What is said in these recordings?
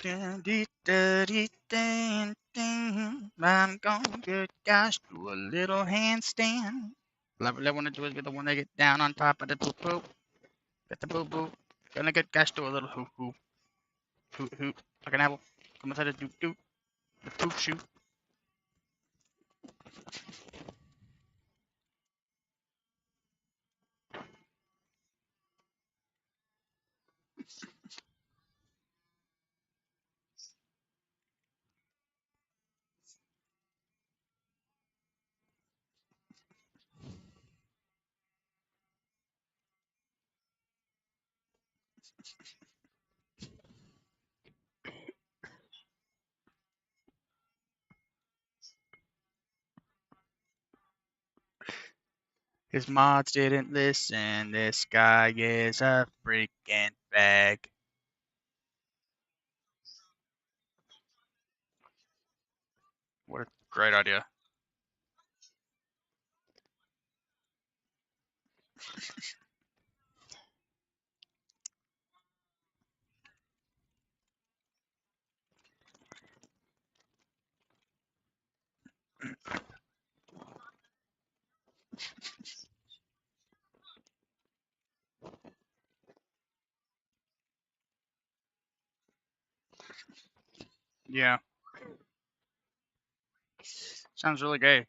I'm gonna get gosh, do a little handstand. Love it, wanna do is get the one that get down on top of the poop poop. Get the boo boo. Gonna get gosh, do a little hoop hoop. Hoop hoop. Like an apple. Come inside the doop doop. The poop shoot. His mods didn't listen. This guy is a freaking bag. What a great idea. Yeah. Sounds really gay.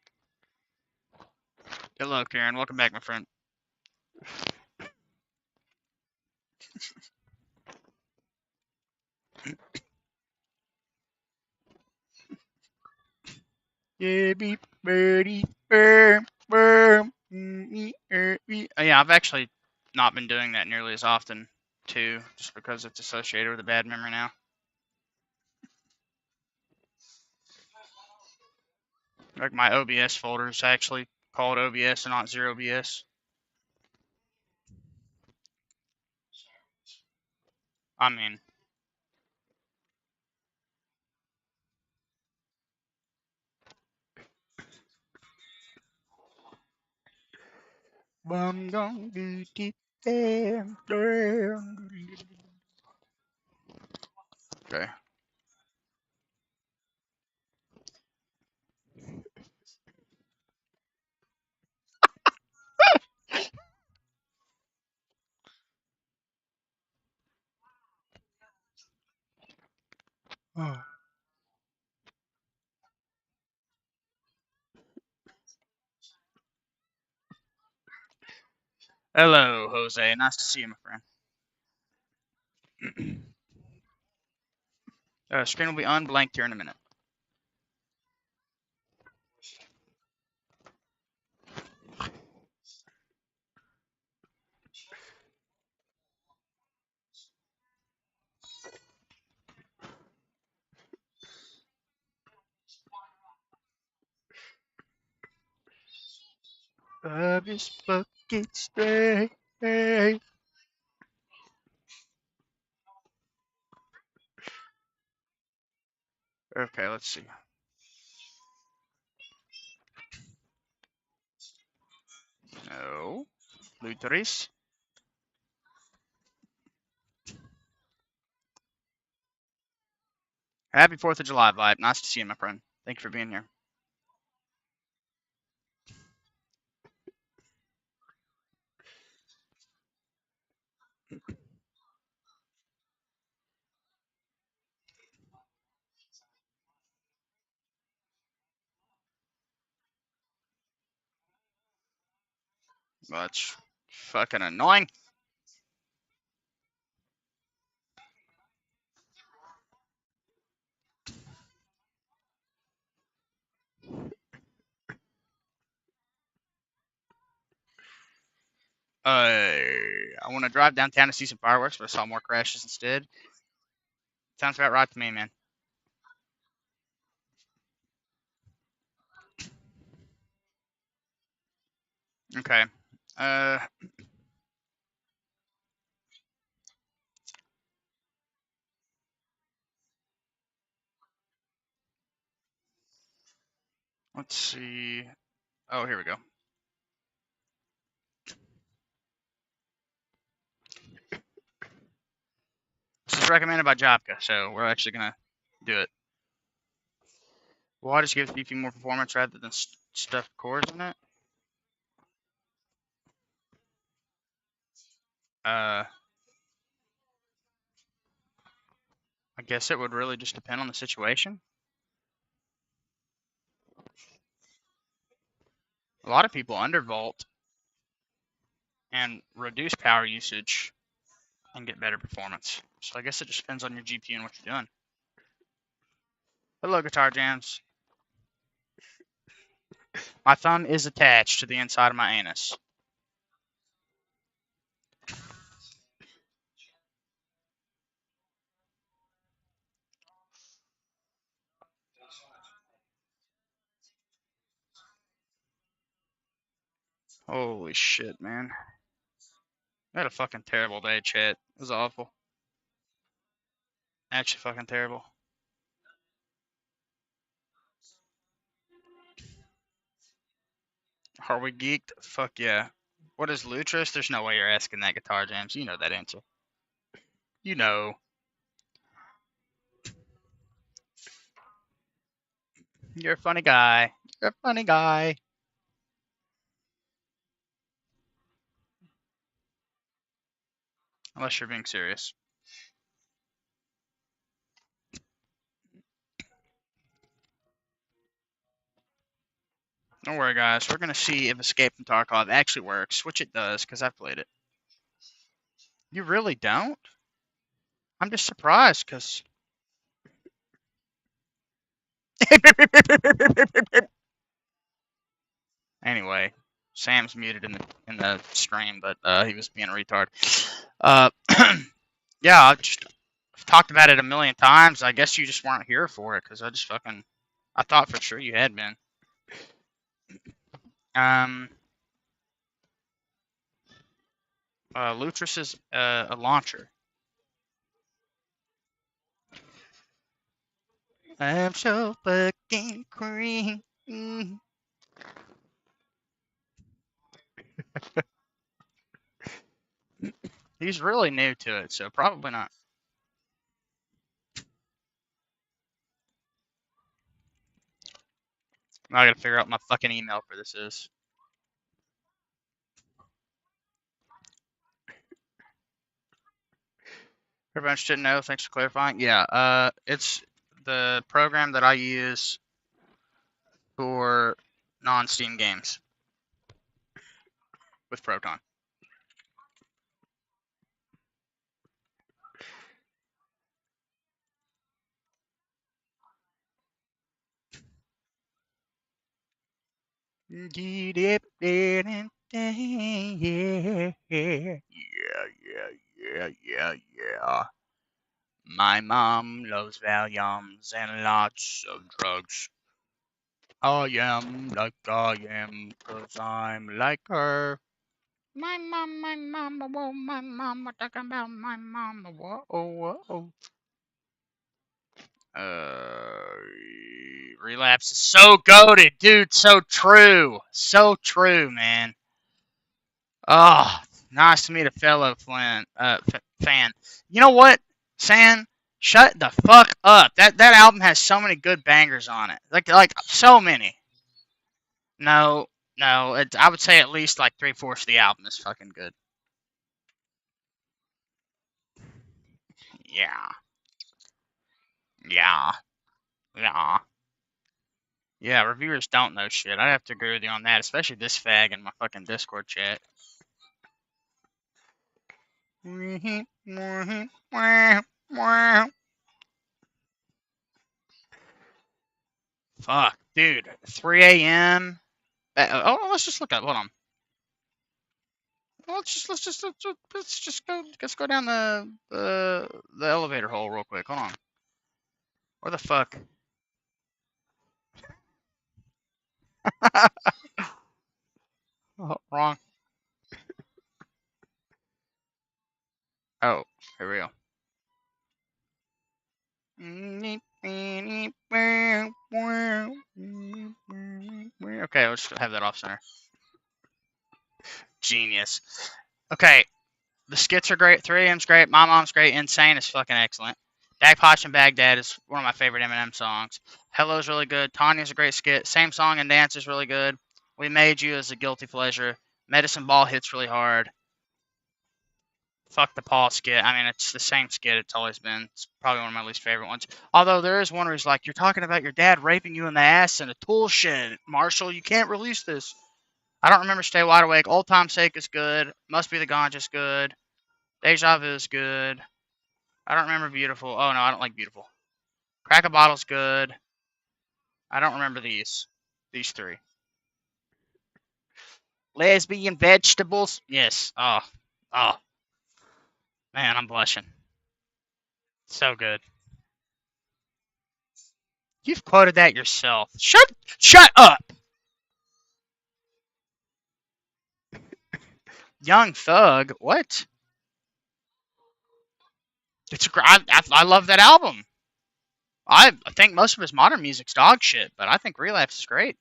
Hello, Karen. Welcome back, my friend. Yeah, beep, birdie, bird, bird. Yeah, I've actually not been doing that nearly as often, too, just because it's associated with a bad memory now. Like my OBS folder is actually called OBS and not 0BS. I mean, okay. Hello, Jose. Nice to see you, my friend. Screen will be unblanked here in a minute. This bucket straight. Okay, let's see. No. Luteris. Happy 4th of July, Vibe. Nice to see you, my friend. Thank you for being here. Well, that's fucking annoying. I want to drive downtown to see some fireworks, but I saw more crashes instead. Sounds about right to me, man. Okay. Uh, let's see. Oh, here we go. This is recommended by Jopka, so we're actually gonna do it. Why just gives BP more performance rather than stuffed cores in it? I guess it would really just depend on the situation. A lot of people undervolt and reduce power usage and get better performance. So I guess it just depends on your GPU and what you're doing. Hello, Guitar Jams. My thumb is attached to the inside of my anus. Holy shit, man. I had a fucking terrible day, chat. It was awful. Actually fucking terrible. Are we geeked? Fuck yeah. What is Lutris? There's no way you're asking that, Guitar Jams. You know that answer. You know. You're a funny guy. You're a funny guy. Unless you're being serious. Don't worry, guys. We're going to see if Escape from Tarkov actually works, which it does, because I've played it. You really don't? I'm just surprised, because... Anyway, Sam's muted in the stream, but he was being a retard. Yeah, I've talked about it a million times. I guess you just weren't here for it, because I thought for sure you had been. Lutris is a launcher. I'm so fucking green. He's really new to it, so probably not. I gotta figure out what my fucking email for this is. Everyone should know. Thanks for clarifying. Yeah, it's the program that I use for non-Steam games with Proton. Yeah, yeah. My mom loves Valiums and lots of drugs. I am like I am, 'cause I'm like her. My mama, whoa, my mama, talking about my mama, whoa, whoa. Relapse is so goated, dude. So true. So true, man. Oh, nice to meet a fellow fan. You know what, San? Shut the fuck up. That album has so many good bangers on it. Like so many. No, no. I would say at least like 3/4 of the album is fucking good. Yeah. Yeah. Yeah. Yeah, reviewers don't know shit. I have to agree with you on that, especially this fag in my fucking Discord chat. Fuck, dude. 3 a.m. Let's just look up. Hold on. Let's go down the elevator hole real quick. Hold on. Where the fuck? Oh, wrong. Oh, here we go. Okay, let's have that off center. Genius. Okay, The skits are great. 3AM's great. My Mom's great. Insane is fucking excellent. Dagpoch and Baghdad is one of my favorite Eminem songs. Hello's really good. Tanya's a great skit. Same song and dance is really good. We Made You is a guilty pleasure. Medicine Ball hits really hard. Fuck the Paul skit. I mean, it's the same skit it's always been. It's probably one of my least favorite ones. Although there is one where he's like, "You're talking about your dad raping you in the ass in a tool shed, Marshall. You can't release this." I don't remember Stay Wide Awake. Old Time's Sake is good. Must Be the Ganja is good. Deja Vu is good. I don't remember Beautiful. Oh, no, I don't like Beautiful. Crack a Bottle's good. I don't remember these. These three. Lesbian Vegetables. Yes. Oh. Oh. Man, I'm blushing. So good. You've quoted that yourself. Shut up! Young Thug. What? It's I love that album. I think most of his modern music's dog shit, but I think Relapse is great.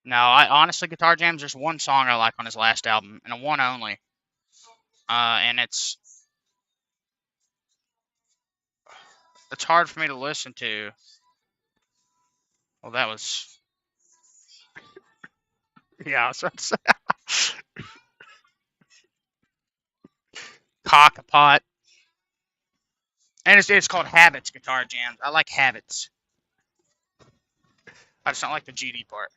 No, I honestly, Guitar Jams, there's one song I like on his last album, and a one only. And it's hard for me to listen to. Well, that was yeah, I was about to say Cockapot, and it's called Habits Guitar Jams. I like Habits. I just don't like the GD part.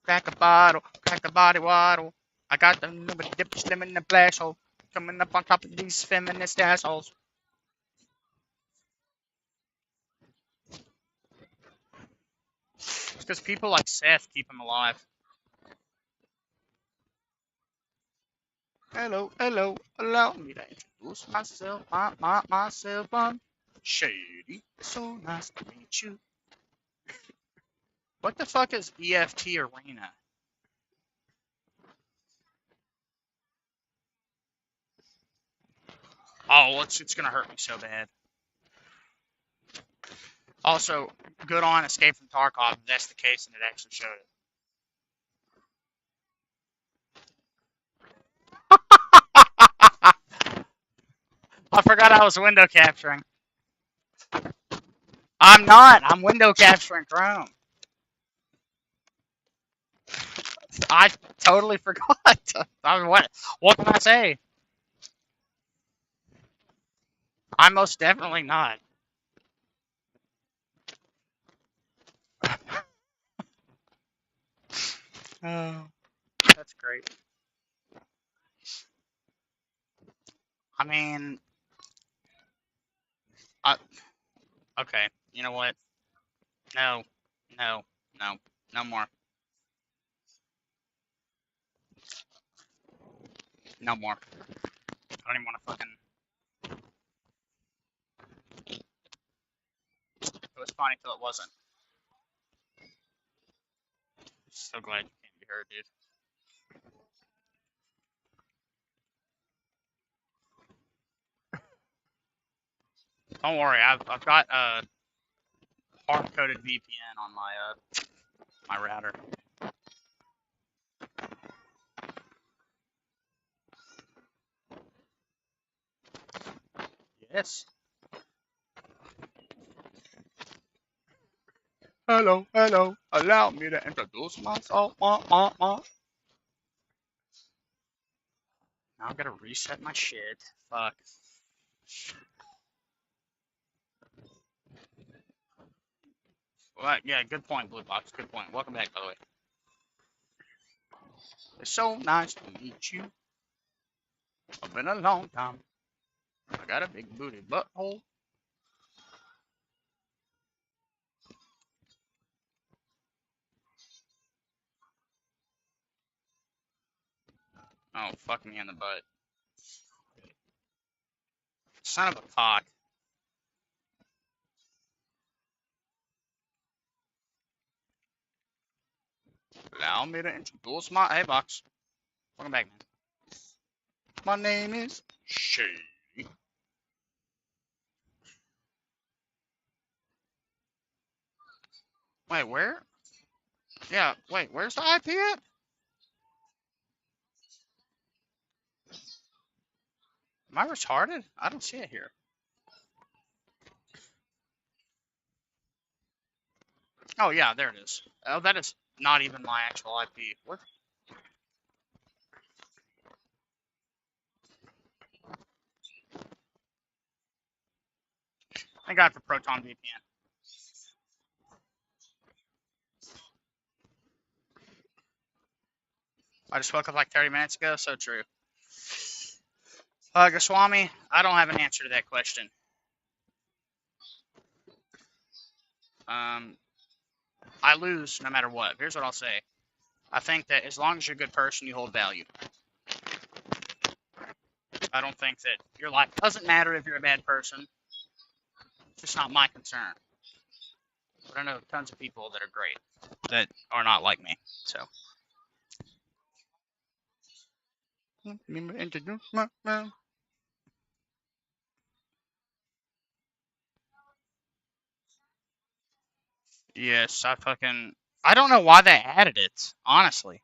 Crack a bottle, crack a body waddle. I got the number dip slim in the flash hole, coming up on top of these feminist assholes. It's because people like Seth keep him alive. Hello, hello, allow me to introduce myself. Myself, I'm Shady. So nice to meet you. What the fuck is EFT Arena? Oh, it's gonna hurt me so bad. Also, good on Escape from Tarkov. If that's the case, and it actually showed it. I forgot I was window capturing. I'm not. I'm window capturing Chrome. I totally forgot. I mean, what can I say? I'm most definitely not. Oh, that's great. I mean, I, okay. You know what? No, no, no, no more. No more. I don't even want to fucking. It was funny till it wasn't. So glad you can't be heard, dude. Don't worry, I've got a hard coded VPN on my router. Yes. Hello, hello. Allow me to introduce myself. Now I gotta reset my shit. Fuck. Well, yeah, good point, Blue Box. Good point. Welcome back, by the way. It's so nice to meet you. It's been a long time. I got a big booty butthole. Oh, fuck me in the butt. Son of a cock. Allow me to introduce my. Hey, Box. Welcome back, man. My name is Shady. Wait, where? Yeah, wait, where's the IP at? Am I retarded? I don't see it here. Oh, yeah, there it is. Oh, that is not even my actual IP. What? Thank God for Proton VPN. I just woke up like 30 minutes ago, so true. Goswami, I don't have an answer to that question. I lose no matter what. Here's what I'll say. I think that as long as you're a good person, you hold value. I don't think that your life doesn't matter if you're a bad person. It's just not my concern. But I know tons of people that are great that are not like me. So. Yes, I don't know why they added it, honestly.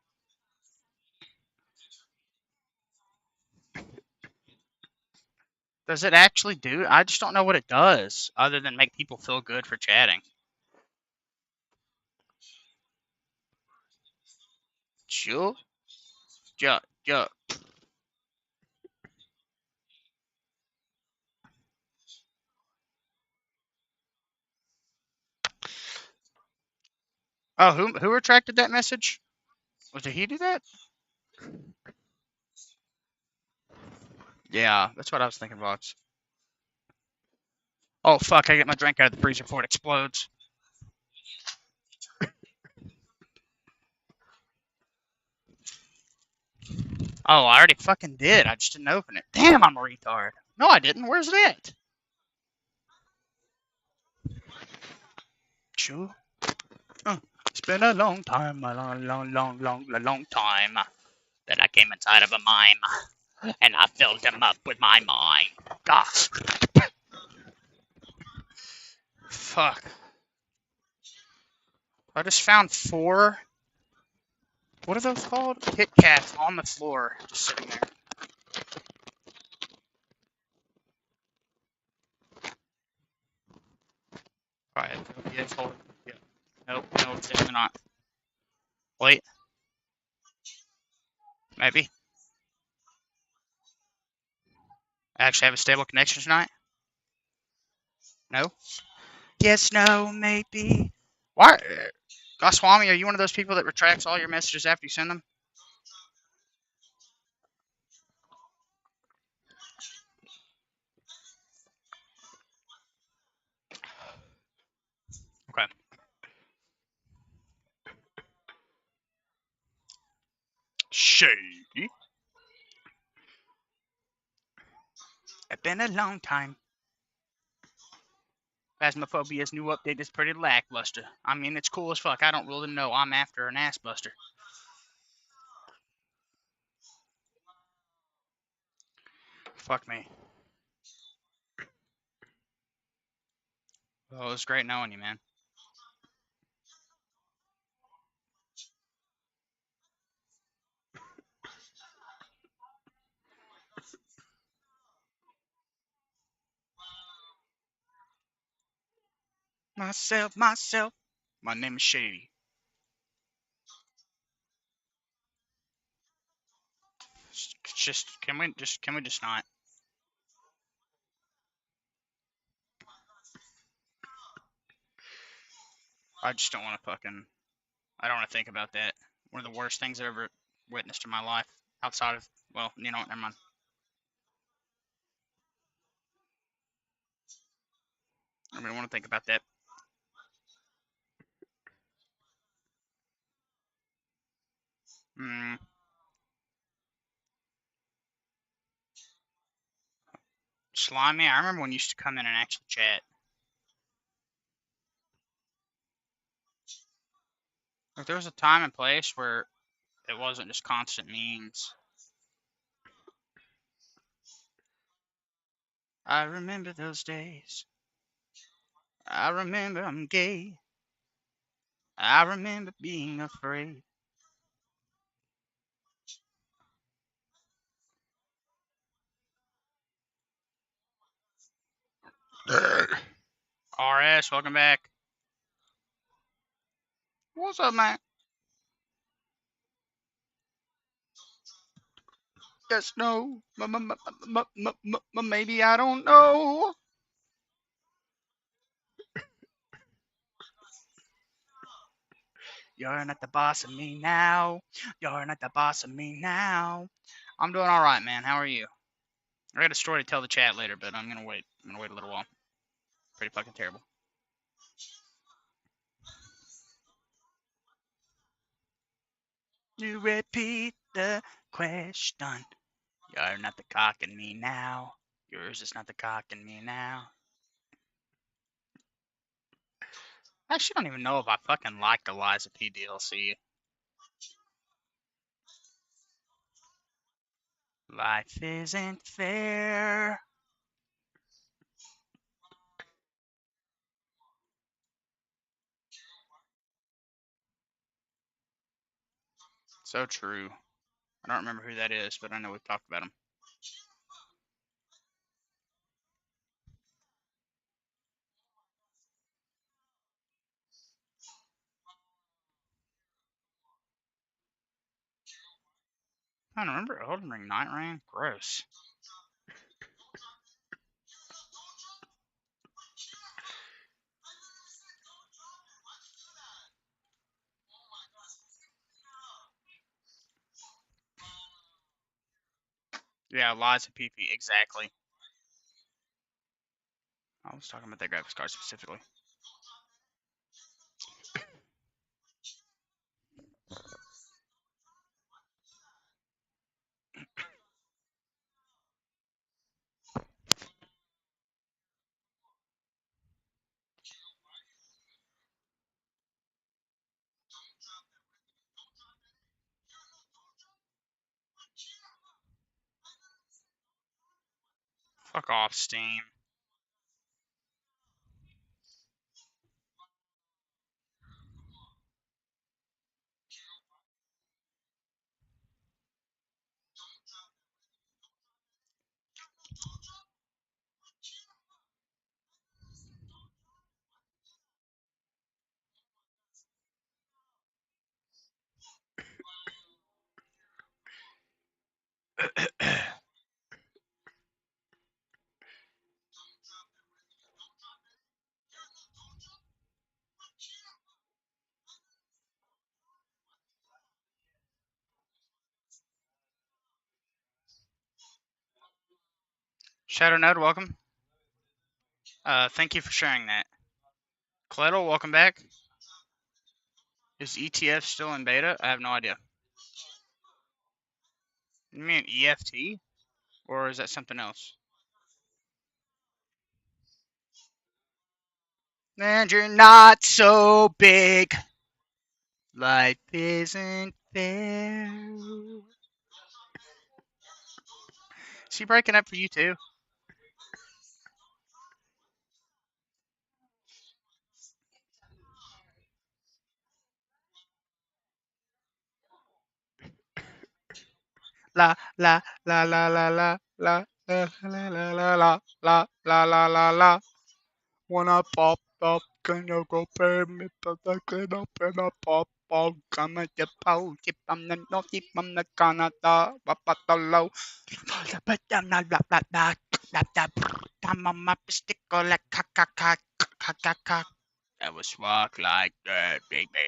Does it actually do? I just don't know what it does, other than make people feel good for chatting. Sure. Yeah, yeah. Oh, who retracted that message? Did he do that? Yeah, that's what I was thinking, Vox. Oh, fuck, I get my drink out of the freezer before it explodes. Oh, I already fucking did. I just didn't open it. Damn, I'm a retard. No, I didn't. Where's that? Sure. It's been a long time, a long time that I came inside of a mime, and I filled him up with my mind. Gosh. Fuck. I just found 4. What are those called? Kit Kats on the floor, just sitting there. Alright, yes, hold it. Yeah. Nope, no, it's definitely not. Wait. Maybe. I actually have a stable connection tonight? No? Yes, no, maybe. Why? Goswami, are you one of those people that retracts all your messages after you send them? Okay. Shady. It's been a long time. Phasmophobia's new update is pretty lackluster. I mean, it's cool as fuck. I don't really know. I'm after an ass buster. Fuck me. Well, it was great knowing you, man. Myself. My name is Shady. Can we just not? I just don't want to fucking. I don't want to think about that. One of the worst things I've ever witnessed in my life, outside of, well, you know what? Never mind. I don't want to think about that. Hmm. Slimy. I remember when you used to come in and actually chat. If there was a time and place where it wasn't just constant memes. I remember those days. I remember I'm gay. I remember being afraid. RS, welcome back. What's up, man? Yes, no. Maybe I don't know. You're not the boss of me now. You're not the boss of me now. I'm doing all right, man. How are you? I got a story to tell the chat later, but I'm gonna wait. I'm gonna wait a little while. Pretty fucking terrible. You repeat the question. You're not the cock in me now. Yours is not the cock in me now. I actually don't even know if I fucking like the Liza P DLC. Life isn't fair. So true. I don't remember who that is, but I know we've talked about him. I don't remember Elden Ring Night Rain. Gross. Yeah, Liza PP, exactly. I was talking about that graphics card specifically. Fuck off, Steam. Shadow Node, welcome. Thank you for sharing that. Coletto, welcome back. Is ETF still in beta? I have no idea. You mean EFT? Or is that something else? And you're not so big. Life isn't fair. Is he breaking up for you too? La la la la la la la la la la la la la la la la la. Wanna pop up? Can you go pay me? But I can open up pop up. Come at the pool. Chip on the no chip on the Canada. Papatolo. But I'm not I'm on my stick like cock. I was walk like that, big man.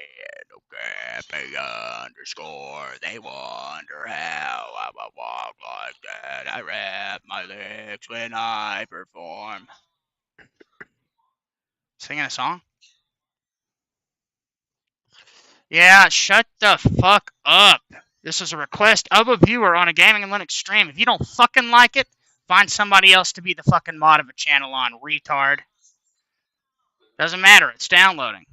Okay, big underscore. They wonder how I would walk like that. I wrap my legs when I perform. Singing a song? Yeah, shut the fuck up. This is a request of a viewer on a Gaming and Linux stream. If you don't fucking like it, find somebody else to be the fucking mod of a channel on, retard. Doesn't matter, it's downloading.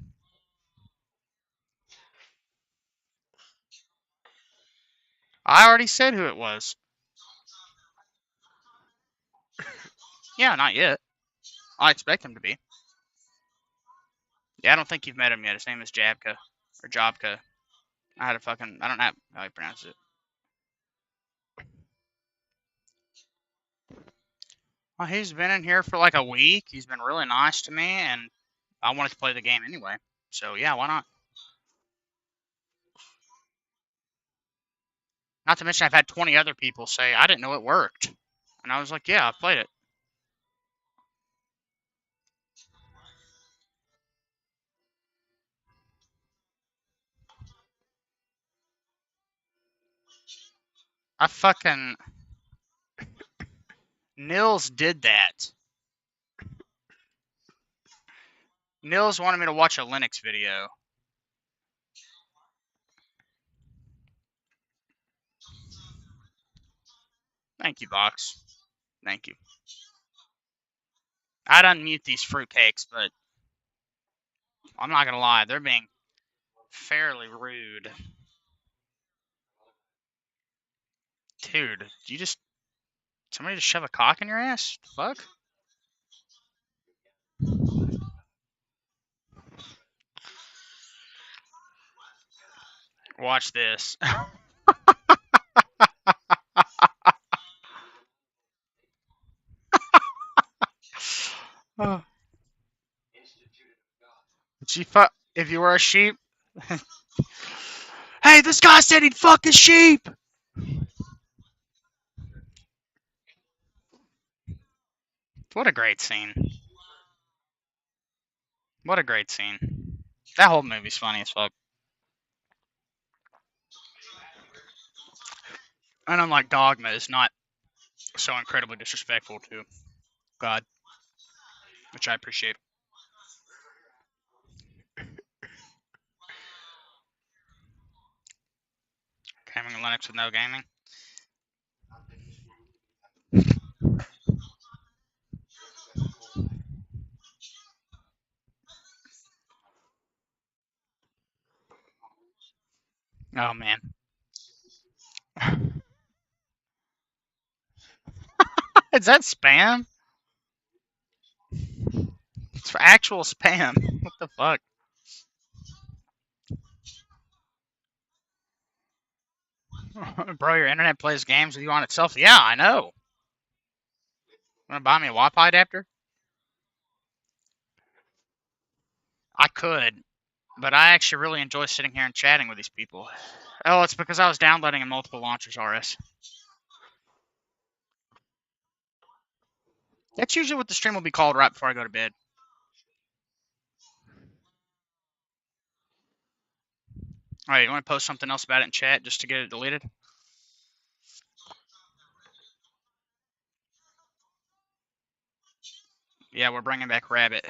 I already said who it was. Yeah, not yet. I expect him to be. Yeah, I don't think you've met him yet. His name is Jabka. Or Jobka. I don't know how you pronounce it. Well, he's been in here for like a week. He's been really nice to me, and I wanted to play the game anyway. So yeah, why not? Not to mention, I've had 20 other people say I didn't know it worked, and I was like, yeah, I played it. I fucking Nils did that. Nils wanted me to watch a Linux video. Thank you, Box. Thank you. I'd unmute these fruitcakes, but I'm not gonna lie, they're being fairly rude. Dude, did you just somebody just shove a cock in your ass? Fuck. Watch this. Oh. If you were a sheep? Hey, this guy said he'd fuck a sheep! What a great scene. What a great scene. That whole movie's funny as fuck. And unlike Dogma, is not so incredibly disrespectful to God, which I appreciate. Gaming Linux with no gaming. Oh man. Is that spam? It's for actual spam. What the fuck? Bro, your internet plays games with you on itself? Yeah, I know. Wanna buy me a Wi-Fi adapter? I could, but I actually really enjoy sitting here and chatting with these people. Oh, it's because I was downloading in multiple launchers, RS. That's usually what the stream will be called right before I go to bed. Alright, you want to post something else about it in chat just to get it deleted? Yeah, we're bringing back Rabbit.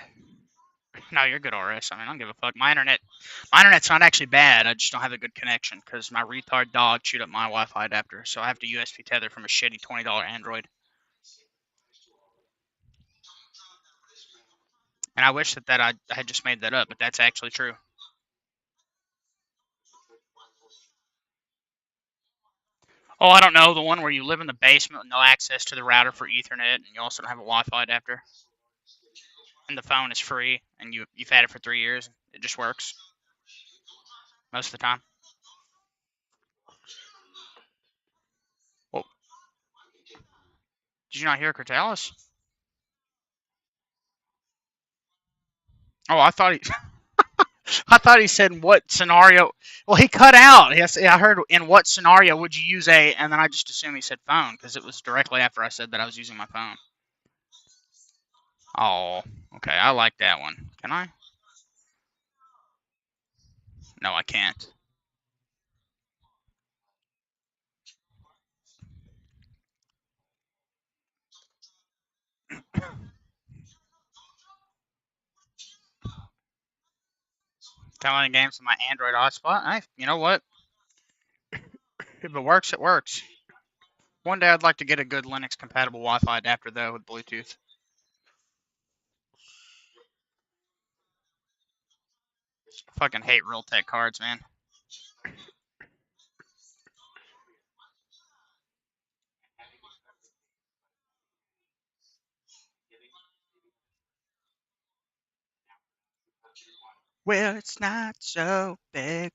No, you're good, RS. I mean, I don't give a fuck. My internet's not actually bad. I just don't have a good connection because my retard dog chewed up my Wi-Fi adapter, so I have to USB tether from a shitty $20 Android. And I wish that I had just made that up, but that's actually true. Oh, I don't know, the one where you live in the basement with no access to the router for Ethernet, and you also don't have a Wi-Fi adapter, and the phone is free, and you've had it for 3 years. It just works most of the time. Well, did you not hear Cortalis? Oh, I thought he said what scenario. Well, he cut out. Yes, I heard in what scenario would you use a, and then I just assumed he said phone because it was directly after I said that I was using my phone. Oh, okay, I like that one. Can I? No, I can't. Downloading games from my Android hotspot. You know what? If it works, it works. One day I'd like to get a good Linux compatible Wi-Fi adapter though with Bluetooth. I fucking hate Realtek cards, man. Well, it's not so big.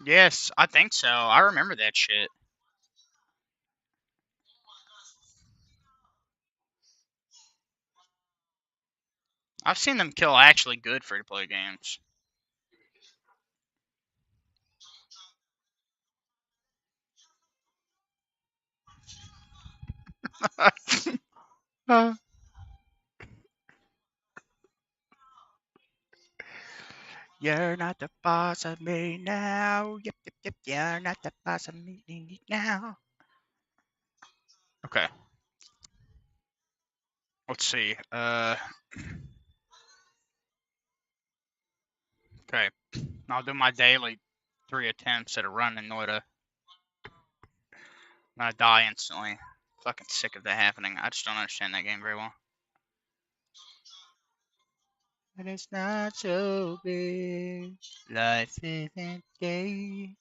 Yes, I think so. I remember that shit. I've seen them kill actually good free-to-play games. You're not the boss of me now. Yep, yep, yep. You're not the boss of me now. Okay. Let's see. Okay. I'll do my daily 3 attempts at a run in order. I'm gonna die instantly. Fucking sick of that happening. I just don't understand that game very well. But it's not so big. Life isn't gay.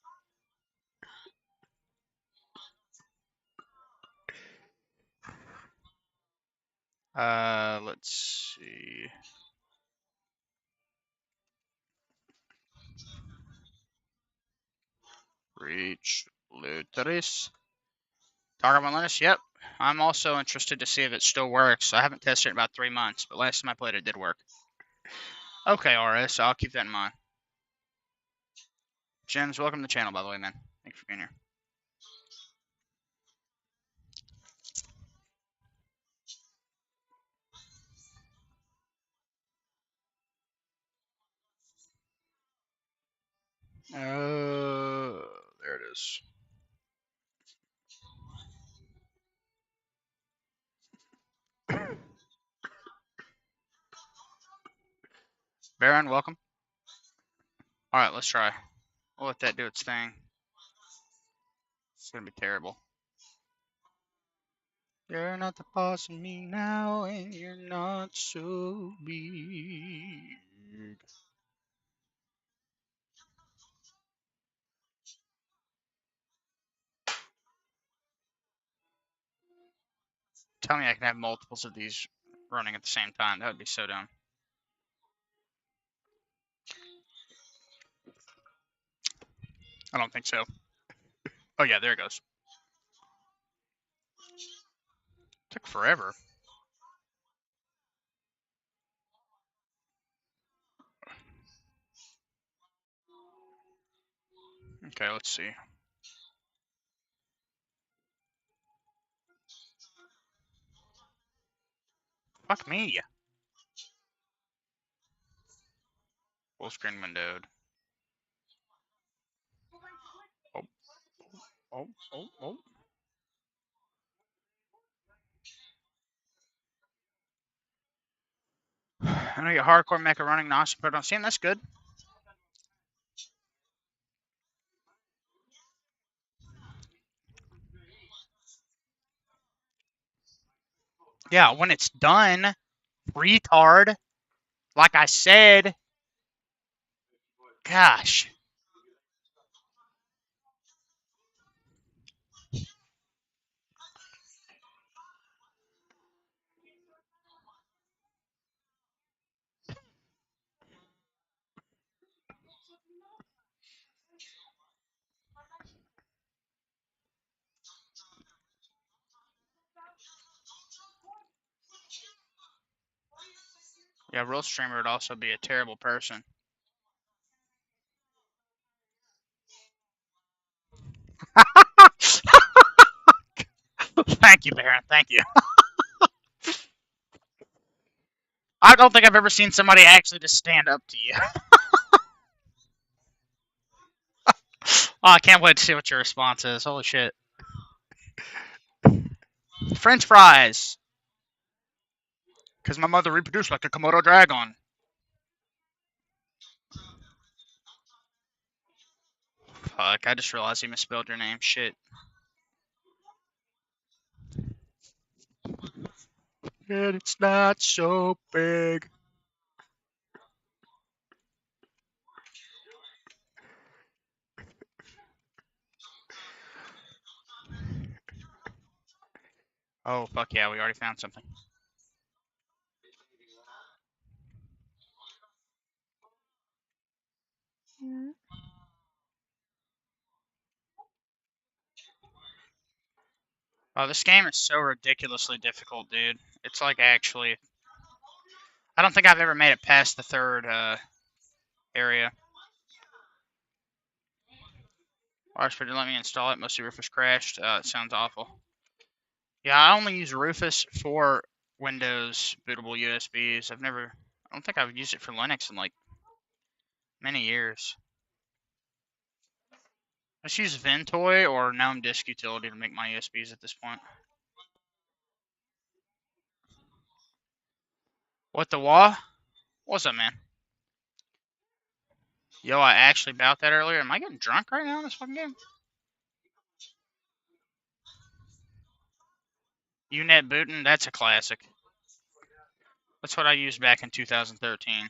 Let's see. Reach Luteris. Target on Linux, yep. I'm also interested to see if it still works. I haven't tested it in about 3 months, but last time I played it did work. Okay, RS, I'll keep that in mind. Jens, welcome to the channel, by the way, man. Thanks for being here. There it is. Baron, welcome. Alright, let's try. We'll let that do its thing. It's gonna be terrible. You're not the boss of me now, and you're not so big. Tell me I can have multiples of these running at the same time. That would be so dumb. I don't think so. Oh yeah, there it goes. Took forever. Okay, let's see. Fuck me. Full screen windowed. Oh, oh, oh, oh. I know you hardcore mecha running Gh0st Face on Steam. That's good. Yeah, when it's done, retard. Like I said, gosh. Yeah, real streamer would also be a terrible person. Thank you, Baron. Thank you. I don't think I've ever seen somebody actually just stand up to you. Oh, I can't wait to see what your response is. Holy shit. French fries. Because my mother reproduced like a Komodo dragon. Fuck, I just realized you misspelled your name. Shit. And it's not so big. Oh, fuck yeah, we already found something. Oh, this game is so ridiculously difficult, dude. It's like actually... I don't think I've ever made it past the third area. Watch, but let me install it. Mostly Rufus crashed. It sounds awful. Yeah, I only use Rufus for Windows bootable USBs. I don't think I've used it for Linux in like many years. I just use Ventoy or GNOME Disk Utility to make my USBs at this point. What the wah? What's up, man? Yo, I actually bought that earlier. Am I getting drunk right now in this fucking game? UNet booting, that's a classic. That's what I used back in 2013. When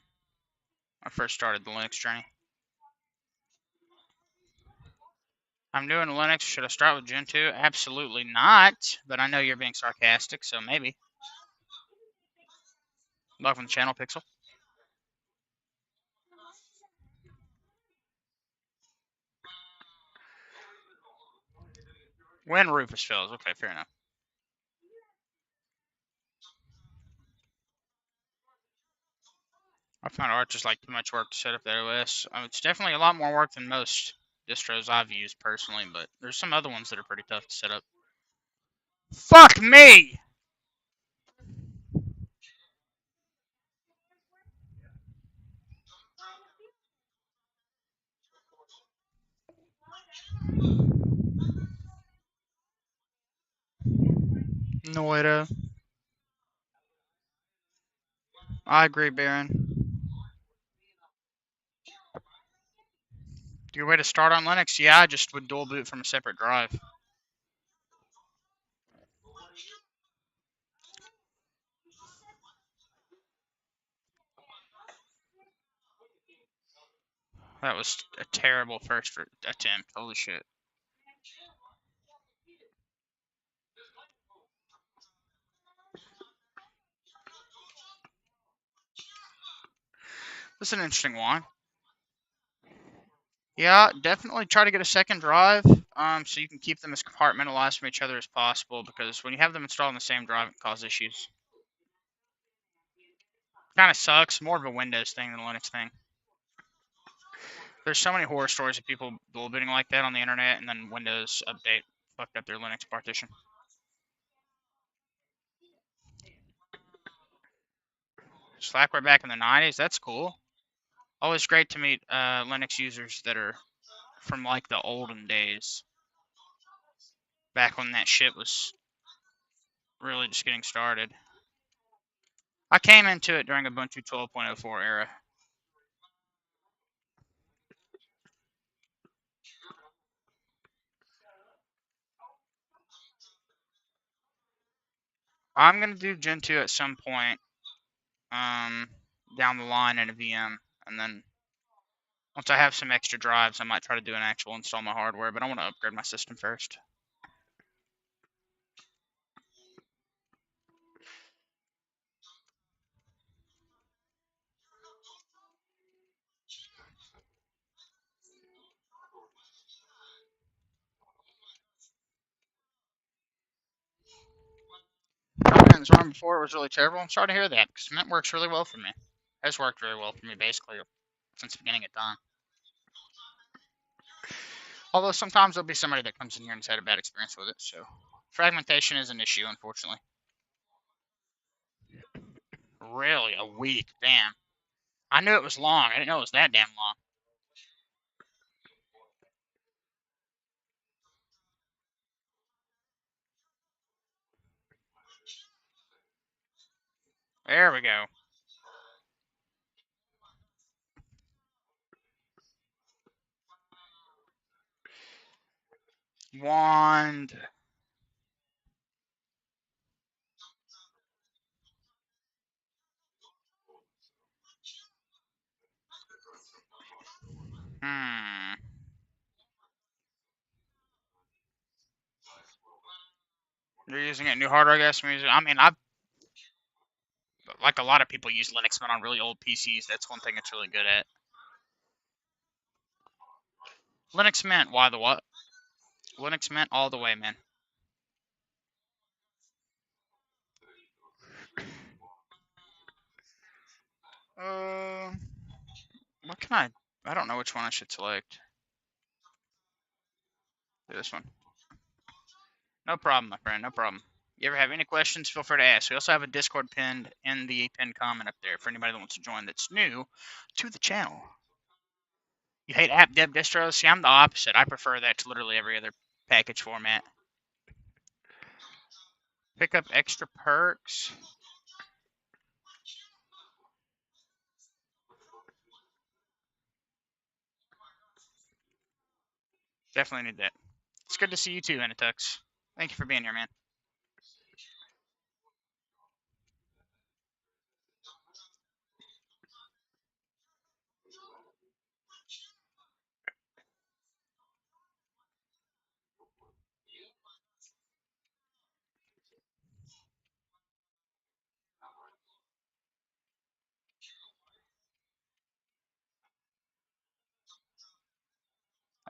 I first started the Linux journey. I'm doing Linux. Should I start with Gentoo? Absolutely not. But I know you're being sarcastic, so maybe. Welcome to the channel, Pixel. When Rufus fails. Okay, fair enough. I found Arch is like too much work to set up the OS. It's definitely a lot more work than most distros I've used personally, but there's some other ones that are pretty tough to set up. Fuck me! Noida. I agree, Baron. Your way to start on Linux? Yeah, I just would dual boot from a separate drive. That was a terrible first attempt. Holy shit. This is an interesting one. Yeah, definitely try to get a second drive, so you can keep them as compartmentalized from each other as possible, because when you have them installed on the same drive, it can cause issues. Kind of sucks. More of a Windows thing than a Linux thing. There's so many horror stories of people dual booting like that on the internet, and then Windows update fucked up their Linux partition. Slackware back in the 90s, that's cool. Always great to meet Linux users that are from like the olden days. Back when that shit was really just getting started. I came into it during Ubuntu 12.04 era. I'm gonna do Gentoo at some point, down the line in a VM, and then once I have some extra drives, I might try to do an actual install my hardware. But I want to upgrade my system first. Zorn before it was really terrible. I'm sorry to hear that, because Mint works really well for me. Has worked very well for me basically since the beginning of time. Although sometimes there'll be somebody that comes in here and has had a bad experience with it, so fragmentation is an issue, unfortunately. Really, a week? Damn. I knew it was long. I didn't know it was that damn long. There we go. Wand. Hmm. You're using a new hardware, I guess. I mean, like a lot of people use Linux, but on really old PCs. That's one thing it's really good at. Linux Mint. Why the what? Linux Mint all the way, man. can I don't know which one I should select. Do this one. No problem, my friend, no problem. You ever have any questions, feel free to ask. We also have a Discord pinned in the pinned comment up there for anybody that wants to join that's new to the channel. You hate app dev distros? See, I'm the opposite. I prefer that to literally every other package format. Pick up extra perks. Definitely need that. It's good to see you too, Anatux. Thank you for being here, man.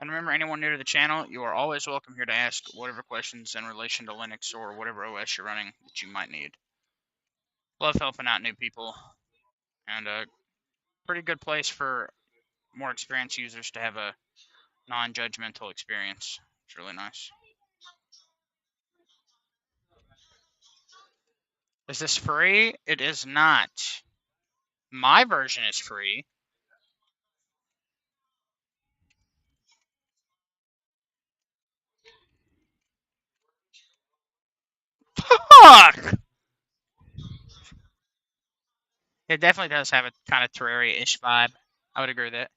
And remember, anyone new to the channel, you are always welcome here to ask whatever questions in relation to Linux or whatever OS you're running that you might need. Love helping out new people, and a pretty good place for more experienced users to have a non-judgmental experience. It's really nice. Is this free? It is not. My version is free. Fuck! It definitely does have a kind of Terraria-ish vibe. I would agree with that.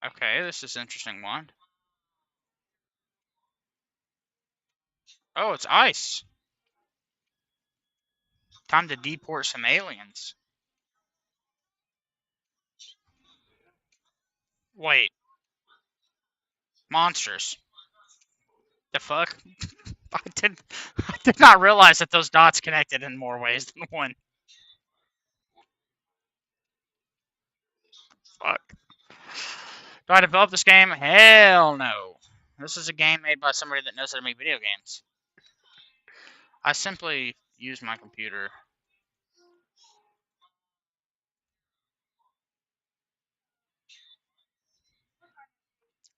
Okay, this is an interesting one. Oh, it's ice. Time to deport some aliens. Wait. Monsters. The fuck? I did not realize that those dots connected in more ways than one. Fuck. Do I develop this game? Hell no. This is a game made by somebody that knows how to make video games. I simply use my computer.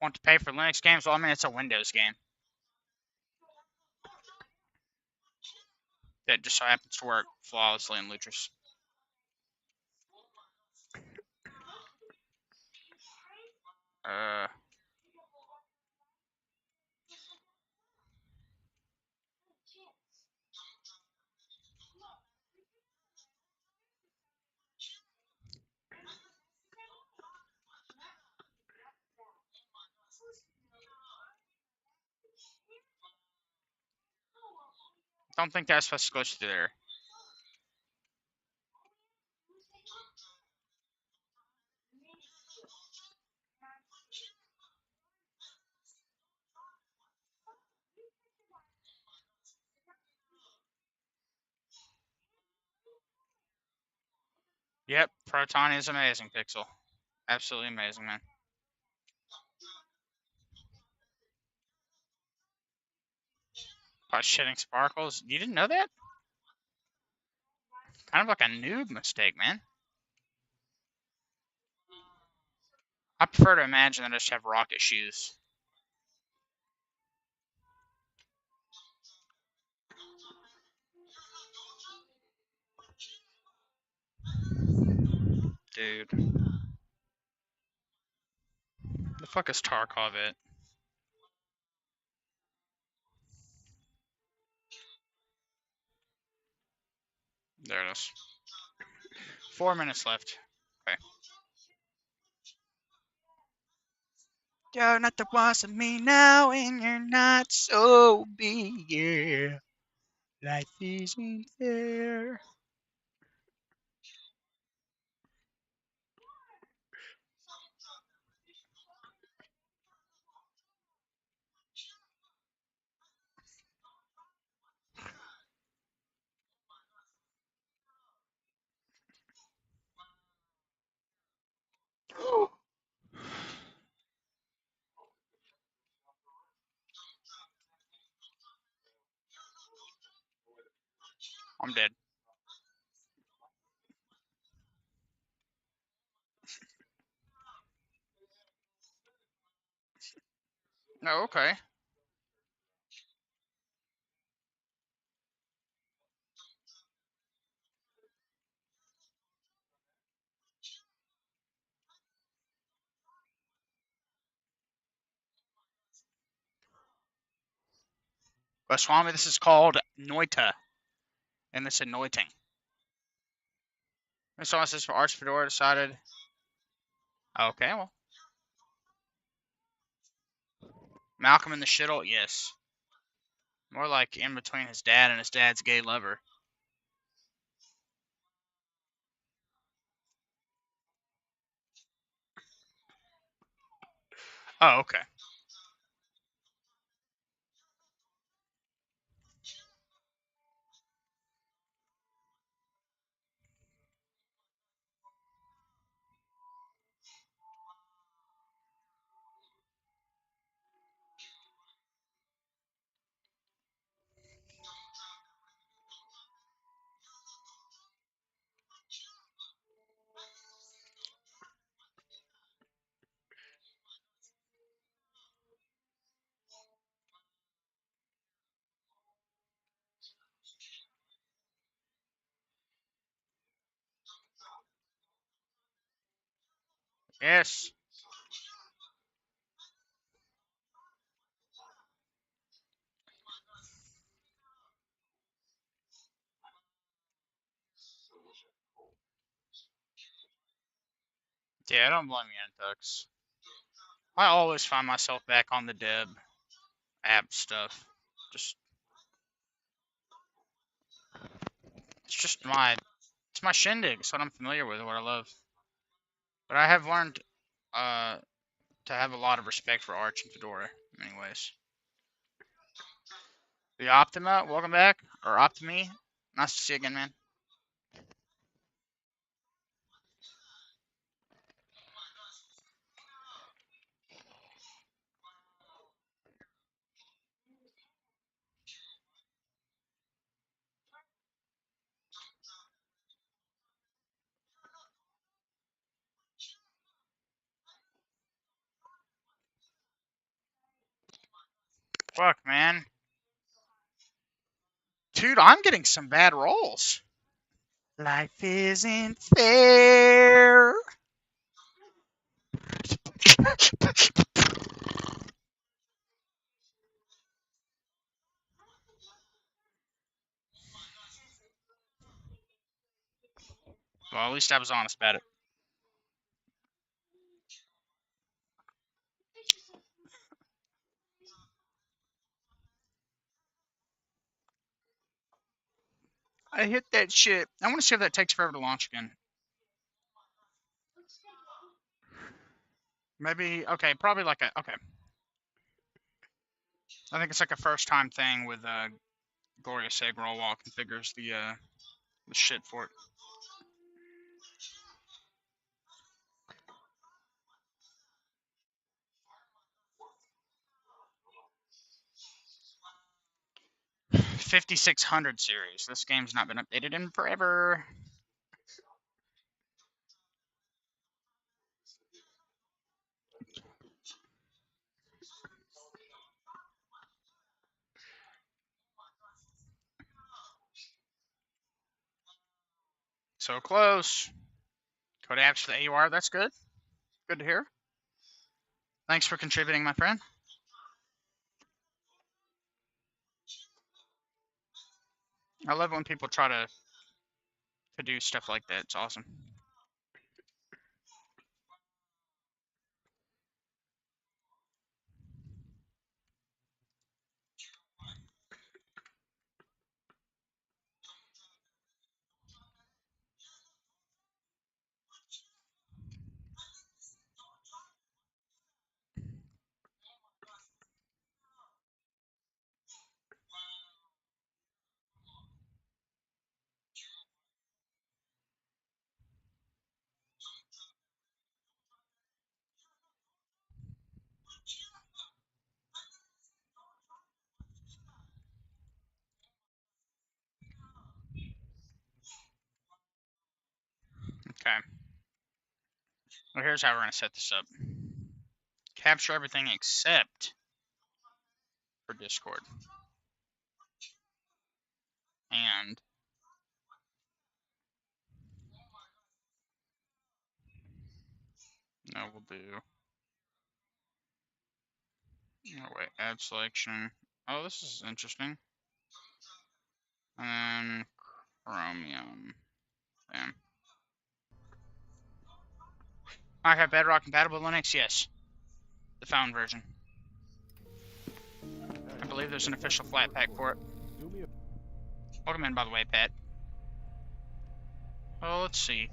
Want to pay for Linux games? Well, I mean, it's a Windows game. That just so happens to work flawlessly in Lutris. I don't think that's supposed to go to there. Yep, Proton is amazing, Pixel. Absolutely amazing, man. About shitting sparkles. You didn't know that? Kind of like a noob mistake, man. I prefer to imagine that I just have rocket shoes. Dude. The fuck is Tarkov it? There it is. 4 minutes left. Okay. You're not the boss of me now, and you're not, so be yeah. Life isn't fair. I'm dead. Oh, okay. But Swami, this is called Noita, and it's anointing. And so this for Arch Fedora decided. Okay, well, Malcolm in the shittle, yes. More like in between his dad and his dad's gay lover. Oh, okay. Yes. Yeah, I don't blame you, Antux. I always find myself back on the Deb app stuff. Just it's just my shindig. It's what I'm familiar with, what I love. But I have learned uh to have a lot of respect for Arch and Fedora in many ways. The Optima, welcome back. Or Optimi. Nice to see you again, man. Fuck, man. Dude, I'm getting some bad rolls. Life isn't fair. Well, at least I was honest about it. I hit that shit. I want to see if that takes forever to launch again. Maybe, okay, probably like a, okay. I think it's like a first time thing with Glorious Egg Roll Wall configures the shit for it. $5,600 series. This game's not been updated in forever. So close. Code apps for the AUR. That's good. Good to hear. Thanks for contributing, my friend. I love when people try to do stuff like that. It's awesome. Okay. Well, here's how we're going to set this up. Capture everything except for Discord. And no, we'll do. Oh wait, add selection. Oh, this is interesting. And then Chromium. Bam. I have Bedrock compatible Linux? Yes. The found version. I believe there's an official flat pack for it. Welcome in, by the way, Pat. Well, let's see.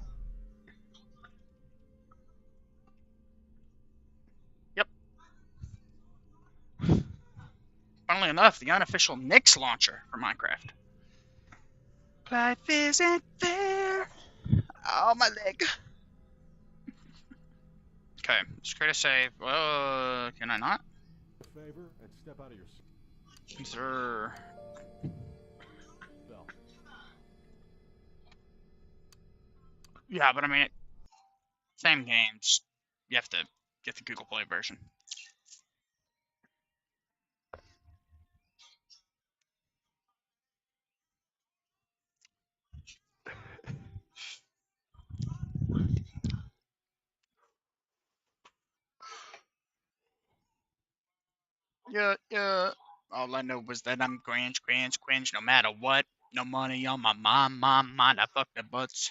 Yep. Funnily enough, the unofficial Nix launcher for Minecraft. Life isn't fair. Oh, my leg. Okay, let's create a save. Well, can I not? Favor and step out of your Sir. bell. Yeah, but I mean, same games. You have to get the Google Play version. Yeah. All I know was that I'm cringe, no matter what. No money on my mind, I fuck the butts.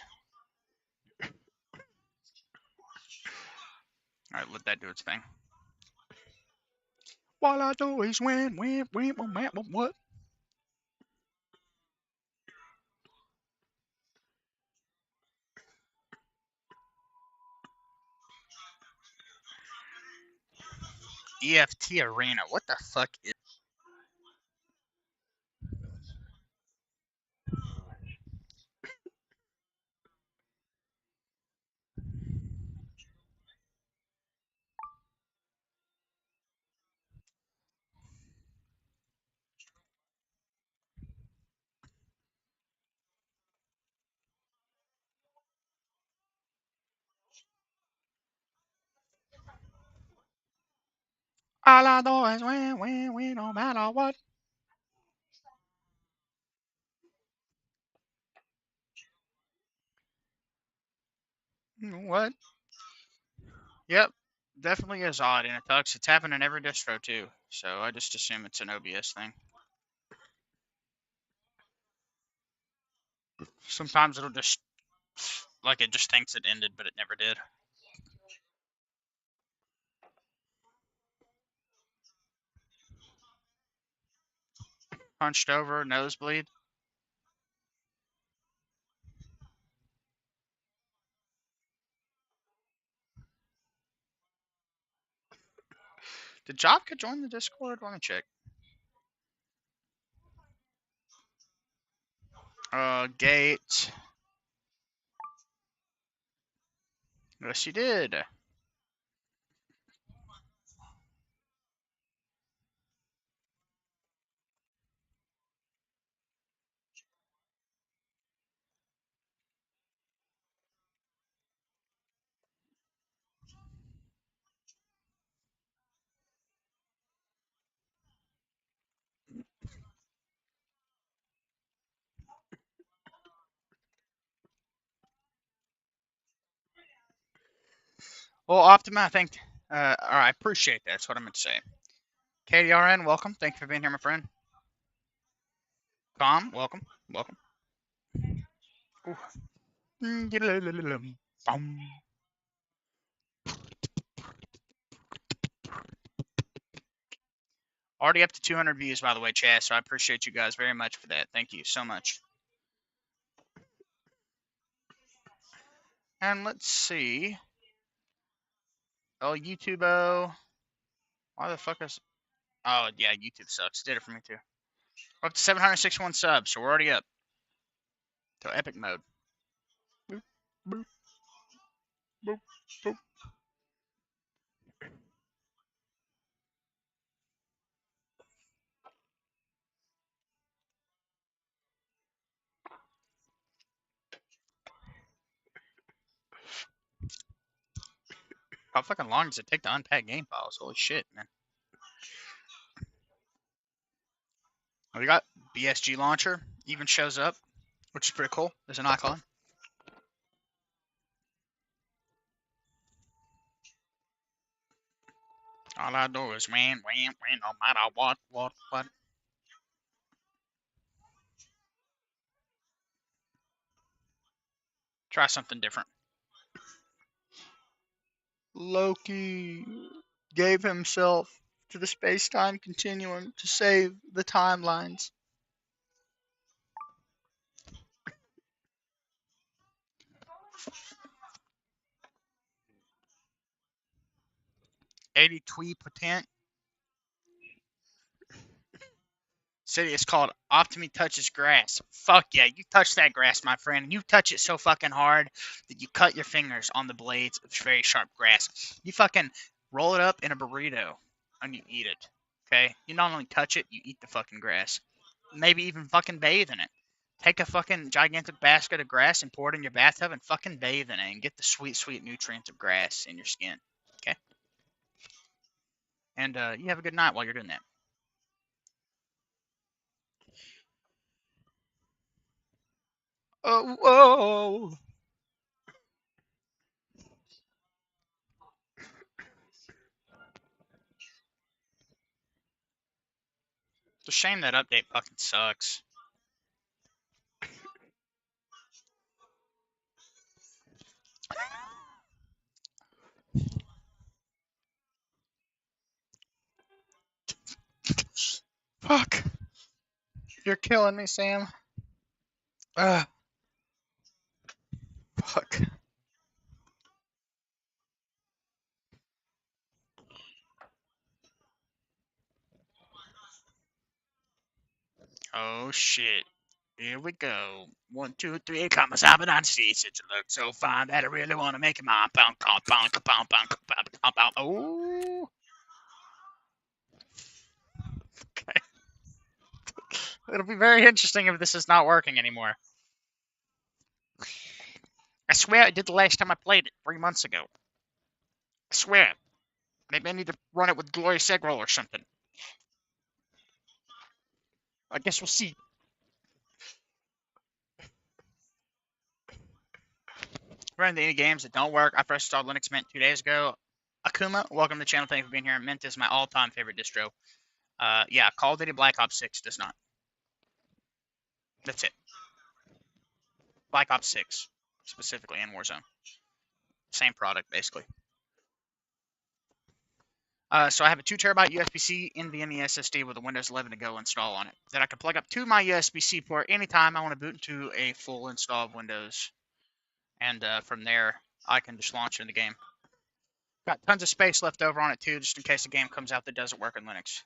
Alright, let that do its thing. All I do is win, what? EFT Arena, what the fuck is... All I do is win, no matter what. What? Yep, definitely is odd, and it sucks. It's happened in every distro too, so I just assume it's an OBS thing. Sometimes it'll just, like, it just thinks it ended, but it never did. Punched over, nosebleed. Did Jobka join the Discord? Let me check. Gate. Yes, you did. Well, Optima, I think, or I appreciate that. That's what I meant to say. KDRN, welcome. Thank you for being here, my friend. Tom, welcome. Welcome. Ooh. Already up to 200 views, by the way, chat, so I appreciate you guys very much for that. Thank you so much. And let's see. Oh, YouTube. Why the fuck is... Oh, yeah, YouTube sucks. Did it for me, too. We're up to 761 subs, so we're already up to epic mode. Boop, boop, boop, boop. How fucking long does it take to unpack game files? Holy shit, man. We got BSG launcher, even shows up, which is pretty cool. There's an icon. All I do is win, no matter what. Try something different. Loki gave himself to the space-time continuum to save the timelines. $80 tweet potent. City is called Optimi Touches Grass. Fuck yeah, you touch that grass, my friend. And you touch it so fucking hard that you cut your fingers on the blades of very sharp grass. You fucking roll it up in a burrito and you eat it. Okay? You not only touch it, you eat the fucking grass. Maybe even fucking bathe in it. Take a fucking gigantic basket of grass and pour it in your bathtub and fucking bathe in it and get the sweet, sweet nutrients of grass in your skin. Okay? And you have a good night while you're doing that. Oh, whoa! It's a shame that update fucking sucks. Fuck. You're killing me, Sam. Fuck. Oh shit. Here we go. 1, 2, 3, come on, on seats. It look so fine that I really want to make it my pound. Oh. Okay. It'll be very interesting if this is not working anymore. I swear I did the last time I played it 3 months ago. I swear. Maybe I need to run it with Glorious Egg Roll or something. I guess we'll see. Running any games that don't work. I first installed Linux Mint 2 days ago. Akuma, welcome to the channel. Thank you for being here. Mint is my all-time favorite distro. Yeah, Call of Duty Black Ops 6 does not. That's it. Black Ops 6, specifically, and Warzone. Same product, basically. So I have a 2 terabyte USB-C NVMe SSD with a Windows 11 to go install on it that I can plug up to my USB-C port anytime I want to boot into a full install of Windows. And from there, I can just launch in the game. Got tons of space left over on it too, just in case a game comes out that doesn't work in Linux.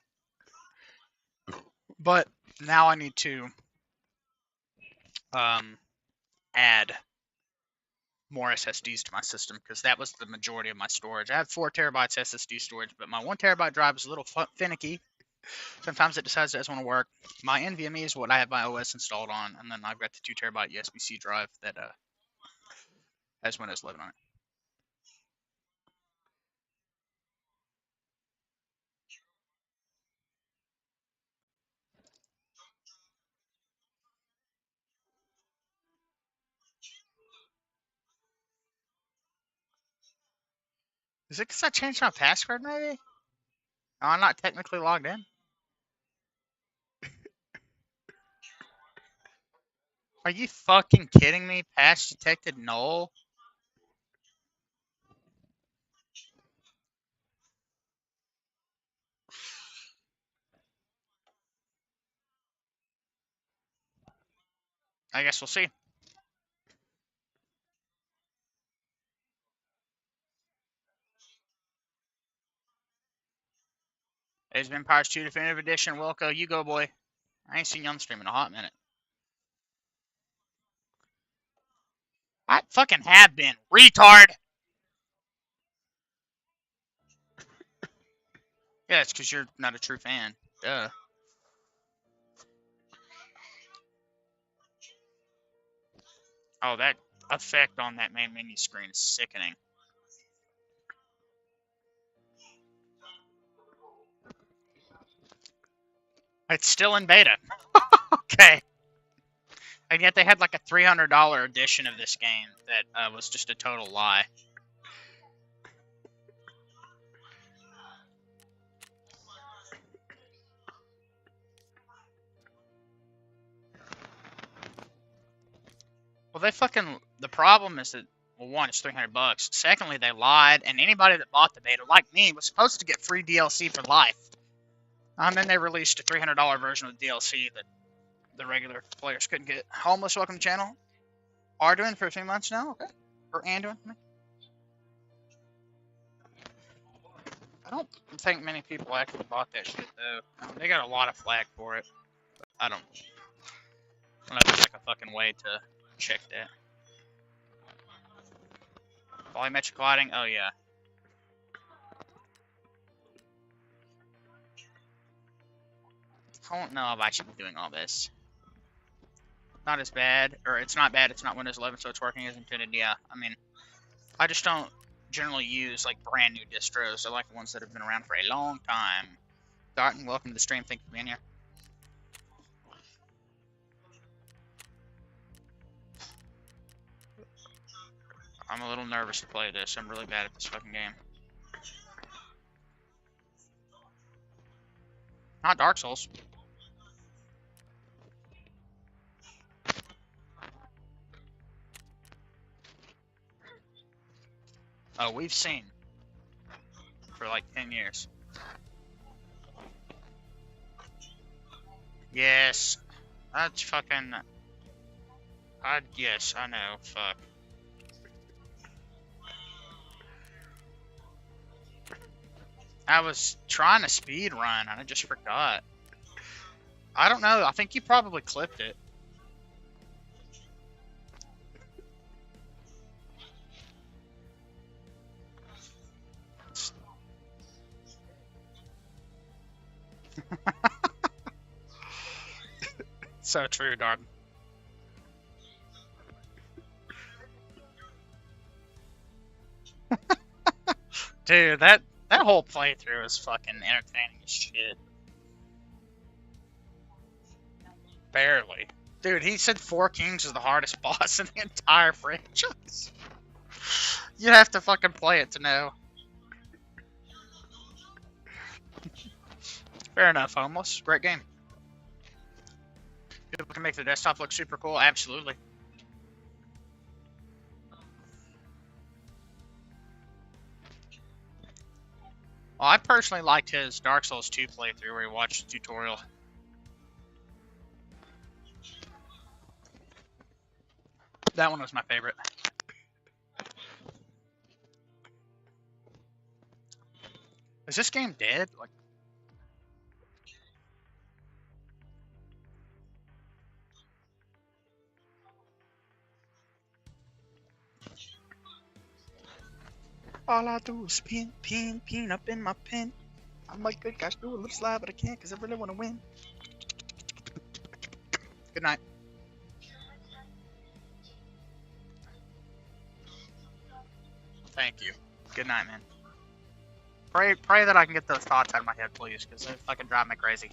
But now I need to add more SSDs to my system because that was the majority of my storage. I have 4 terabytes SSD storage, but my 1 terabyte drive is a little finicky. Sometimes it decides it doesn't want to work. My NVMe is what I have my OS installed on, and then I've got the 2 terabyte USB-C drive that has Windows 11 on it. Is it because I changed my password, maybe? Oh, I'm not technically logged in. Are you fucking kidding me? Patch detected null? I guess we'll see. Age of Empires 2 Definitive Edition. Wilco, you go, boy. I ain't seen you on the stream in a hot minute. I fucking have been. Retard! Yeah, it's because you're not a true fan. Duh. Oh, that effect on that main menu screen is sickening. It's still in beta. Okay. And yet they had like a $300 edition of this game that was just a total lie. Well, the problem is that, well, one, it's $300. Secondly, they lied, and anybody that bought the beta, like me, was supposed to get free DLC for life. Then they released a $300 version of the DLC that the regular players couldn't get. Homeless, welcome to the channel. Arduin for 3 months now, okay. Or Anduin. I don't think many people actually bought that shit, though. They got a lot of flack for it. But I don't know if there's like a fucking way to check that. Volumetric gliding? Oh, yeah. I don't know if I should be doing all this. Not as bad, or it's not bad, it's not Windows 11, so it's working as intended, yeah. I mean, I just don't generally use, like, brand new distros. I like the ones that have been around for a long time. Darton, welcome to the stream, thank you for being here. I'm a little nervous to play this. I'm really bad at this fucking game. Not Dark Souls. Oh, we've seen for like 10 years. Yes. That's fucking... yes, I know. Fuck. I was trying to speed run and I just forgot. I don't know. I think you probably clipped it. So true, Darden. Dude, that whole playthrough is fucking entertaining as shit. Barely. Dude, he said Four Kings is the hardest boss in the entire franchise. You have to fucking play it to know. Fair enough, Homeless. Great game. People can make the desktop look super cool. Absolutely. Well, I personally liked his Dark Souls 2 playthrough where he watched the tutorial. That one was my favorite. Is this game dead? Like, all I do is pin up in my pen. I'm like, good gosh, do a little slide, but I can't because I really want to win. Good night. Thank you. Good night, man. Pray that I can get those thoughts out of my head, please, because they fucking drive me crazy.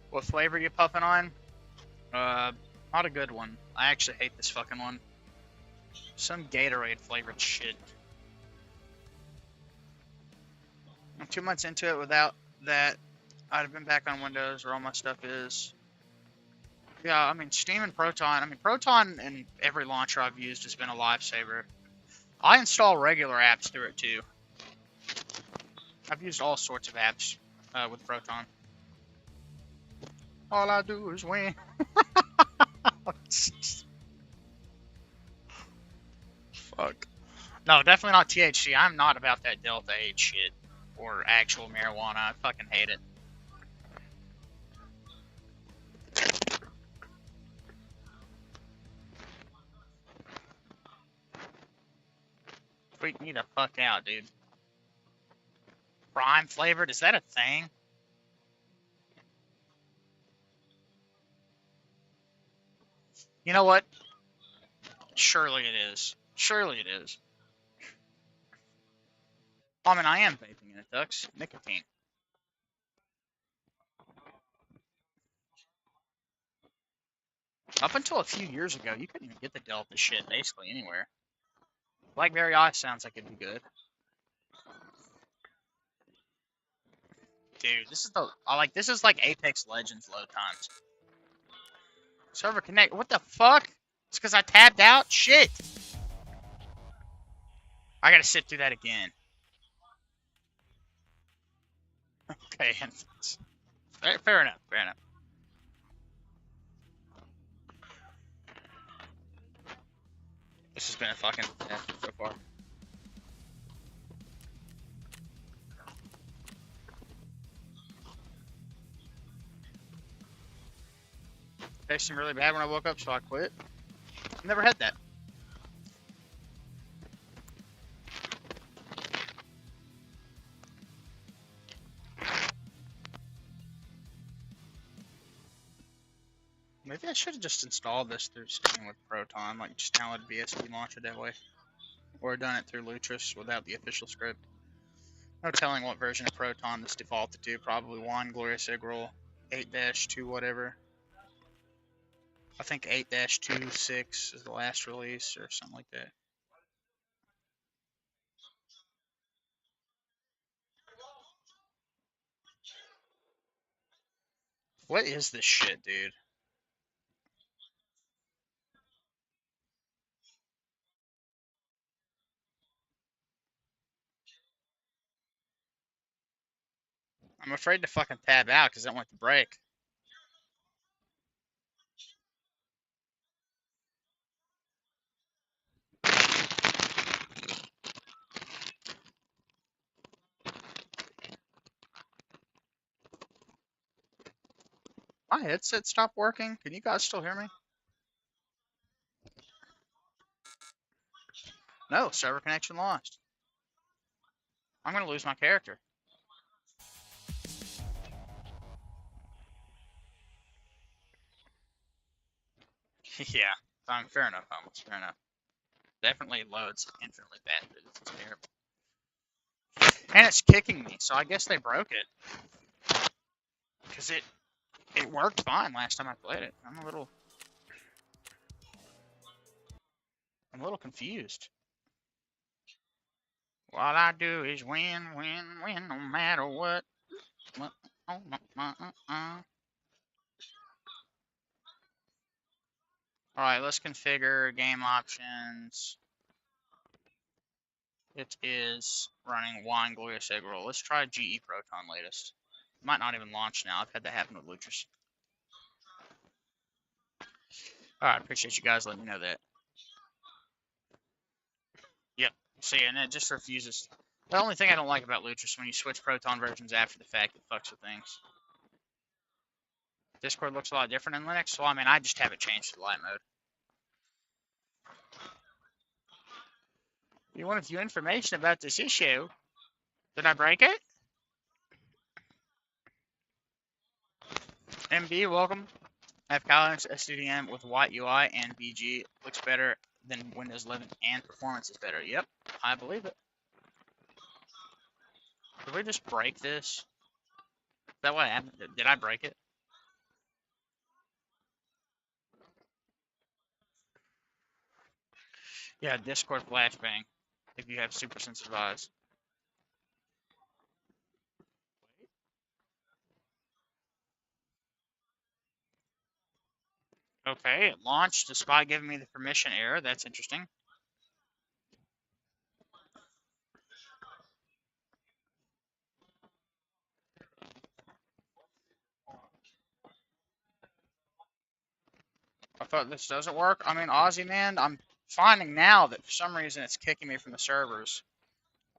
What flavor you puffing on? Not a good one. I actually hate this fucking one. Some Gatorade flavored shit. I'm 2 months into it. Without that, I'd have been back on Windows where all my stuff is. Yeah, I mean, Steam and Proton. I mean, Proton in every launcher I've used has been a lifesaver. I install regular apps through it too. I've used all sorts of apps with Proton. All I do is win. Fuck. No, definitely not THC. I'm not about that Delta 8 shit. Or actual marijuana. I fucking hate it. Freak me the fuck out, dude. Prime flavored? Is that a thing? You know what? Surely it is. Surely it is. I mean, I am vaping in it, Dux. Nicotine. Up until a few years ago, you couldn't even get the Delta shit basically anywhere. Blackberry Eye sounds like it'd be good. Dude, this is like Apex Legends load times. Server connect. What the fuck? It's because I tabbed out? Shit. I gotta sit through that again. Okay, fair enough, fair enough. This has been a fucking disaster so far. Tasting really bad when I woke up, so I quit. I've never had that. Maybe I should have just installed this through Steam with Proton, like just downloaded BSD launcher that way. Or done it through Lutris without the official script. No telling what version of Proton this defaulted to. Probably 1, Glorious Eggroll, 8-2 whatever. I think 8-2.6 is the last release or something like that. What is this shit, dude? I'm afraid to fucking tab out because I don't want it to break. My headset stopped working. Can you guys still hear me? No, server connection lost. I'm gonna lose my character. Yeah, fair enough, almost fair enough. Definitely loads infinitely bad. This is terrible. And it's kicking me, so I guess they broke it. Because it worked fine last time I played it. I'm a little confused. What I do is win, win, win, no matter what. Alright, let's configure game options. It is running Wine Glorious Eggroll. Let's try GE Proton latest. Might not even launch now. I've had that happen with Lutris. Alright, appreciate you guys letting me know that. Yep. See, and it just refuses. The only thing I don't like about Lutris when you switch Proton versions after the fact, it fucks with things. Discord looks a lot different in Linux, so I mean, I just have it changed to light mode. You want to view information about this issue? Did I break it? MB, welcome. I have Linux SDDM with white UI and BG. Looks better than Windows 11 and performance is better. Yep, I believe it. Did we just break this? Is that what happened? Did I break it? Yeah, Discord flashbang. If you have super sensitive eyes. Okay, it launched despite giving me the permission error. That's interesting. I thought this doesn't work. I mean, Aussie man, I'm finding now that for some reason it's kicking me from the servers.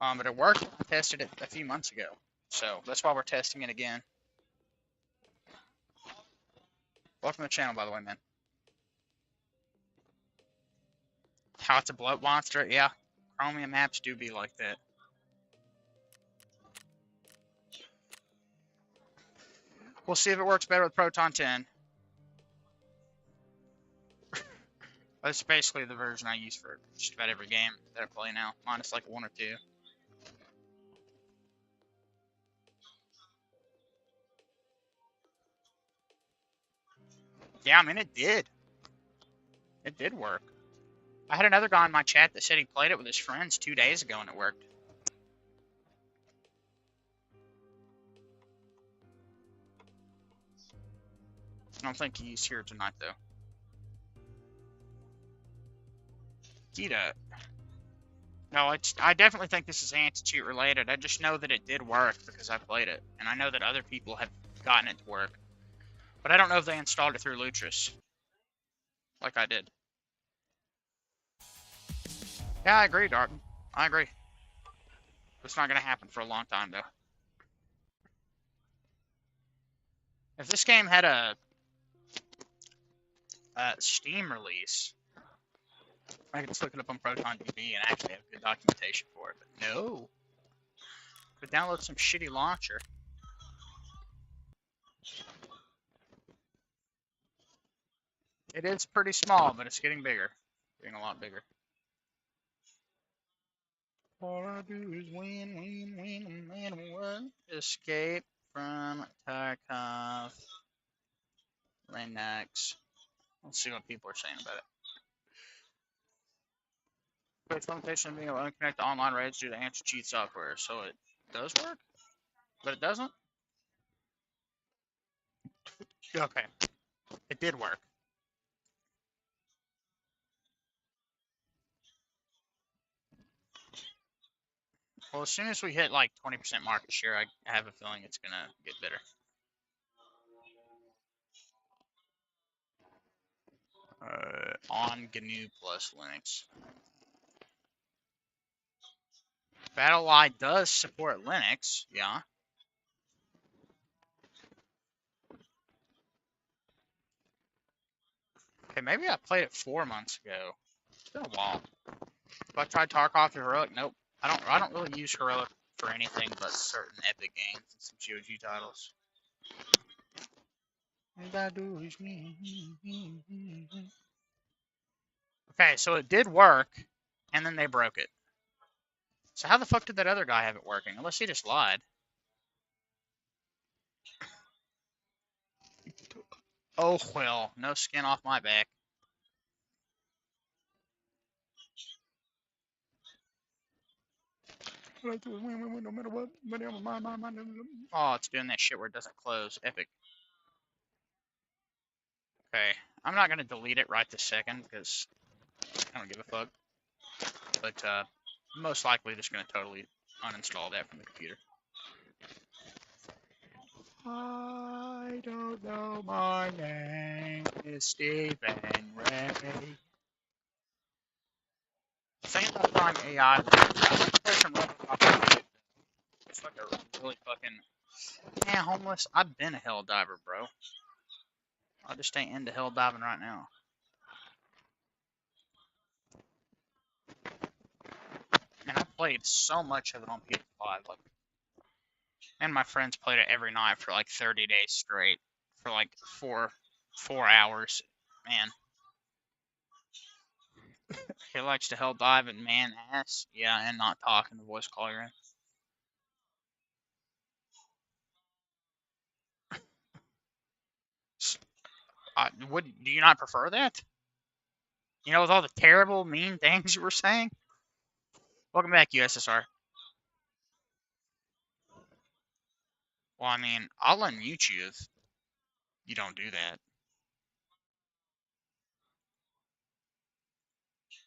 But it worked. I tested it a few months ago. So that's why we're testing it again. Welcome to the channel, by the way, man. How it's a bloat monster? Yeah. Chromium maps do be like that. We'll see if it works better with Proton 10. That's basically the version I use for just about every game that I play now, minus like one or two. Yeah, I mean, it did. It did work. I had another guy in my chat that said he played it with his friends 2 days ago and it worked. I don't think he's here tonight, though. Gita. No, I definitely think this is anti-cheat related. I just know that it did work because I played it. And I know that other people have gotten it to work. But I don't know if they installed it through Lutris. Like I did. Yeah, I agree, Darton. I agree. It's not going to happen for a long time, though. If this game had a Steam release, I could just look it up on ProtonDB and actually have good documentation for it. But no. But download some shitty launcher. It is pretty small, but it's getting bigger. Getting a lot bigger. All I do is win, win, win, win, win. Escape from Tarkov. Linux. Let's see what people are saying about it. Quick limitation of being able to connect to online raids due to anti-cheat software. So it does work, but it doesn't? Okay. It did work. Well, as soon as we hit like 20% market share, I have a feeling it's going to get better. On GNU plus Linux. BattleEye does support Linux, yeah. Okay, maybe I played it 4 months ago. It's been a while. If I tried Tarkov or Heroic, nope. I don't really use Heroic for anything but certain epic games and some GOG titles. Okay, so it did work, and then they broke it. So how the fuck did that other guy have it working? Unless he just lied. Oh well, no skin off my back. No matter what. Oh, it's doing that shit where it doesn't close. Epic. Okay, I'm not gonna delete it right this second because I don't give a fuck. But most likely just gonna totally uninstall that from the computer. I don't know my name is Stephen Ray. The thing about Prime AI, it's like a really fucking homeless. I've been a hell diver, bro. I just ain't into hell diving right now. And I played so much of it on PS5, like, and my friends played it every night for like 30 days straight, for like four hours. Man, he likes to hell dive and man ass, yeah, and not talk in the voice call you're in. Do you not prefer that? You know, with all the terrible, mean things you were saying? Welcome back, USSR. Well, I mean, I'll unmute you if you don't do that.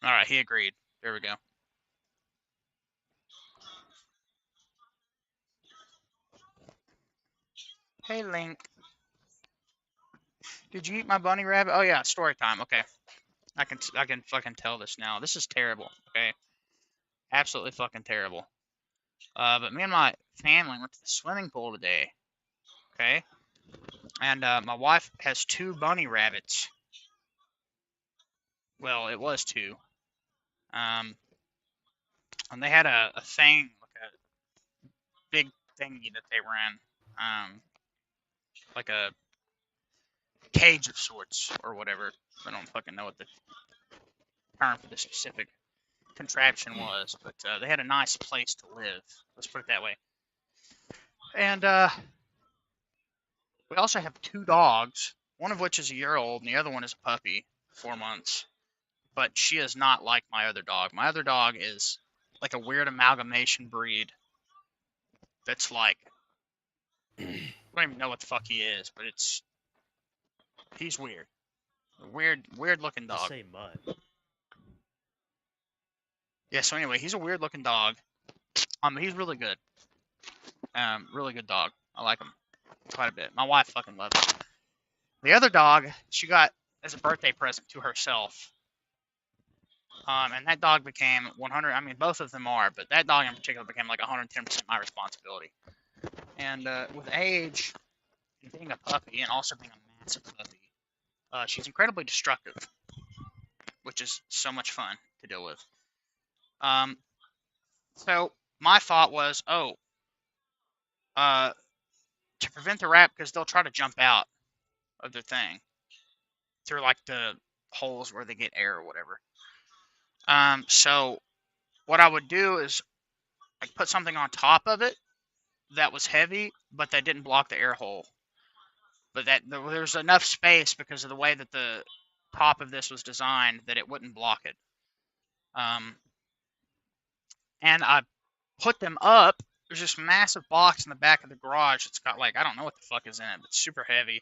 Alright, he agreed. There we go. Hey, Link. Did you eat my bunny rabbit? Oh, yeah, story time. Okay. I can fucking tell this now. This is terrible, okay? Absolutely fucking terrible. But me and my family went to the swimming pool today, okay? And my wife has 2 bunny rabbits. Well, it was 2. And they had a thing, like a big thingy that they were in. Like a cage of sorts or whatever. I don't fucking know what the term for the specific contraption was, but they had a nice place to live. Let's put it that way. And we also have 2 dogs, one of which is a year old, and the other one is a puppy, 4 months. But she is not like my other dog. My other dog is like a weird amalgamation breed that's like, I don't even know what the fuck he is, but he's weird. A weird looking Just dog. say mutt. Yeah, so anyway, he's a weird looking dog. He's really good. Really good dog. I like him quite a bit. My wife fucking loves him. The other dog, she got as a birthday present to herself. And that dog became 100. I mean, both of them are, but that dog in particular became like 110% my responsibility. And with age, and being a puppy, and also being a massive puppy, she's incredibly destructive, which is so much fun to deal with. So my thought was, to prevent the rat, because they'll try to jump out of their thing through like the holes where they get air or whatever. So what I would do is like put something on top of it that was heavy, but that didn't block the air hole. But that there's enough space because of the way that the top of this was designed that it wouldn't block it. And I put them up. There's this massive box in the back of the garage. It's got like, I don't know what the fuck is in it, but it's super heavy.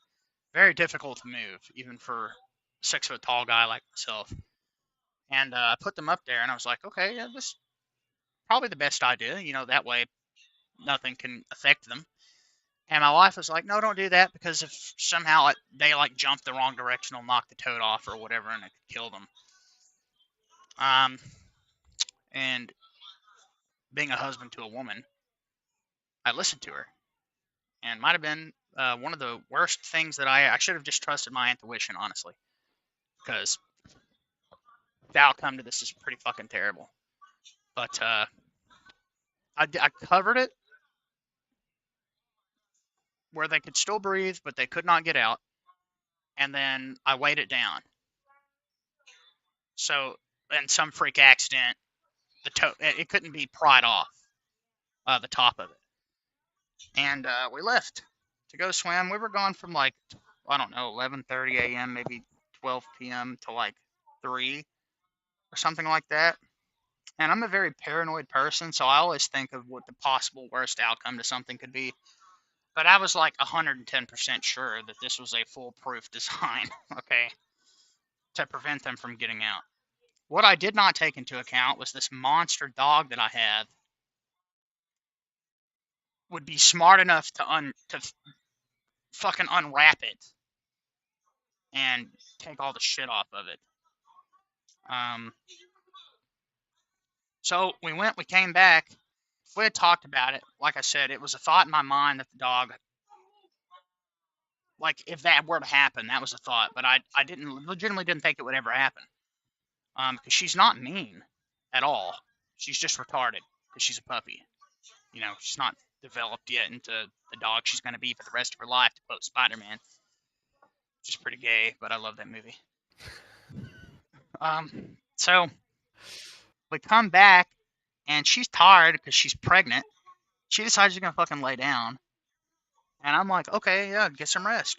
Very difficult to move, even for a 6 foot tall guy like myself. And I put them up there, and I was like, okay, yeah, this is probably the best idea. That way nothing can affect them. And my wife was like, no, don't do that, because if somehow they like jump the wrong direction, it'll knock the toad off or whatever, and it could kill them. And being a husband to a woman, I listened to her. And might have been one of the worst things that I should have just trusted my intuition, honestly. Because the outcome to this is pretty fucking terrible. But I covered it where they could still breathe, but they could not get out. And then I weighed it down. So, in some freak accident, it couldn't be pried off the top of it. And we left to go swim. We were gone from like, I don't know, 11:30 a.m., maybe 12 p.m. to like 3 or something like that. And I'm a very paranoid person, so I always think of what the possible worst outcome to something could be. But I was like 110% sure that this was a foolproof design, okay, to prevent them from getting out. What I did not take into account was this monster dog that I had would be smart enough to fucking unwrap it and take all the shit off of it. So we came back. We had talked about it. Like I said, it was a thought in my mind that the dog, like if that were to happen, that was a thought. But I legitimately didn't think it would ever happen. Because she's not mean at all. She's just retarded because she's a puppy. She's not developed yet into the dog she's going to be for the rest of her life, to quote Spider-Man. Which is pretty gay, but I love that movie. So we come back, and she's tired because she's pregnant. She decides she's going to fucking lay down. And I'm like, okay, yeah, get some rest.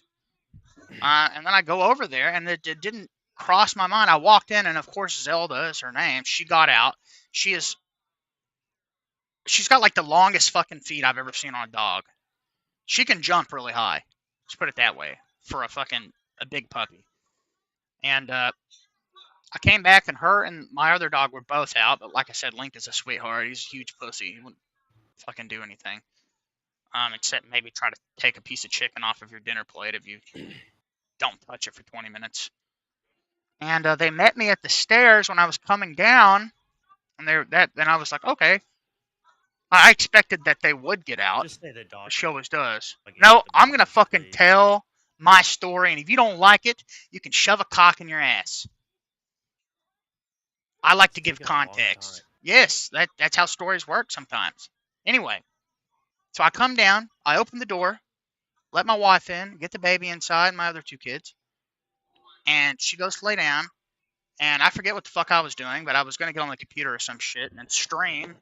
And then I go over there, and it didn't cross my mind. I walked in, and of course Zelda is her name. She got out. She's got like the longest fucking feet I've ever seen on a dog. She can jump really high. Let's put it that way for a big puppy. And I came back, and her and my other dog were both out. But like I said, Link is a sweetheart. He's a huge pussy. He wouldn't fucking do anything. Except maybe try to take a piece of chicken off of your dinner plate if you don't touch it for 20 minutes. And they met me at the stairs when I was coming down, and then I was like, okay. I expected that they would get out. Just say the dog. She always does. Like, No, the I'm gonna dog, fucking please. tell my story, and if you don't like it, you can shove a cock in your ass. I like to give taking a long context. time. Yes, that's how stories work sometimes. Anyway, so I come down, I open the door, let my wife in, get the baby inside, and my other 2 kids, and she goes to lay down, And I forget what the fuck I was doing, but I was gonna get on the computer or some shit and then stream.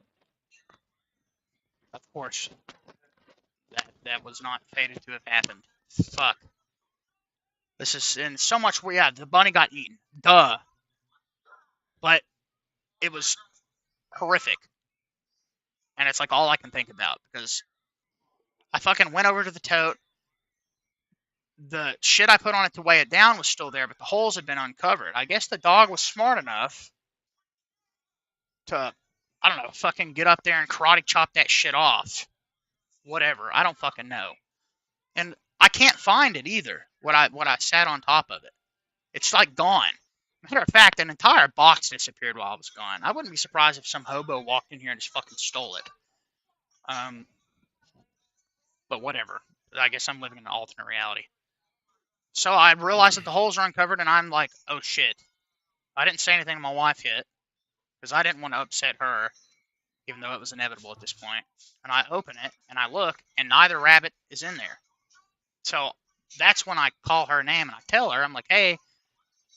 Of course, that was not fated to have happened. Fuck. This is in so much. Yeah, the bunny got eaten. Duh. But it was horrific, and it's like all I can think about because I fucking went over to the tote. The shit I put on it to weigh it down was still there, but the holes had been uncovered. I guess the dog was smart enough to, I don't know, fucking get up there and karate chop that shit off. Whatever. I don't fucking know. And I can't find it either. What I sat on top of it. It's like gone. Matter of fact, an entire box disappeared while I was gone. I wouldn't be surprised if some hobo walked in here and just fucking stole it. But whatever. I guess I'm living in an alternate reality. So I realized that the holes are uncovered, and I'm like, oh shit. I didn't say anything to my wife yet, because I didn't want to upset her, even though it was inevitable at this point. And I open it, and I look, and neither rabbit is in there. So that's when I call her name, and I tell her, I'm like, hey,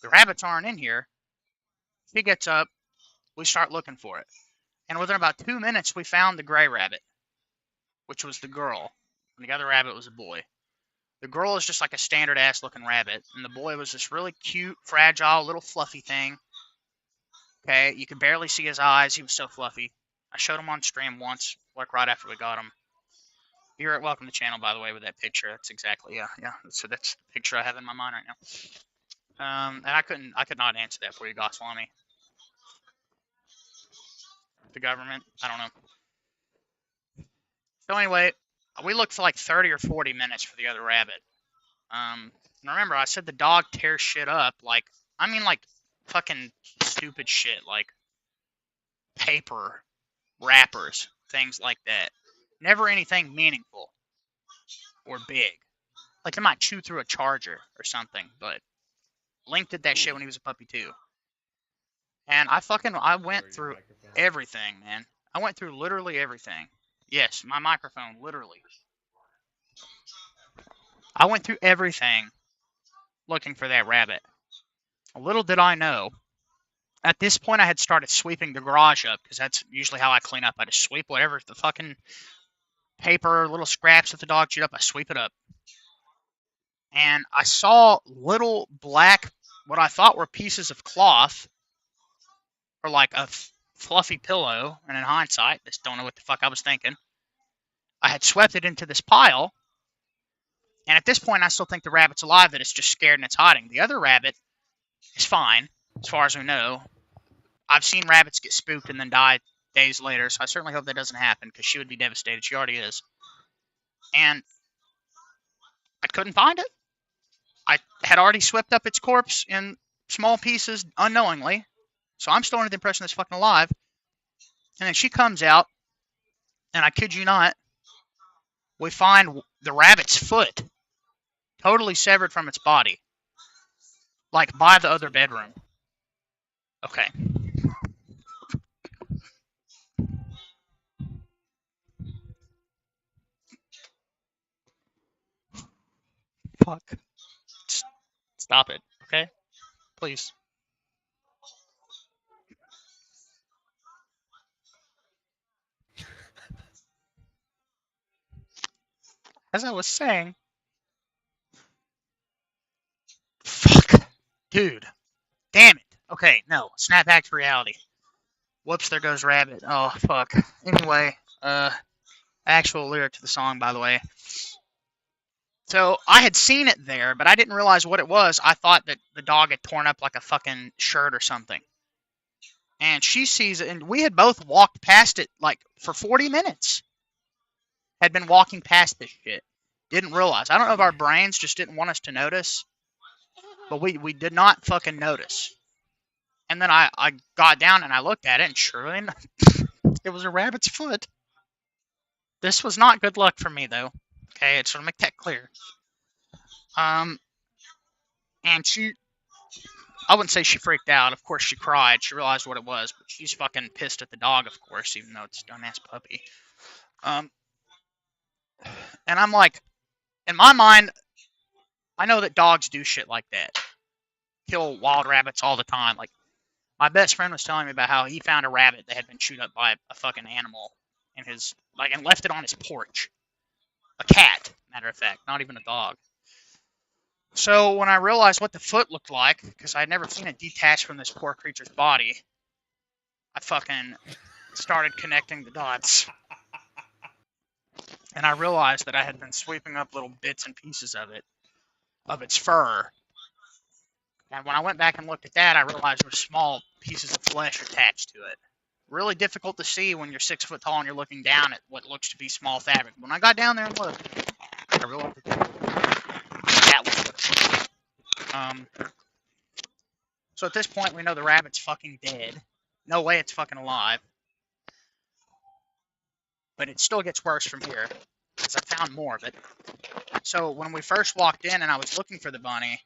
the rabbits aren't in here. She gets up, we start looking for it. And within about 2 minutes, we found the gray rabbit, which was the girl, and the other rabbit was a boy. The girl is just like a standard ass looking rabbit, and the boy was this really cute, fragile, little fluffy thing. Okay, you could barely see his eyes. He was so fluffy. I showed him on stream once, like right after we got him. You're at welcome to the channel, by the way, with that picture. That's exactly, yeah. So that's the picture I have in my mind right now. And I could not answer that for you, Goswami. The government, I don't know. So anyway, we looked for like 30 or 40 minutes for the other rabbit. And remember, I said the dog tears shit up, like fucking stupid shit, like paper, wrappers, things like that. Never anything meaningful or big. Like they might chew through a charger or something, but Link did that shit when he was a puppy too. And I went through everything, man. I went through literally everything. Yes, my microphone, literally. I went through everything looking for that rabbit. Little did I know, at this point I had started sweeping the garage up, because that's usually how I clean up. I just sweep whatever the fucking paper, little scraps that the dog chewed up, I sweep it up. And I saw little black, what I thought were pieces of cloth, or like a fluffy pillow, and in hindsight, just don't know what the fuck I was thinking. I had swept it into this pile, and at this point I still think the rabbit's alive, that it's just scared and it's hiding. The other rabbit is fine, as far as we know. I've seen rabbits get spooked and then die days later, so I certainly hope that doesn't happen, because she would be devastated. She already is. And I couldn't find it. I had already swept up its corpse in small pieces unknowingly, so I'm still under the impression it's fucking alive. And then she comes out, and I kid you not, we find the rabbit's foot totally severed from its body, like by the other bedroom. Okay. Fuck. Stop it, okay? Please. As I was saying, fuck. Dude. Damn it. Okay, no. Snap back to reality. Whoops, there goes rabbit. Oh, fuck. Anyway, actual lyric to the song, by the way. So, I had seen it there, but I didn't realize what it was. I thought that the dog had torn up like a fucking shirt or something. And she sees it, and we had both walked past it like for 40 minutes. Had been walking past this shit. Didn't realize. I don't know if our brains just didn't want us to notice, but we did not fucking notice. And then I got down and I looked at it, and surely enough, it was a rabbit's foot. This was not good luck for me, though. Okay, I just want to make that clear. And she, I wouldn't say she freaked out. Of course, she cried. She realized what it was, but she's fucking pissed at the dog, of course, even though it's a dumbass puppy. And I'm like, in my mind, I know that dogs do shit like that. Kill wild rabbits all the time. Like, My best friend was telling me about how he found a rabbit that had been chewed up by a fucking animal in his and left it on his porch. A cat, matter of fact, not even a dog. So when I realized what the foot looked like, because I'd never seen it detached from this poor creature's body, I fucking started connecting the dots. And I realized that I had been sweeping up little bits and pieces of it, of its fur. And when I went back and looked at that, I realized there were small pieces of flesh attached to it. Really difficult to see when you're 6 foot tall and you're looking down at what looks to be small fabric. When I got down there and looked, I realized that was what. So at this point, we know the rabbit's fucking dead. No way it's fucking alive. But it still gets worse from here, because I found more of it. So when we first walked in and I was looking for the bunny,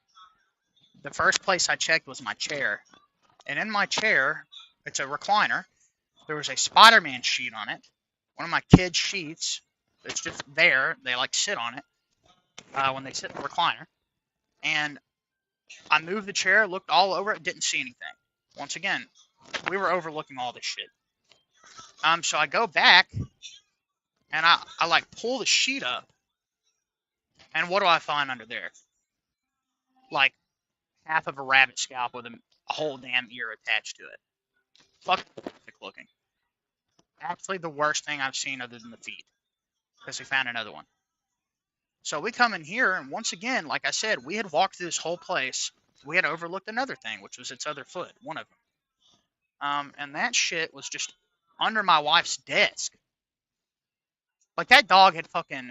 the first place I checked was my chair. And in my chair, it's a recliner. There was a Spider-Man sheet on it. One of my kids' sheets. It's just there. They like sit on it when they sit in the recliner. And I moved the chair, looked all over it, didn't see anything. Once again, we were overlooking all this shit. So I go back and I like pull the sheet up. And what do I find under there? Like half of a rabbit scalp with a whole damn ear attached to it. Fucking looking. Actually, the worst thing I've seen other than the feet. Because we found another one. So we come in here, and once again, like I said, we had walked through this whole place. We had overlooked another thing, which was its other foot, one of them. And that shit was just under my wife's desk. Like, that dog had fucking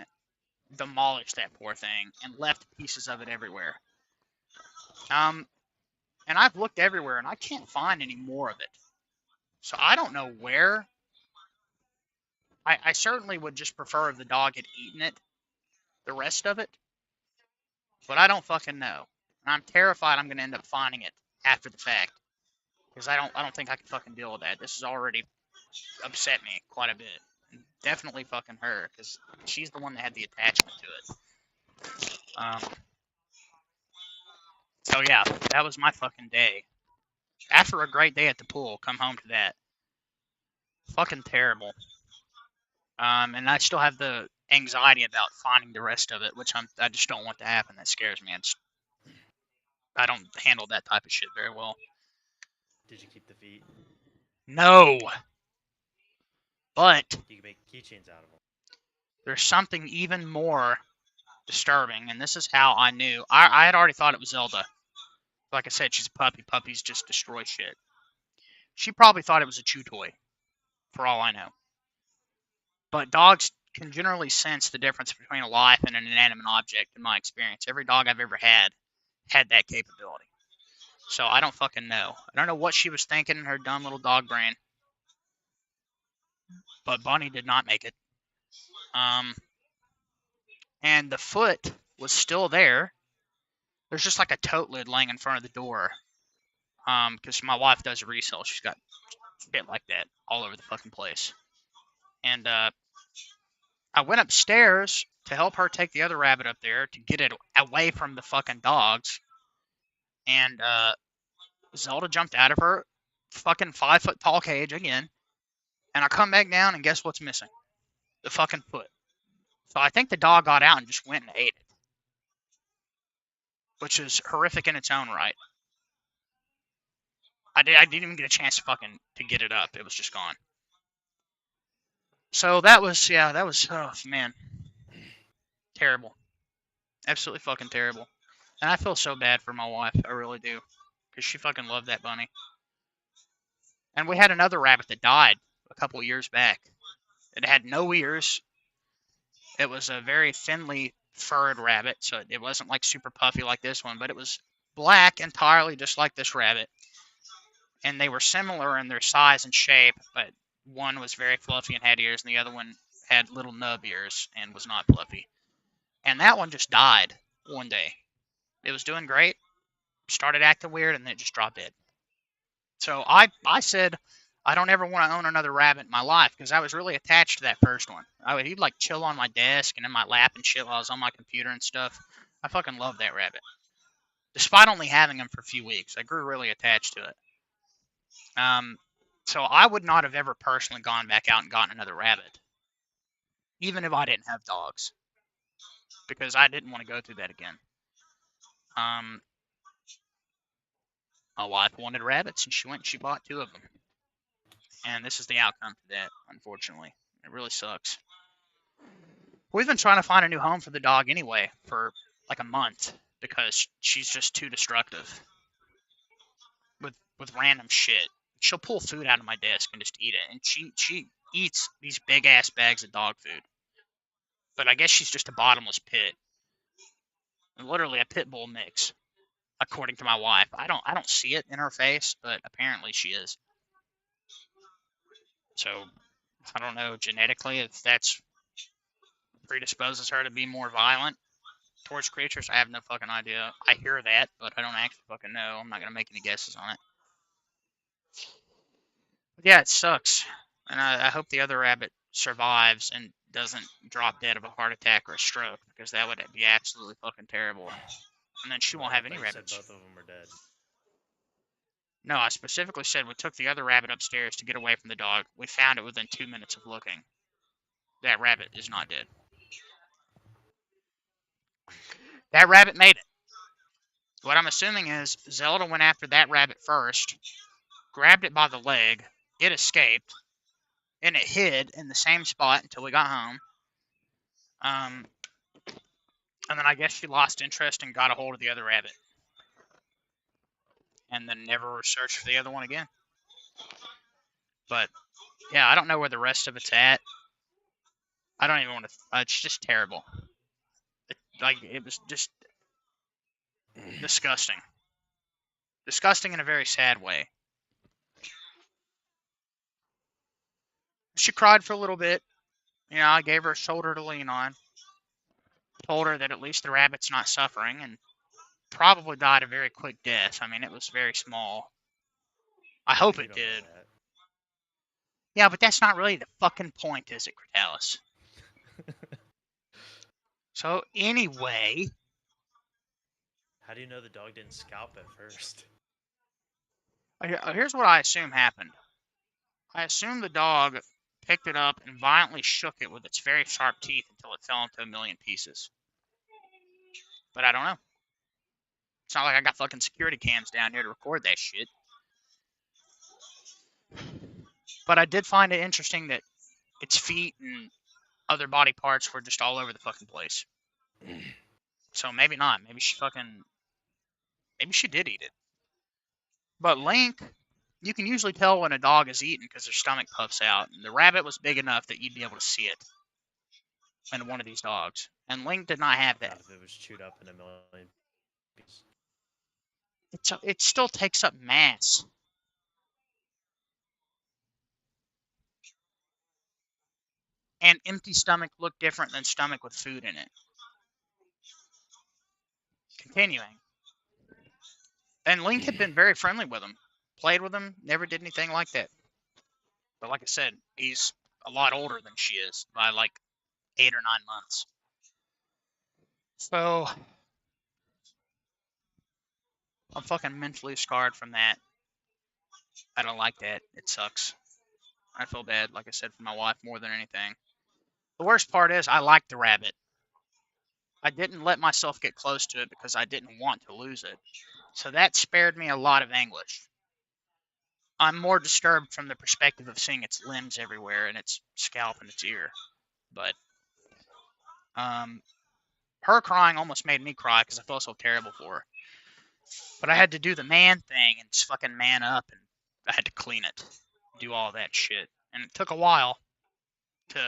demolished that poor thing and left pieces of it everywhere. And I've looked everywhere, and I can't find any more of it. So I don't know where. I certainly would just prefer if the dog had eaten it, the rest of it. But I don't fucking know. And I'm terrified I'm going to end up finding it after the fact. Because I don't think I can fucking deal with that. This has already upset me quite a bit. And definitely fucking her, because she's the one that had the attachment to it. So yeah, that was my fucking day. After a great day at the pool, come home to that. Fucking terrible. And I still have the anxiety about finding the rest of it, which I just don't want to happen. That scares me. I don't handle that type of shit very well. Did you keep the feet? No. But You can make keychains out of them. there's something even more disturbing, and this is how I knew. I had already thought it was Zelda. Like I said, she's a puppy. Puppies just destroy shit. She probably thought it was a chew toy, for all I know. But dogs can generally sense the difference between a life and an inanimate object, in my experience. Every dog I've ever had that capability. So I don't fucking know. I don't know what she was thinking in her dumb little dog brain. But Bunny did not make it. And the foot was still there. There's just like a tote lid laying in front of the door. Because my wife does resell. She's got shit like that all over the fucking place. And I went upstairs to help her take the other rabbit up there to get it away from the fucking dogs. And Zelda jumped out of her fucking 5 foot tall cage again. And I come back down and guess what's missing? The fucking foot. So I think the dog got out and just went and ate it. Which is horrific in its own right. I didn't even get a chance to get it up. It was just gone. So that was, oh man. Terrible. Absolutely fucking terrible. And I feel so bad for my wife. I really do. Because she fucking loved that bunny. And we had another rabbit that died a couple of years back. It had no ears. It was a very thinly furred rabbit, so it wasn't like super puffy like this one, but it was black entirely just like this rabbit. And they were similar in their size and shape, but one was very fluffy and had ears, and the other one had little nub ears and was not fluffy. And that one just died one day. It was doing great, started acting weird, and then it just dropped dead. So I said I don't ever want to own another rabbit in my life because I was really attached to that first one. He'd like chill on my desk and in my lap and shit while I was on my computer and stuff. I fucking loved that rabbit. Despite only having him for a few weeks, I grew really attached to it. So I would not have ever personally gone back out and gotten another rabbit, even if I didn't have dogs, because I didn't want to go through that again. My wife wanted rabbits, and she went and she bought 2 of them. And this is the outcome to that, unfortunately. It really sucks. We've been trying to find a new home for the dog anyway for like a month because she's just too destructive with random shit. She'll pull food out of my desk and just eat it, and she eats these big ass bags of dog food. But I guess she's just a bottomless pit, literally a pit bull mix, according to my wife. I don't see it in her face, but apparently she is. So I don't know genetically if that's predisposes her to be more violent towards creatures. I have no fucking idea. I hear that, but I don't actually fucking know. I'm not gonna make any guesses on it. But yeah, it sucks, and I hope the other rabbit survives and doesn't drop dead of a heart attack or a stroke, because that would be absolutely fucking terrible. And then she won't have any rabbits. Both of them are dead. No, I specifically said we took the other rabbit upstairs to get away from the dog. We found it within 2 minutes of looking. That rabbit is not dead. That rabbit made it. What I'm assuming is Zelda went after that rabbit first, grabbed it by the leg, it escaped, and it hid in the same spot until we got home. And then I guess she lost interest and got a hold of the other rabbit. And then never searched for the other one again. But, yeah, I don't know where the rest of it's at. I don't even want to... it's just terrible. It was just disgusting. Disgusting in a very sad way. She cried for a little bit. You know, I gave her a shoulder to lean on. Told her that at least the rabbit's not suffering, and probably died a very quick death. I mean, it was very small. I hope it did. Yeah, but that's not really the fucking point, is it, Critalis? So, anyway... How do you know the dog didn't scalp at first? Here's what I assume happened. I assume the dog picked it up and violently shook it with its very sharp teeth until it fell into a million pieces. But I don't know. It's not like I got fucking security cams down here to record that shit. But I did find it interesting that its feet and other body parts were just all over the fucking place. So maybe not. Maybe she did eat it. But Link, you can usually tell when a dog is eaten because their stomach puffs out. And the rabbit was big enough that you'd be able to see it in one of these dogs. And Link did not have that. If it was chewed up in a million pieces. It still takes up mass. And empty stomach look different than stomach with food in it. Continuing. And Link had been very friendly with him. Played with him, never did anything like that. But like I said, he's a lot older than she is by like 8 or 9 months. So, I'm fucking mentally scarred from that. I don't like that. It sucks. I feel bad, like I said, for my wife more than anything. The worst part is I like the rabbit. I didn't let myself get close to it because I didn't want to lose it. So that spared me a lot of anguish. I'm more disturbed from the perspective of seeing its limbs everywhere and its scalp and its ear. But her crying almost made me cry because I felt so terrible for her. But I had to do the man thing and just fucking man up, and I had to clean it, do all that shit. And it took a while to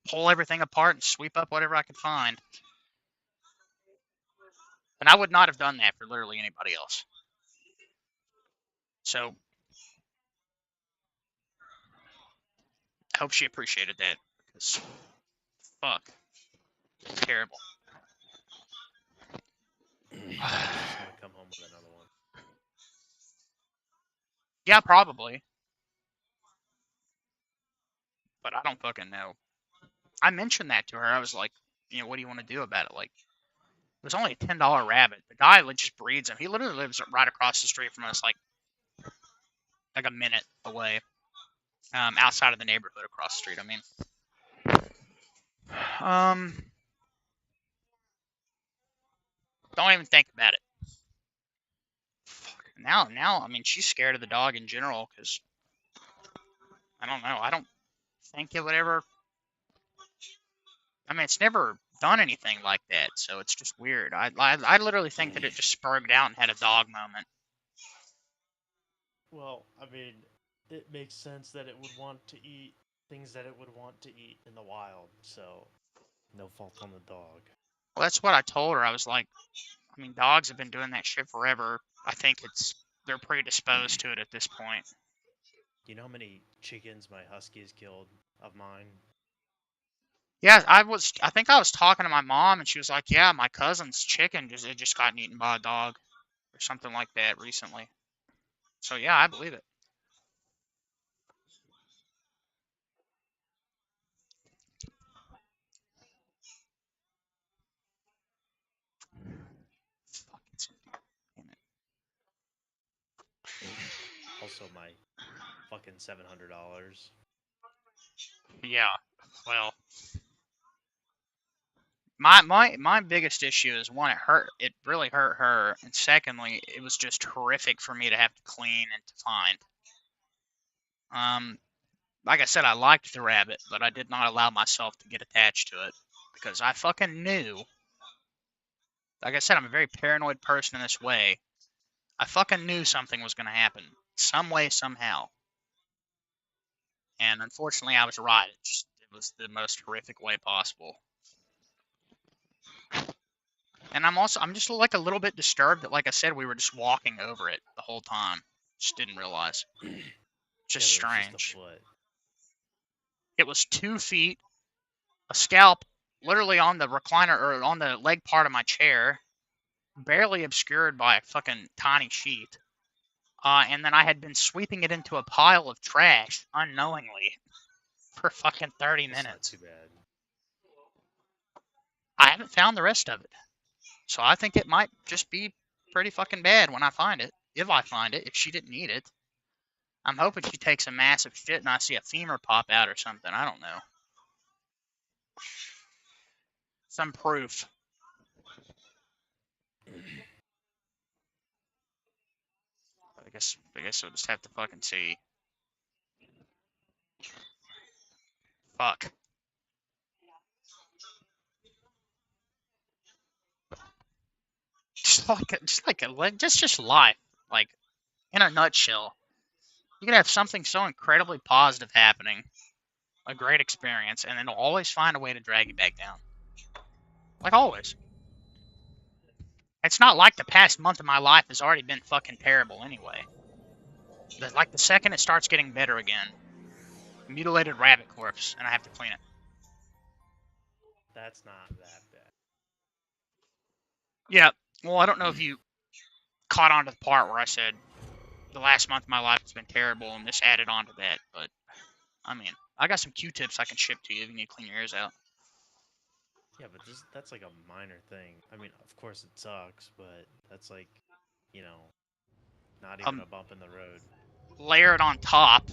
pull everything apart and sweep up whatever I could find. And I would not have done that for literally anybody else. So, I hope she appreciated that, because, fuck, it's terrible. She's gonna come home with another one. Yeah, probably. But I don't fucking know. I mentioned that to her. I was like, what do you want to do about it? Like, it was only a $10 rabbit. The guy just breeds them. He literally lives right across the street from us, like like a minute away, outside of the neighborhood across the street. I mean, don't even think about it. Now, I mean, she's scared of the dog in general because I don't know. I don't think it would ever. I mean, it's never done anything like that, so it's just weird. I literally think that it just spurred out and had a dog moment. Well, I mean, it makes sense that it would want to eat things that it would want to eat in the wild, so no fault on the dog. Well, that's what I told her. I was like, I mean, dogs have been doing that shit forever. I think they're predisposed to it at this point. You know how many chickens my husky has killed of mine? Yeah, I think I was talking to my mom, and she was like, "Yeah, my cousin's chicken just got eaten by a dog, or something like that recently." So yeah, I believe it. Damn Also, my fucking $700. it. Yeah. Well, my biggest issue is one, it really hurt her, and secondly, it was just horrific for me to have to clean and to find. Like I said, I liked the rabbit, but I did not allow myself to get attached to it because I fucking knew. Like I said, I'm a very paranoid person in this way. I fucking knew something was going to happen, some way, somehow. And unfortunately, I was right. It was the most horrific way possible. And I'm just like a little bit disturbed that, like I said, we were just walking over it the whole time. Just didn't realize. Just Yeah, but it's just a strange. foot. It was 2 feet, a scalp literally on the recliner or on the leg part of my chair, barely obscured by a fucking tiny sheet. And then I had been sweeping it into a pile of trash unknowingly for fucking 30 That's not minutes. too bad. I haven't found the rest of it. So I think it might just be pretty fucking bad when I find it. If I find it, if she didn't eat it. I'm hoping she takes a massive shit and I see a femur pop out or something. I don't know. Some proof. I guess we'll just have to fucking see. Fuck. Just life. Like, in a nutshell. You can have something so incredibly positive happening, a great experience, and it'll always find a way to drag you back down. Like always. It's not like the past month of my life has already been fucking terrible anyway. Like the second it starts getting better again, mutilated rabbit corpse, and I have to clean it. That's not that bad. Yeah, well, I don't know if you caught on to the part where I said the last month of my life has been terrible, and this added on to that, but, I mean, I got some Q-tips I can ship to you if you need to clean your ears out. Yeah, but that's like a minor thing. I mean, of course it sucks, but that's like, you know, not even a bump in the road. Layer it on top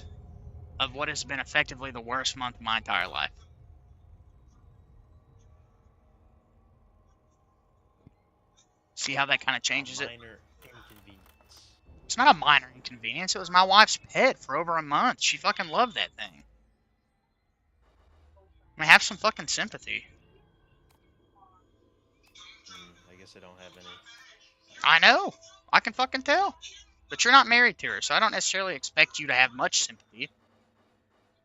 of what has been effectively the worst month of my entire life. See how that kind of changes it? Minor inconvenience. It's not a minor inconvenience. It was my wife's pet for over a month. She fucking loved that thing. I mean, have some fucking sympathy. I guess I don't have any. I know. I can fucking tell. But you're not married to her, so I don't necessarily expect you to have much sympathy.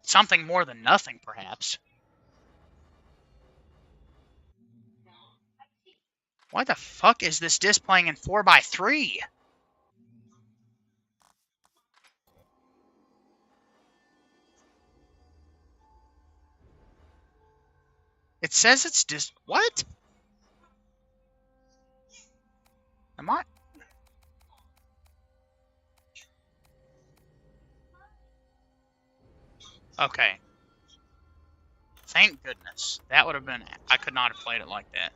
Something more than nothing, perhaps. Why the fuck is this displaying in 4:3? It says it's what? Am I? Okay. Thank goodness. That would have been... I could not have played it like that.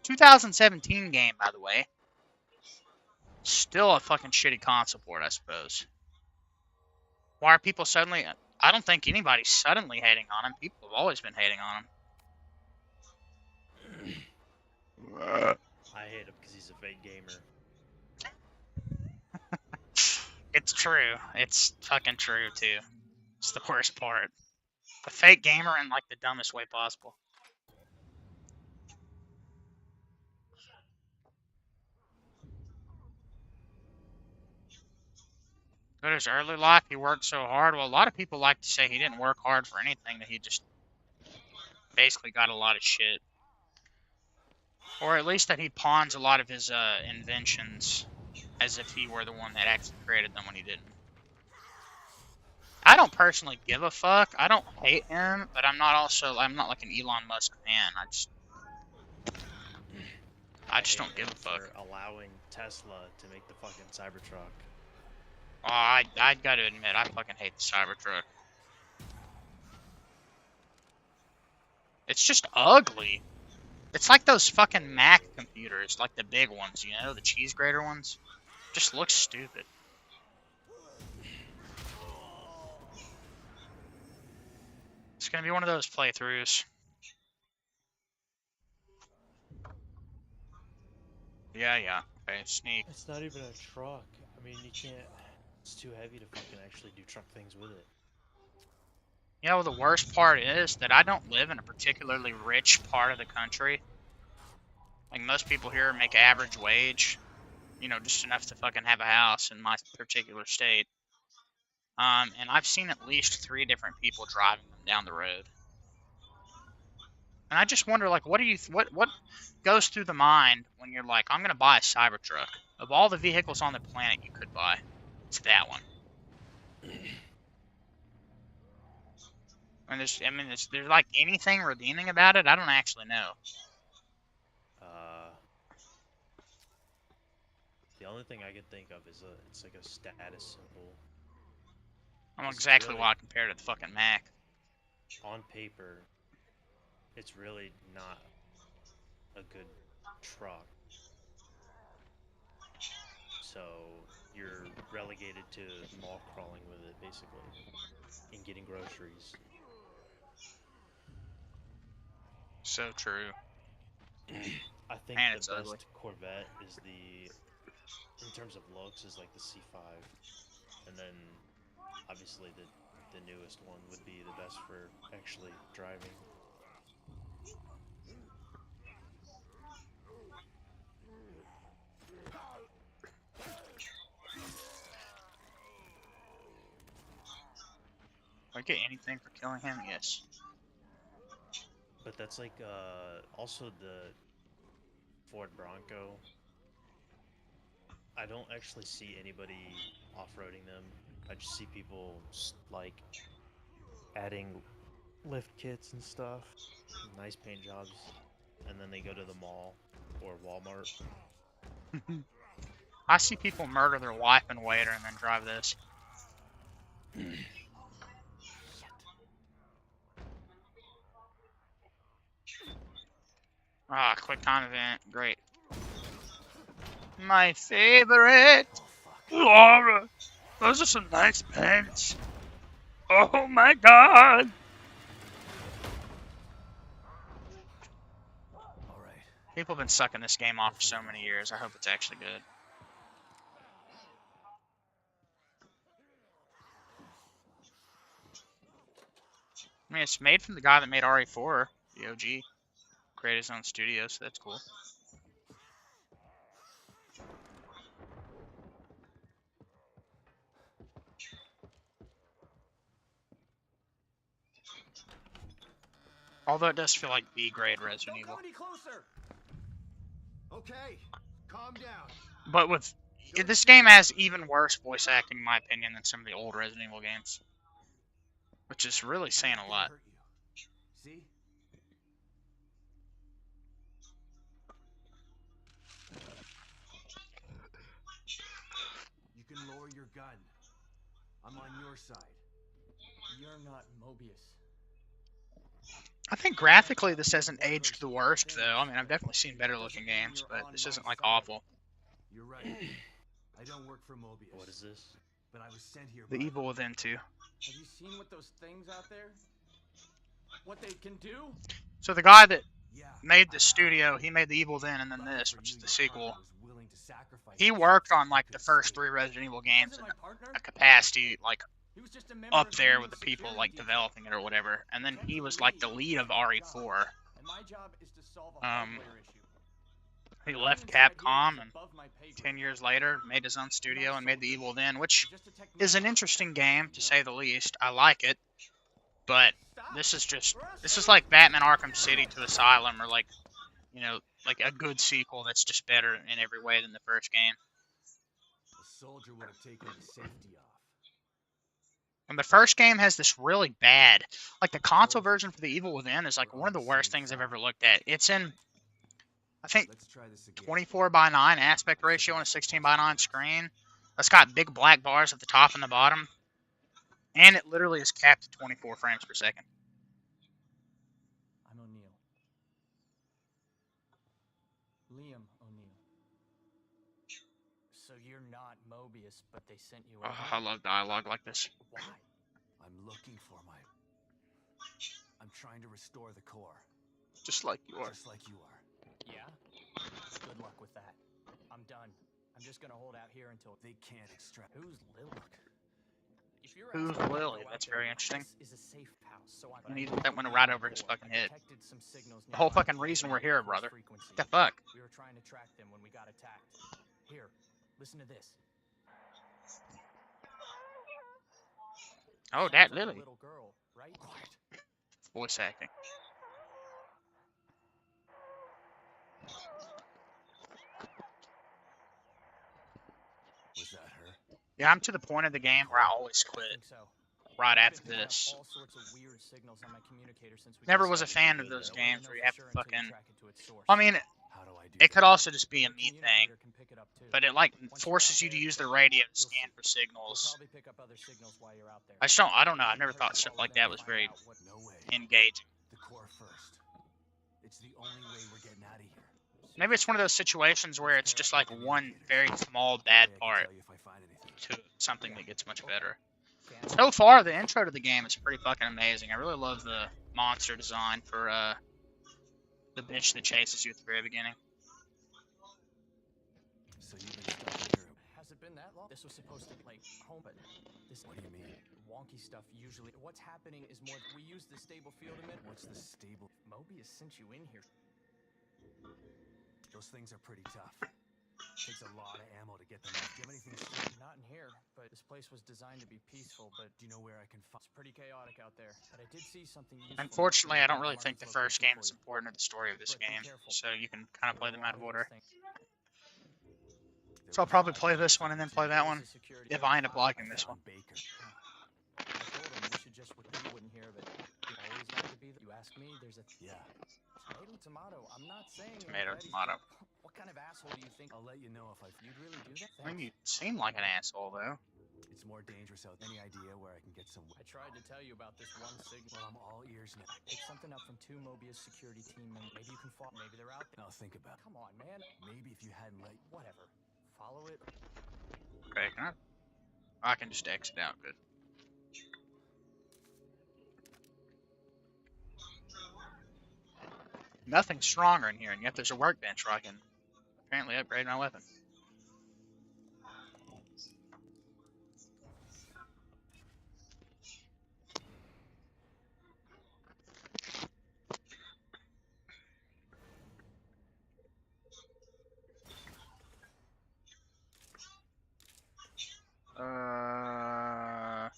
2017 game, by the way. Still a fucking shitty console port, I suppose. Why are people suddenly? I don't think anybody's suddenly hating on him. People have always been hating on him. I hate him because he's a fake gamer. It's true. It's fucking true too. It's the worst part. The fake gamer in like the dumbest way possible. But his early life, he worked so hard. Well, a lot of people like to say he didn't work hard for anything, that he just basically got a lot of shit. Or at least that he pawns a lot of his inventions as if he were the one that actually created them when he didn't. I don't personally give a fuck. I don't hate him, but I'm not like an Elon Musk fan. I just don't give a fuck. For allowing Tesla to make the fucking Cybertruck. Oh, I gotta admit, I fucking hate the Cybertruck. It's just ugly. It's like those fucking Mac computers, like the big ones, you know, the cheese grater ones. Just looks stupid. It's gonna be one of those playthroughs. Yeah. Okay, sneak. It's not even a truck. I mean, you can't. It's too heavy to fucking actually do truck things with it. You know, the worst part is that I don't live in a particularly rich part of the country. Like, most people here make average wage. You know, just enough to fucking have a house in my particular state. And I've seen at least 3 different people driving them down the road. And I just wonder, like, what goes through the mind when you're like, I'm gonna buy a Cybertruck. Of all the vehicles on the planet you could buy, it's that one. And there's like anything redeeming about it? I don't actually know. The only thing I can think of is it's like a status symbol. I don't know exactly why I compared it to the fucking Mac. On paper, it's really not a good truck. So you're relegated to mall crawling with it, basically, and getting groceries. So true. I think Man, the it's best ugly. Corvette is in terms of looks, is like the C5, and then obviously the newest one would be the best for actually driving. Do I get anything for killing him? Yes. But that's like also the Ford Bronco. I don't actually see anybody off-roading them. I just see people like adding lift kits and stuff, nice paint jobs, and then they go to the mall or Walmart. I see people murder their wife and waiter and then drive this. Ah, quick time event. Great. My favorite. Laura, those are some nice pants. Oh my god. People have been sucking this game off for so many years. I hope it's actually good. I mean, it's made from the guy that made RE4, the OG. Created his own studio, so that's cool. Although it does feel like B-grade Resident Evil. Don't come any closer. Okay, calm down. But with this game has even worse voice acting, in my opinion, than some of the old Resident Evil games, which is really saying a lot. See? You can lower your gun. I'm on your side. You're not Mobius. I think graphically this hasn't aged the worst, though. I mean, I've definitely seen better looking games, but this isn't like awful. You're right. I don't work for Mobius. What is this? but I was sent here The by... Evil Within 2. Have you seen what those things out there? What they can do? So the guy that Yeah, made I the have. studio, he made the Evil Within and then Lucky this, for which you, is the your sequel. partner was willing to sacrifice He himself worked so on you like could the first escape. 3 Resident Evil He games wasn't in my partner. a capacity like He was just a member up of there Union with the people security like detail. developing it or whatever. And then he Protecting was me like the lead is of my job, RE4. and my job is to solve a Um, hardware issue. he Dying left inside here Capcom is and above my pay 10 grade. years later made his own studio and made the Evil Within, which I'm just a technician. is an interesting game to say the least. I like it, but Stop, this is or I'll this shoot is you. like Batman Arkham City to Asylum, or like, you know, like a good sequel that's just better in every way than the first game. The soldier would have taken the safety off. And the first game has this really bad, like the console version for the Evil Within is like one of the worst things I've ever looked at. It's in, I think, Let's try this again. 24:9 aspect ratio on a 16:9 screen. That's got big black bars at the top and the bottom. And it literally is capped at 24 frames per second. I'm O'Neill. Liam O'Neill. So you're not Mobius, but they sent you Oh, I love dialogue like this. Why? I'm looking for my... I'm trying to restore the core. Just like you are. Just like you are. Yeah? Good luck with that. I'm done. I'm just gonna hold out here until they can't extract... Who's Lilook? If you're Who's asking me to Lily? go out That's there, very this interesting. is a safe house, so I'm... You need that one right over his fucking head. Detected some signals The whole nearby. fucking reason we're here, brother. Frequency. What the fuck? We were trying to track them when we got attacked. Here, listen to this. Oh, Sounds that like a Lily. little girl, right? Quiet. Voice acting. Was that her? Yeah, I'm to the point of the game where I always I quit think so. right I've after been picking up this. all sorts of weird signals on my communicator since we Never was a discovered fan the of those data. games where you have to We'll never know for sure until fucking... we track it to its source. I mean, How do I do it could that? also just be a The me thing, communicator can pick it up too. but it like Once you're forces out you to there, use the you'll radio to see. scan for You'll signals. probably pick up other signals while you're out there. I don't know. I've never It thought hurts stuff all of like them that to was find very out what... No way. engaging. The core first. It's the only way we're getting out of here. Maybe it's one of those situations where it's just like one very small bad part to something that gets much better. So far, the intro to the game is pretty fucking amazing. I really love the monster design for the bitch that chases you at the very beginning. So you've been stuck here. Has it been that long? This was supposed to like home, but this... What do you mean? Wonky stuff usually. What's happening is more... We use the stable field emitter. What's the stable... Mobius sent you in here. Those things are pretty tough. Takes a lot of ammo to get them off. Do you have anything strong? Not in here, but this place was designed to be peaceful, but do you know where I can find... It's pretty chaotic out there, but I did see something useful. Unfortunately, I don't really think the first game is important to the story of this game, so you can kind of play them out of order. So I'll probably play this one and then play that one, if I end up liking this one. I told him we should just... You wouldn't hear of it. You always have to be... You ask me, there's a... Yeah. Tomato, tomato. I'm not saying... Tomato, tomato. What kind of asshole do you think? I'll let you know if you'd really do that. I mean, you seem like an asshole, though. It's more dangerous out. Any idea where I can get some... I tried to tell you about this one signal. Well, I'm all ears now. Pick something up from 2 Mobius security team members. Maybe you can follow... Maybe they're out there. I'll think about it. Come on, man. Maybe if you hadn't let... Whatever. Follow it. Okay, I can just exit out, good. Nothing stronger in here, and yet there's a workbench where I can apparently upgrade my weapon. I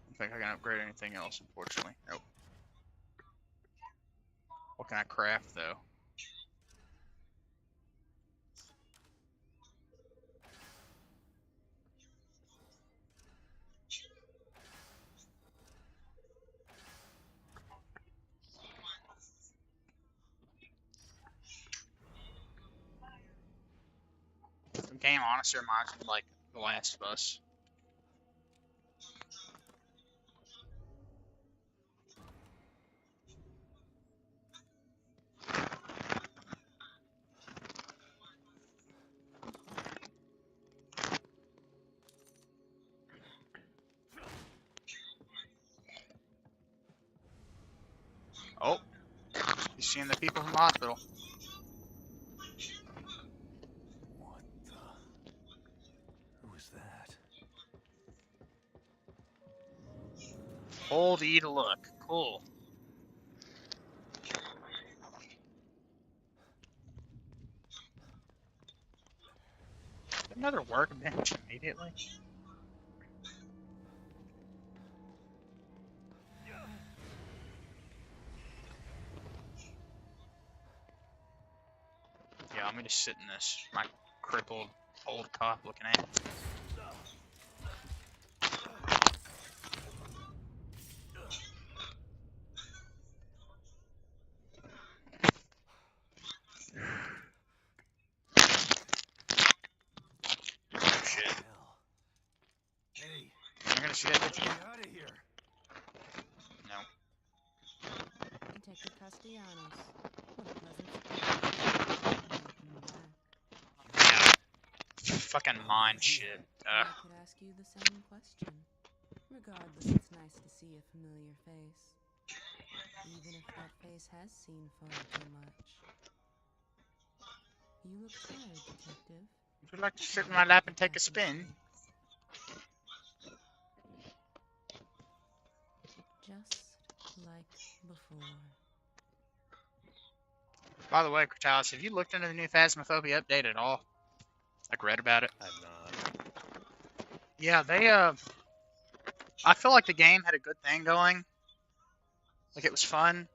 don't think I can upgrade anything else, unfortunately. Nope. What can I craft, though? The game honestly reminds me of, like, The Last of Us. Oh, he's seeing the people from the hospital. What the? Who was that? Hold E to look. Cool. Another workbench immediately. Yeah, I'm gonna sit in this. My crippled old cop looking at. Shit. Hell. Hey, I'm gonna see that bitch get me again. out of here. No. Detective Castellanos. What a pleasant surprise. Welcome back. Yeah. Fucking mind shit. I could ask you the same question. Regardless, it's nice to see a familiar face. Even if that face has seen far too much. You look tired, Detective. Would you like to sit in my lap and take a spin? Just like before. By the way, Critalis, have you looked into the new Phasmophobia update at all? Like, read about it? I've not. Yeah, they, I feel like the game had a good thing going. Like, it was fun.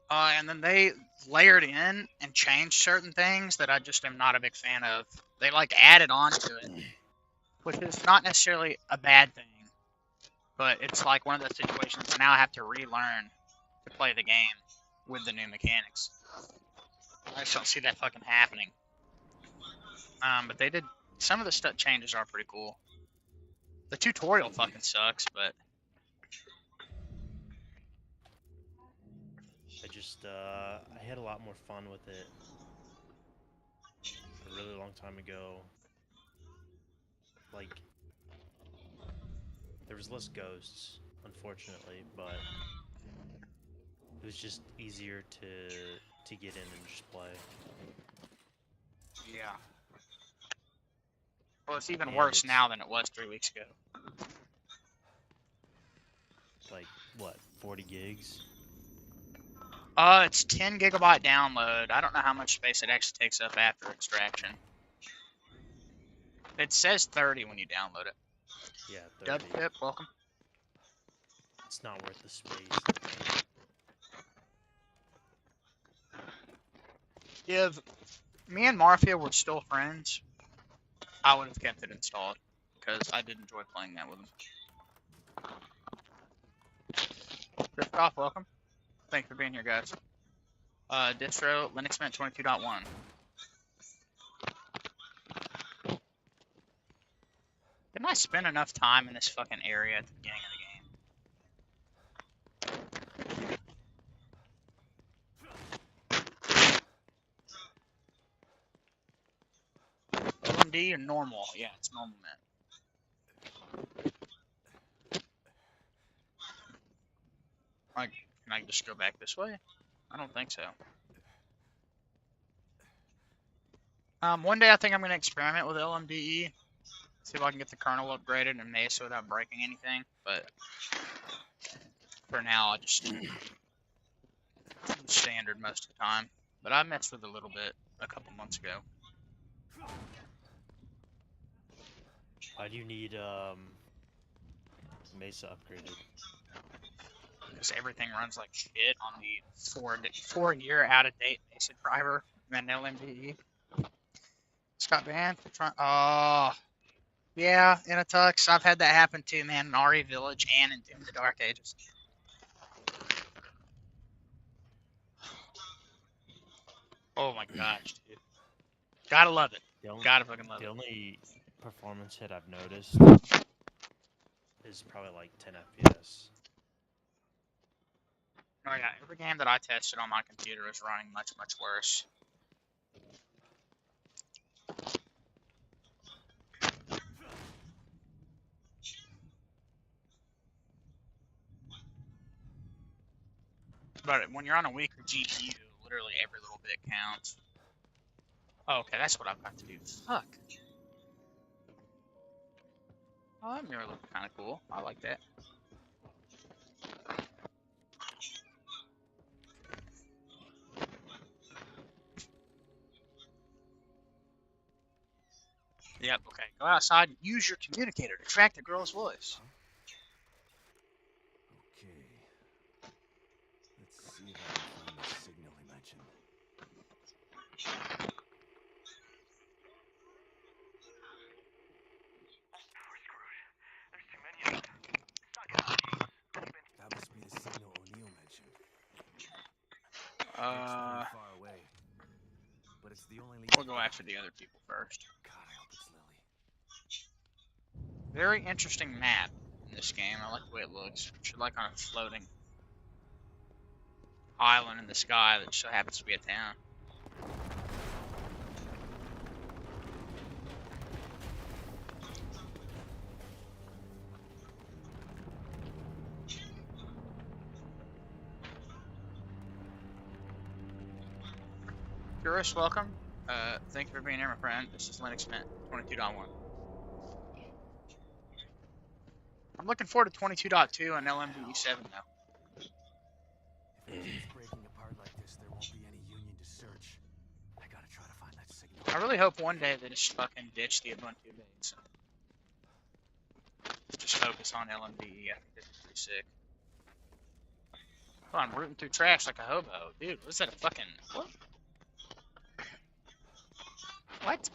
And then they layered in and changed certain things that I just am not a big fan of. They, like, added on to it. Which is not necessarily a bad thing. But it's like one of those situations where now I have to relearn to play the game with the new mechanics. I just don't see that fucking happening. But they did, some of the stuff changes are pretty cool. The tutorial fucking sucks, but I had a lot more fun with it a really long time ago. Like, there was less ghosts, unfortunately, but it was just easier to get in and just play. yeah. Well, it's even And worse it's now than it was 3 weeks ago. like, what, 40 gigs? It's 10 gigabyte download. I don't know how much space it actually takes up after extraction. It says 30 when you download it. Yeah, 30. Dubpip, welcome. It's not worth the space. If me and Marfia were still friends, I would have kept it installed, because I did enjoy playing that with him. Drift welcome. Thanks for being here, guys. Distro, Linux Mint 22.1. Didn't I spend enough time in this fucking area at the beginning of the game? OMD or normal? Yeah, it's normal mint. Like, can I just go back this way? I don't think so. One day I think I'm going to experiment with LMDE. See if I can get the kernel upgraded in Mesa without breaking anything. But for now, I just standard most of the time. But I messed with it a little bit a couple months ago. Why do you need Mesa upgraded? Because everything runs like shit on the 4-year out-of-date Mesa driver and LMDE. Scott banned for trying. Oh, yeah, in a tux. I've had that happen too, man. In RE Village and in Doom of the Dark Ages. Oh my gosh, dude. Gotta love it. Gotta fucking love it. The only performance hit I've noticed is probably like 10 FPS. Oh yeah, every game that I tested on my computer is running much, much worse. But when you're on a weaker GPU, literally every little bit counts. Oh, okay, that's what I've got to do. Fuck. Oh, that mirror looks kind of cool. I like that. Yep, okay. Go outside and use your communicator to track the girl's voice. Okay. Let's see if I can find the signal he mentioned. That must be the signal O'Neill mentioned. It's pretty far away, but it's the only lead. We'll go after the other people first. God, I hope it's Lily. Very interesting map in this game. I like the way it looks. It's like on a floating island in the sky that just happens to be a town. Gh0st, welcome. Thank you for being here, my friend. This is Linux Mint 22.1. I'm looking forward to 22.2 and LMDE7 now. If it keeps breaking apart like this, there won't be any union to search. I gotta try to find that signal. I really hope one day they just fucking ditch the Ubuntu base and just focus on LMDE. I think that'd be pretty sick. Oh, I'm rooting through trash like a hobo. Dude, what is that, a fucking... What? What?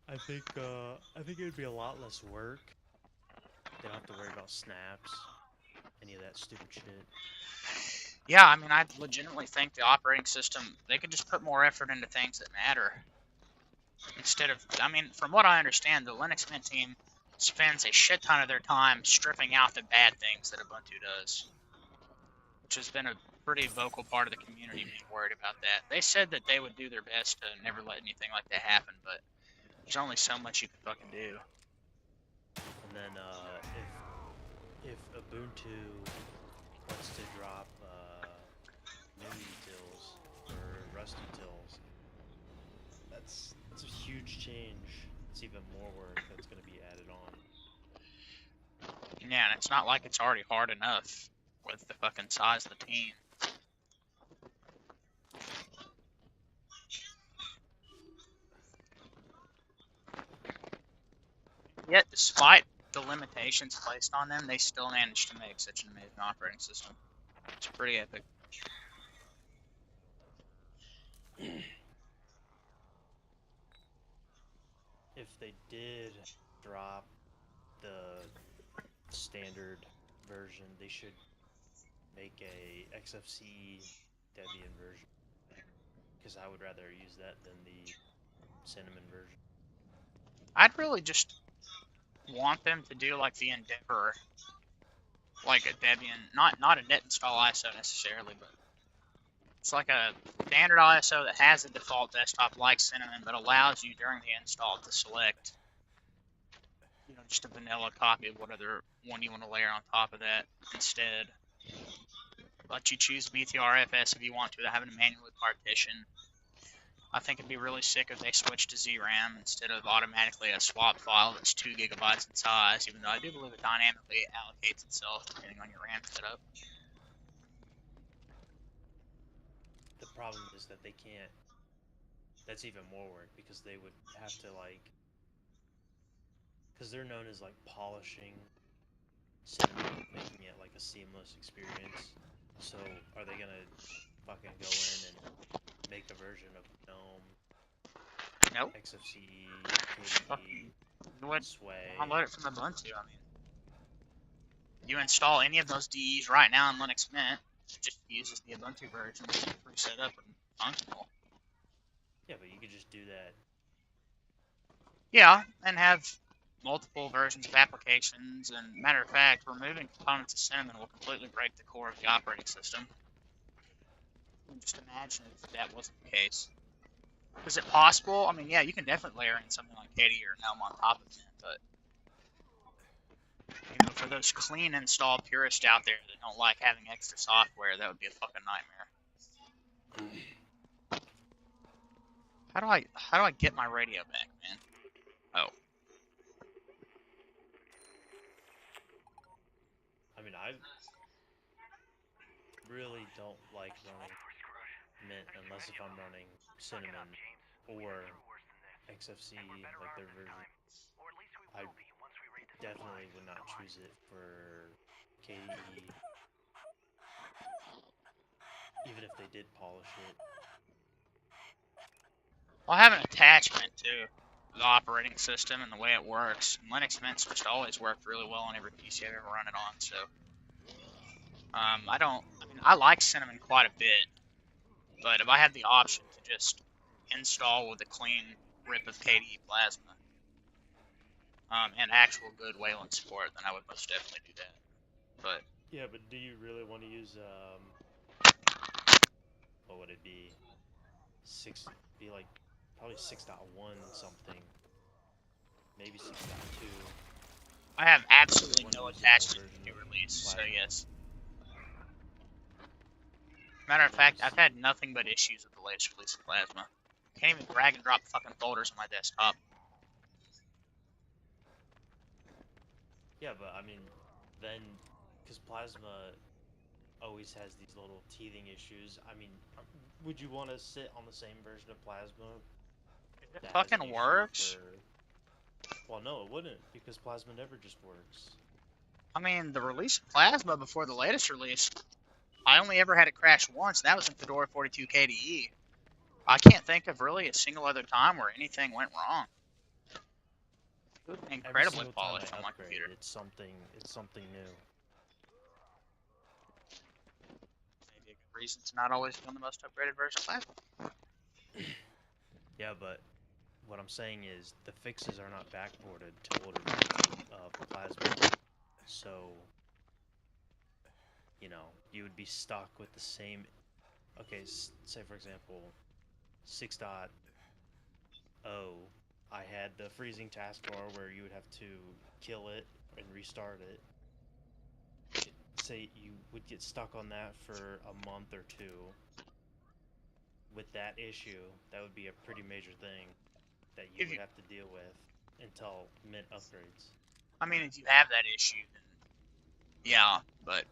I think it'd be a lot less work. They don't have to worry about snaps, any of that stupid shit. Yeah, I mean, I legitimately think the operating system, they could just put more effort into things that matter. Instead of, I mean, from what I understand, the Linux Mint team spends a shit ton of their time stripping out the bad things that Ubuntu does. Which has been a pretty vocal part of the community being worried about that. They said that they would do their best to never let anything like that happen, but there's only so much you can fucking do. And then if Ubuntu wants to drop new utils or Rust utils, that's a huge change. It's even more work that's going to be added on. Yeah, and it's not like it's already hard enough with the fucking size of the team. Yet, despite the limitations placed on them, they still managed to make such an amazing operating system. It's pretty epic. If they did drop the standard version, they should make a XFCE Debian version, because I would rather use that than the Cinnamon version. I'd really just want them to do like the Endeavor, like a Debian, not a net install ISO necessarily, but it's like a standard ISO that has a default desktop like Cinnamon, but allows you during the install to select, you know, just a vanilla copy of what other one you want to layer on top of that instead. Let you choose BTRFS if you want to have it manually partition. I think it'd be really sick if they switched to ZRAM instead of automatically a swap file that's 2 gigabytes in size, even though I do believe it dynamically allocates itself depending on your RAM setup. The problem is that they can't. That's even more work, because they would have to, like, because they're known as like polishing Cinnamon, making it like a seamless experience. So are they gonna fucking go in and make a version of GNOME, Nope. XFCE, What? Sway? Download it from Ubuntu. I mean, you install any of those DEs right now in Linux Mint, it just uses the Ubuntu version. It's pretty set up and functional. Yeah, but you could just do that. Yeah, and have multiple versions of applications, and matter of fact, removing components of Cinnamon will completely break the core of the operating system. Just imagine if that wasn't the case. Is it possible? I mean, yeah, you can definitely layer in something like Katie or GNOME on top of it, but You know, for those clean install purists out there that don't like having extra software, that would be a fucking nightmare. How do I get my radio back, man? Oh. I mean, I really don't like running Mint unless if I'm running Cinnamon or XFC, like their version. I definitely would not choose it for KDE, even if they did polish it. Well, I have an attachment to the operating system and the way it works. And Linux Mint's just always worked really well on every PC I've ever run it on, so. I like Cinnamon quite a bit, but if I had the option to just install with a clean rip of KDE Plasma, and actual good Wayland support, then I would most definitely do that. But yeah, but do you really want to use what would it be? Probably 6.1 something, maybe 6.2. I have absolutely no attachment to the new release, so yes. Matter of fact, I've had nothing but issues with the latest release of Plasma. Can't even drag and drop fucking folders on my desktop. Yeah, but I mean, then, because Plasma always has these little teething issues, I mean, would you want to sit on the same version of Plasma? It fucking works. Well, no, it wouldn't, because Plasma never just works. I mean, the release of Plasma before the latest release, I only ever had it crash once, and that was in Fedora 42 KDE. I can't think of really a single other time where anything went wrong. It was incredibly polished on my computer. It's something new. Maybe a good reason to not always be on the most upgraded version of Plasma. Yeah, but what I'm saying is the fixes are not backported to older versions of Plasma. So, you know, you would be stuck with the same. Okay, say for example, 6.0. I had the freezing taskbar where you would have to kill it and restart it. Say you would get stuck on that for a month or two. With that issue, that would be a pretty major thing that you would have to deal with until Mint upgrades. I mean, if you have that issue, then yeah, but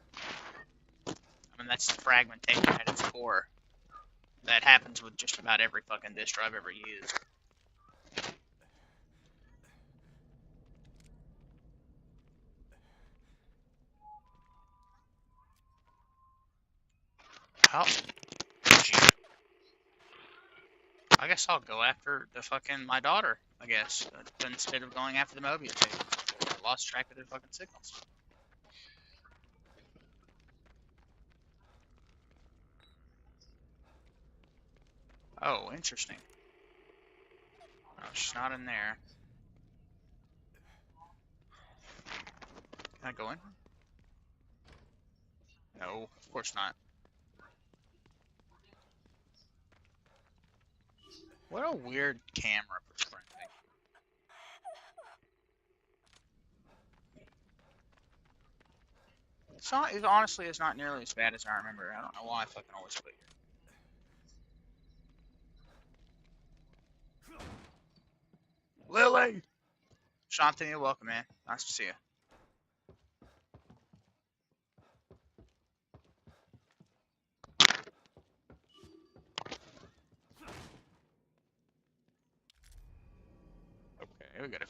I mean, that's fragmentation at its core. That happens with just about every fucking distro I've ever used. Oh, shoot. I guess I'll go after the fucking my daughter, I guess, instead of going after the Mobius table. I lost track of their fucking signals. Oh, interesting. Oh, she's not in there. Can I go in? No, of course not. What a weird camera perspective. It honestly is not nearly as bad as I remember. I don't know why I fucking always put here. Lily! Shantanu, welcome, man. Nice to see you. Okay, we got a.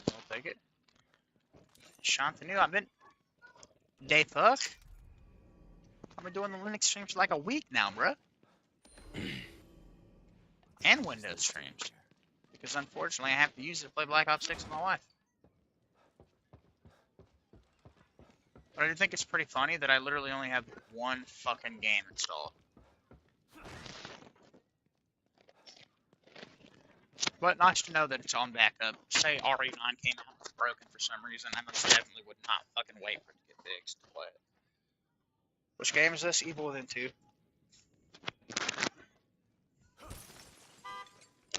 I'll take it. Shantanu, I've been. Day fuck? I've been doing the Linux streams for like a week now, bruh. And Windows streams. Because unfortunately I have to use it to play Black Ops 6 with my wife. But I do think it's pretty funny that I literally only have one fucking game installed. But nice to know that it's on backup. Say RE9 came out and was broken for some reason, I most definitely would not fucking wait for it to get fixed to play it. Which game is this? Evil Within 2?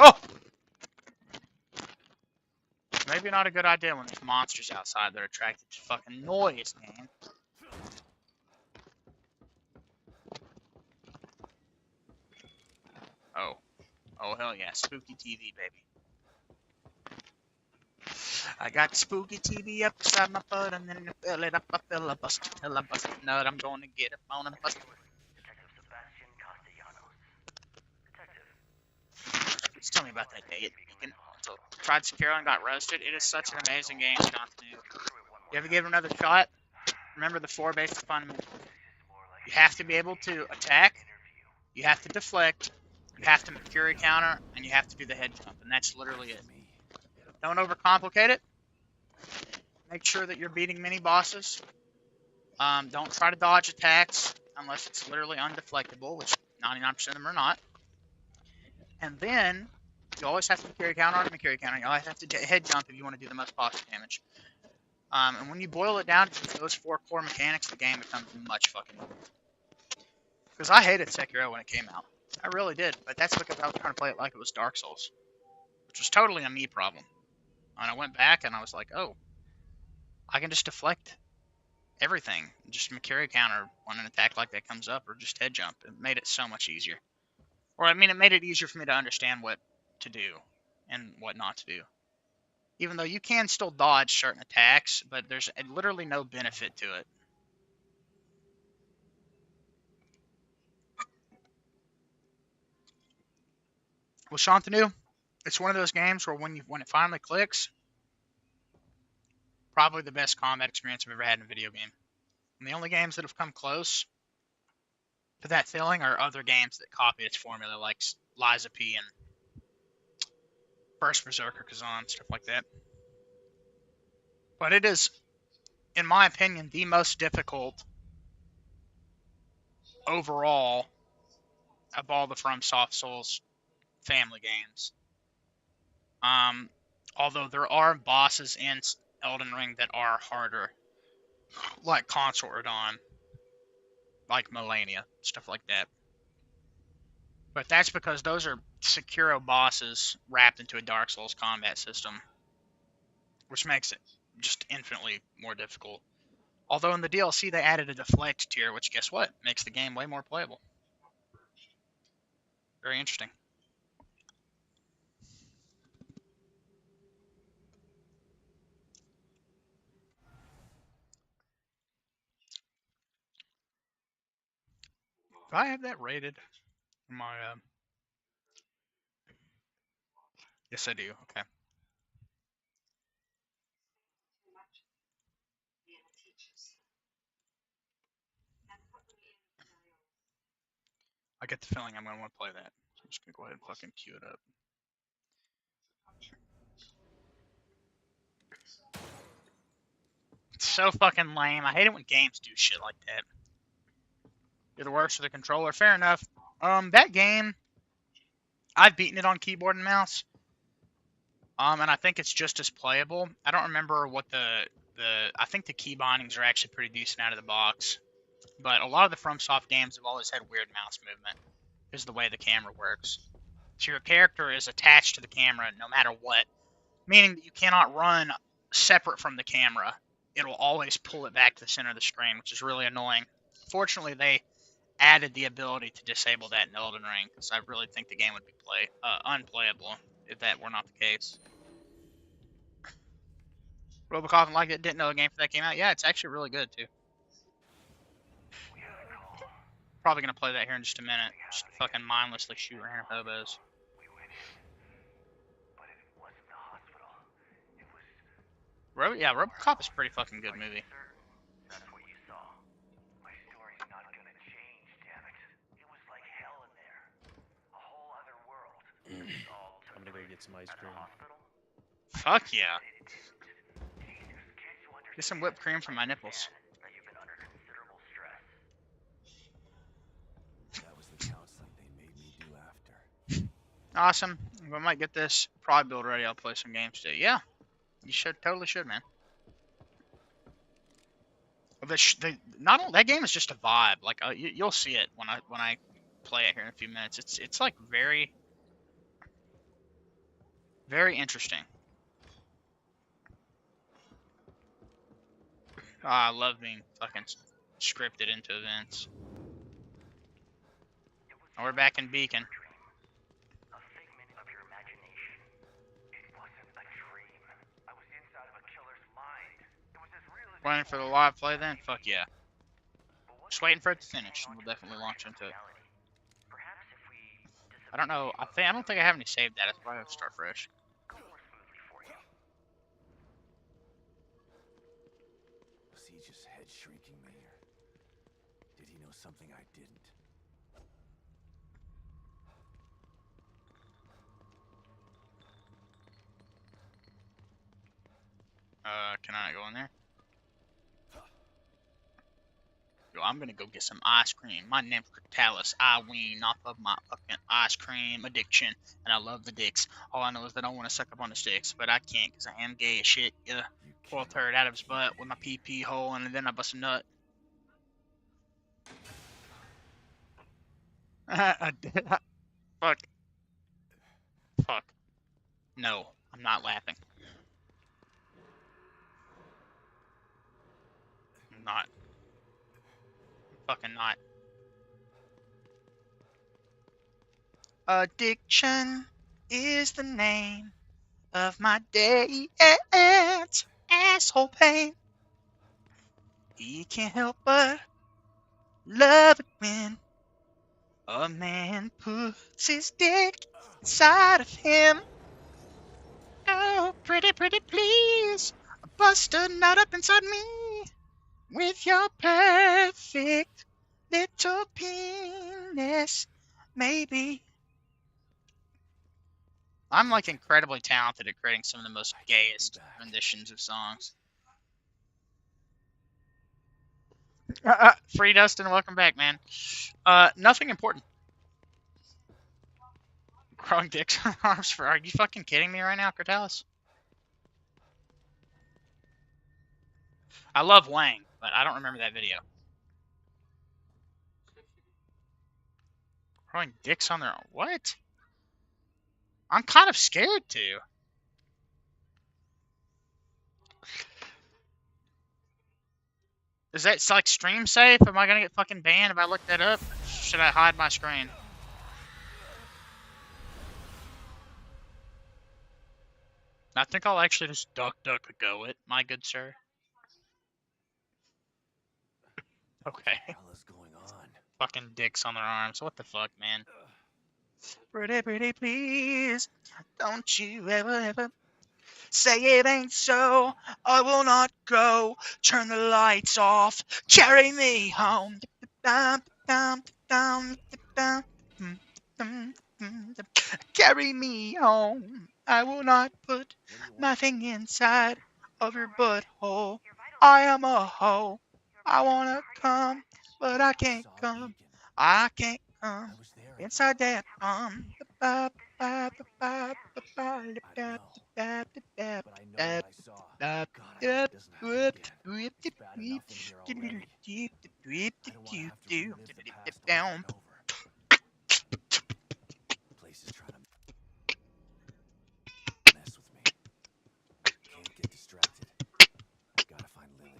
Oh! maybe not a good idea when there's monsters outside that are attracted to fucking noise, man. Oh. Oh, hell yeah. Spooky TV, baby. I got spooky TV up beside my butt, and then I fill it up, I filibuster till I bust a nut. I'm gonna get up on and bust. Just tell me about that day at Beacon. So, tried Sekiro and got roasted. It is such an amazing game, Jonathan. You ever give it another shot? Remember the 4 basic fundamentals. You have to be able to attack, you have to deflect, you have to Fury counter, and you have to do the head jump, and that's literally it. Don't overcomplicate it. Make sure that you're beating mini bosses. Don't try to dodge attacks unless it's literally undeflectable, which 99% of them are not. And then you always have to carry counter and carry counter. You always have to head jump if you want to do the most boss damage. And when you boil it down to those 4 core mechanics, the game becomes much fucking easier. Because I hated Sekiro when it came out. I really did. But that's because I was trying to play it like it was Dark Souls. Which was totally a me problem. And I went back and I was like, oh, I can just deflect everything. Just carry counter when an attack like that comes up, or just head jump. It made it so much easier. Or, I mean, it made it easier for me to understand what to do and what not to do. Even though you can still dodge certain attacks, but there's literally no benefit to it. With Shantanu, it's one of those games where when it finally clicks, probably the best combat experience I've ever had in a video game. And the only games that have come close to that feeling are other games that copy its formula, like Liza P and First Berserker Kazan, stuff like that. But it is, in my opinion, the most difficult overall of all the FromSoft Souls family games. Although there are bosses in Elden Ring that are harder, like Consort Radon, like Melania, stuff like that. But that's because those are Sekiro bosses wrapped into a Dark Souls combat system, which makes it just infinitely more difficult. Although in the DLC they added a deflect tier, which guess what? Makes the game way more playable. Very interesting. Do I have that rated in my Yes, I do. Okay. I get the feeling I'm going to want to play that. So I'm just going to go ahead and fucking queue it up. It's so fucking lame. I hate it when games do shit like that. You're the worst for the controller. Fair enough. That game, I've beaten it on keyboard and mouse. And I think it's just as playable. I don't remember what I think the key bindings are actually pretty decent out of the box. But a lot of the FromSoft games have always had weird mouse movement. Is the way the camera works. So your character is attached to the camera no matter what. Meaning that you cannot run separate from the camera. It will always pull it back to the center of the screen, which is really annoying. Fortunately, they added the ability to disable that in Elden Ring, because I really think the game would be unplayable if that were not the case. Robocop liked it, didn't know the game for that came out. Yeah, it's actually really good, too. Probably going to play that here in just a minute. Just fucking mindlessly shoot random hobos. Yeah, Robocop is a pretty fucking good movie. That's what you saw. My story's not gonna change, damn it. It was like hell in there. A whole other world. I'm gonna go get some ice cream. Fuck yeah. Get some whipped cream from my nipples. That was the counseling they made me do after. Awesome. If I might get this prod build ready, I'll play some games too. Yeah. You totally should, man. That game is just a vibe. Like you'll see it when I play it here in a few minutes. It's like very, very interesting. I love being fucking scripted into events. Oh, we're back in Beacon. Waiting for the live play then? Fuck yeah. Just waiting for it to finish, and we'll definitely launch into it. I don't know. I don't think I have any saved data. So I have to start fresh. Was he just head shrinking me, or did he know something I didn't? Can I go in there? Yo, I'm gonna go get some ice cream. My name's Critalis. I wean off of my fucking ice cream addiction, and I love the dicks. All I know is that I want to suck up on the sticks, but I can't because I am gay as shit. Yeah, pull a turd out of his butt with my pee hole, and then I bust a nut. I did. Fuck. Fuck. No, I'm not laughing. I'm not. I'm fucking not. Addiction is the name of my day. Asshole pain. He can't help but love it when a man puts his dick inside of him. Oh, pretty, pretty please, bust a nut up inside me with your perfect little penis, maybe. I'm like incredibly talented at creating some of the most gayest renditions of songs. Free Dustin, welcome back, man. Nothing important. Growing dicks on arms for. Are you fucking kidding me right now, Critalis? I love Wang, but I don't remember that video. Growing dicks on their own. What? I'm kind of scared to. Is that like stream safe? Am I gonna get fucking banned if I look that up? Should I hide my screen? I think I'll actually just duck go it, my good sir. Okay. What the hell is going on? Fucking dicks on their arms. What the fuck, man? Pretty, pretty, please. Don't you ever say it ain't so. I will not go. Turn the lights off. Carry me home. Carry me home. I will not put my thing inside of your butthole. I am a hoe. I wanna come, but I can't come. I can't come inside that But I know what I saw. God, I hope it doesn't happen again. It's bad enough in here already. I don't want to have to relive the past over and over. The place is trying to mess with me. Can't get distracted. Gotta find Lily.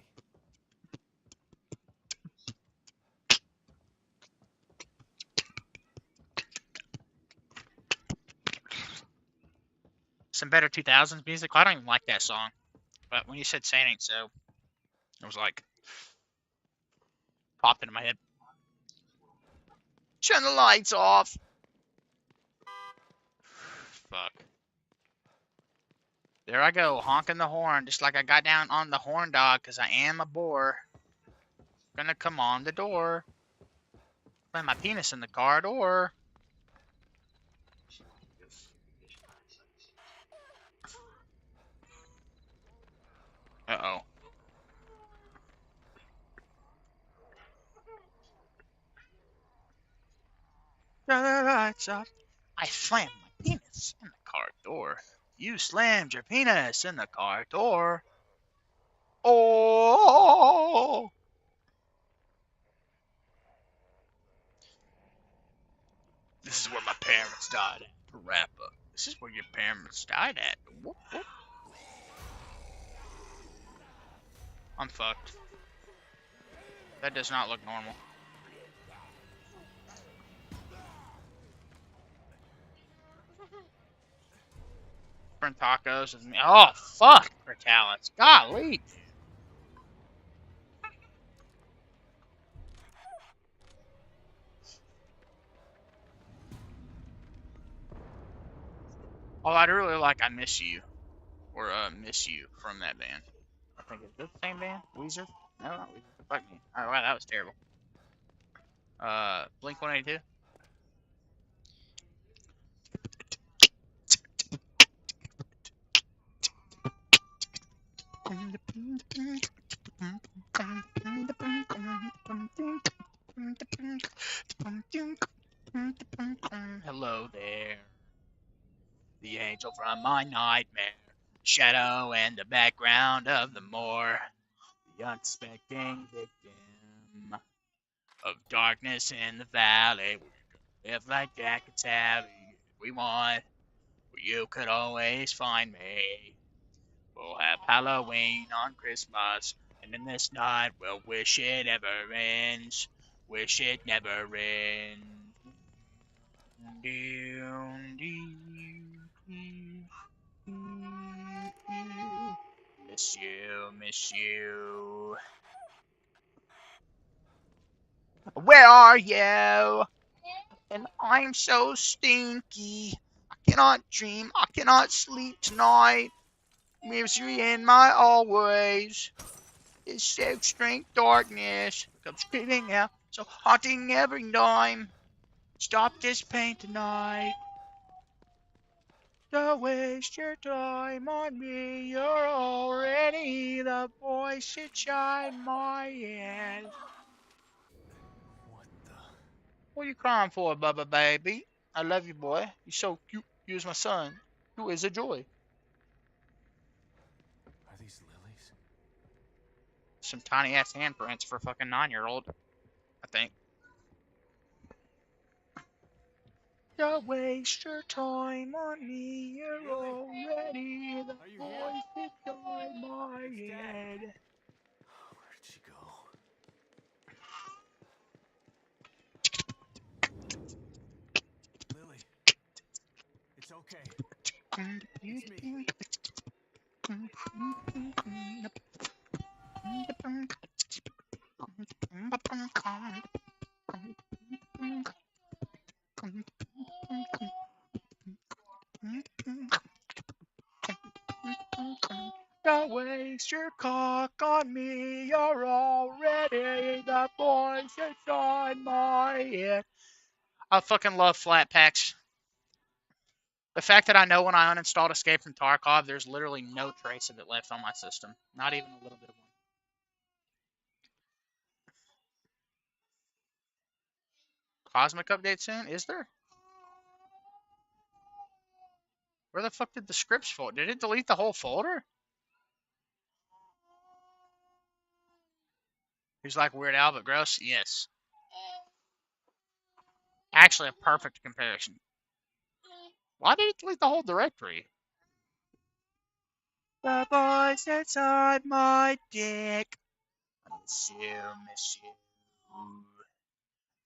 Some better 2000s music. I don't even like that song. But when you said Say It Ain't So, it was like, popped into my head. Turn the lights off. Fuck. There I go, honking the horn, just like I got down on the horn dog, because I am a bore. Gonna come on the door. Put my penis in the car door. Uh-oh. Turn the lights off. I slammed my penis in the car door. You slammed your penis in the car door. Oh! This is where my parents died at. Parappa. This is where your parents died at. Whoop, whoop. I'm fucked. That does not look normal. Different tacos with me. Oh, fuck, Brutalis. Golly, dude. Oh, I'd really like I Miss You. Or Miss You from that band. I think it's the same band? Weezer? No, not Weezer. Fuck me. Oh, wow, that was terrible. Blink 182? Hello there. The angel from my nightmare. Shadow in the background of the moor. The unsuspecting victim of darkness in the valley. We live like Jack and Sally. If we want, you could always find me. We'll have Halloween on Christmas, and in this night we'll wish it never ends. Wish it never ends. Miss you, miss you. Where are you? And I'm so stinky. I cannot dream. I cannot sleep tonight. Misery in my always. This so strange darkness comes creeping out, so haunting every dime. Stop this pain tonight. Don't waste your time on me. You're already the voice inside my head. What the? What are you crying for, Bubba baby? I love you, boy. You're so cute. You're my son. You is a joy. Are these lilies? Some tiny ass handprints for a fucking 9-year-old, I think. Don't waste your time on me. You're already the voice inside my head. Where did she go? Lily. It's okay. It's me. Don't waste your cock on me. You're already the voice inside my head. I fucking love flat packs. The fact that I know when I uninstalled Escape from Tarkov, there's literally no trace of it left on my system. Not even a little bit of one. Cosmic update soon? Is there? Where the fuck did the scripts folder? Did it delete the whole folder? He's like Weird Al, but gross? Yes. Actually, a perfect comparison. Why did it delete the whole directory? The voice inside my dick. I miss you, miss you.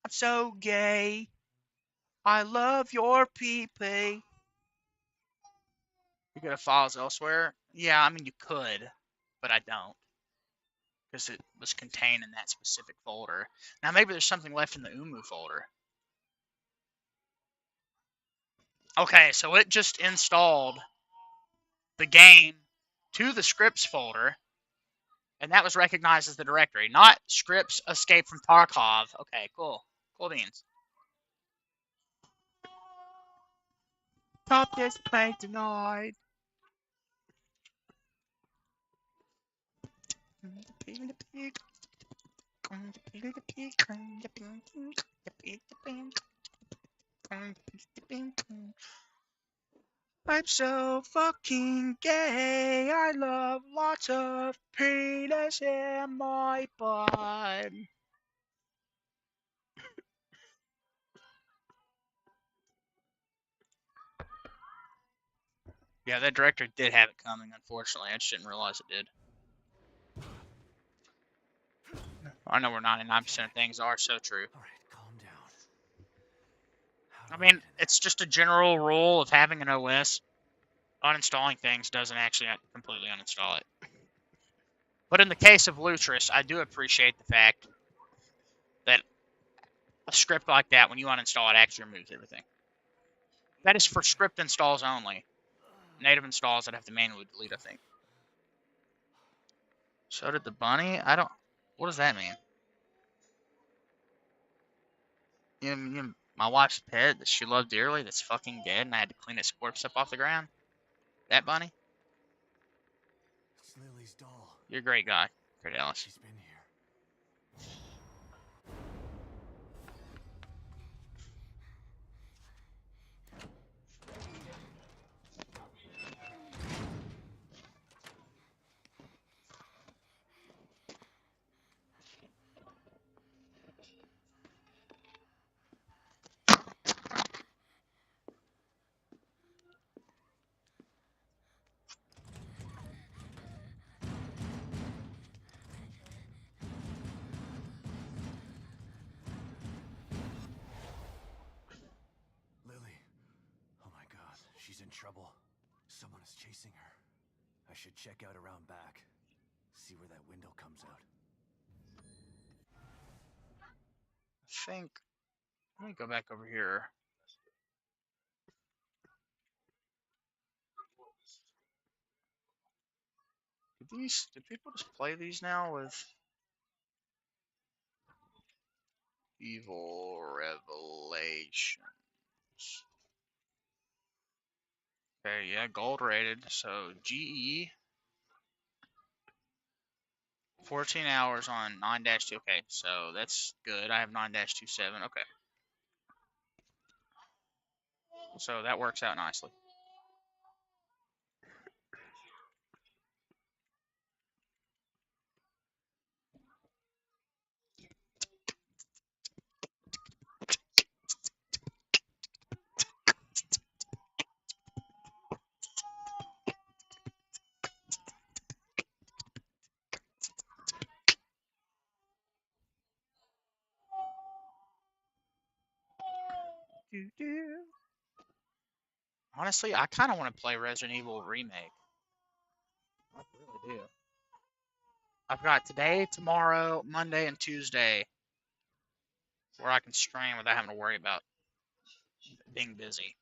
I'm so gay. I love your pee-pee. You could have files elsewhere? Yeah, I mean, you could, but I don't. Because it was contained in that specific folder. Now, maybe there's something left in the UMU folder. Okay, so it just installed the game to the scripts folder, and that was recognized as the directory, not scripts escape from Tarkov. Okay, cool. Cool beans. Stop this play tonight. I'm so fucking gay. I love lots of penis in my butt. Yeah, that director did have it coming, unfortunately. I just didn't realize it did. I know where 99% of things are, so true. All right, calm down. I mean, it's just a general rule of having an OS. Uninstalling things doesn't actually completely uninstall it. But in the case of Lutris, I do appreciate the fact that a script like that, when you uninstall it, actually removes everything. That is for script installs only. Native installs, I'd have to manually delete, I think. So did the bunny? I don't... What does that mean? My wife's pet that she loved dearly that's fucking dead and I had to clean its corpse up off the ground? That bunny? It's Lily's doll. You're a great guy, Kurt Ellis. She's been here. Lily. Oh my god, she's in trouble. Someone is chasing her. I should check out around back. See where that window comes out. I think... Let me go back over here. Do people just play these now with Evil Revelations? Okay, yeah, gold rated. So GE 14 hours on 9-2. Okay, so that's good. I have 9-27. Okay. So that works out nicely. Honestly, I kind of want to play Resident Evil Remake. I really do. I've got today, tomorrow, Monday, and Tuesday where I can stream without having to worry about being busy.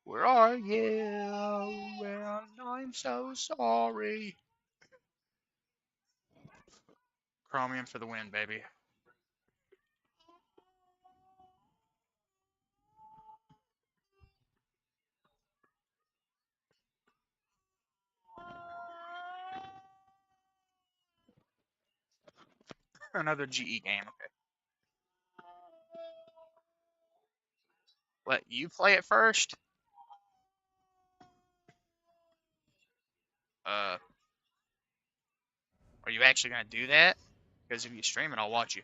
Where are you? Well, I'm so sorry. Chromium for the win, baby. Another GE game, okay. Let you play it first? Are you actually going to do that? Because if you stream it, I'll watch you.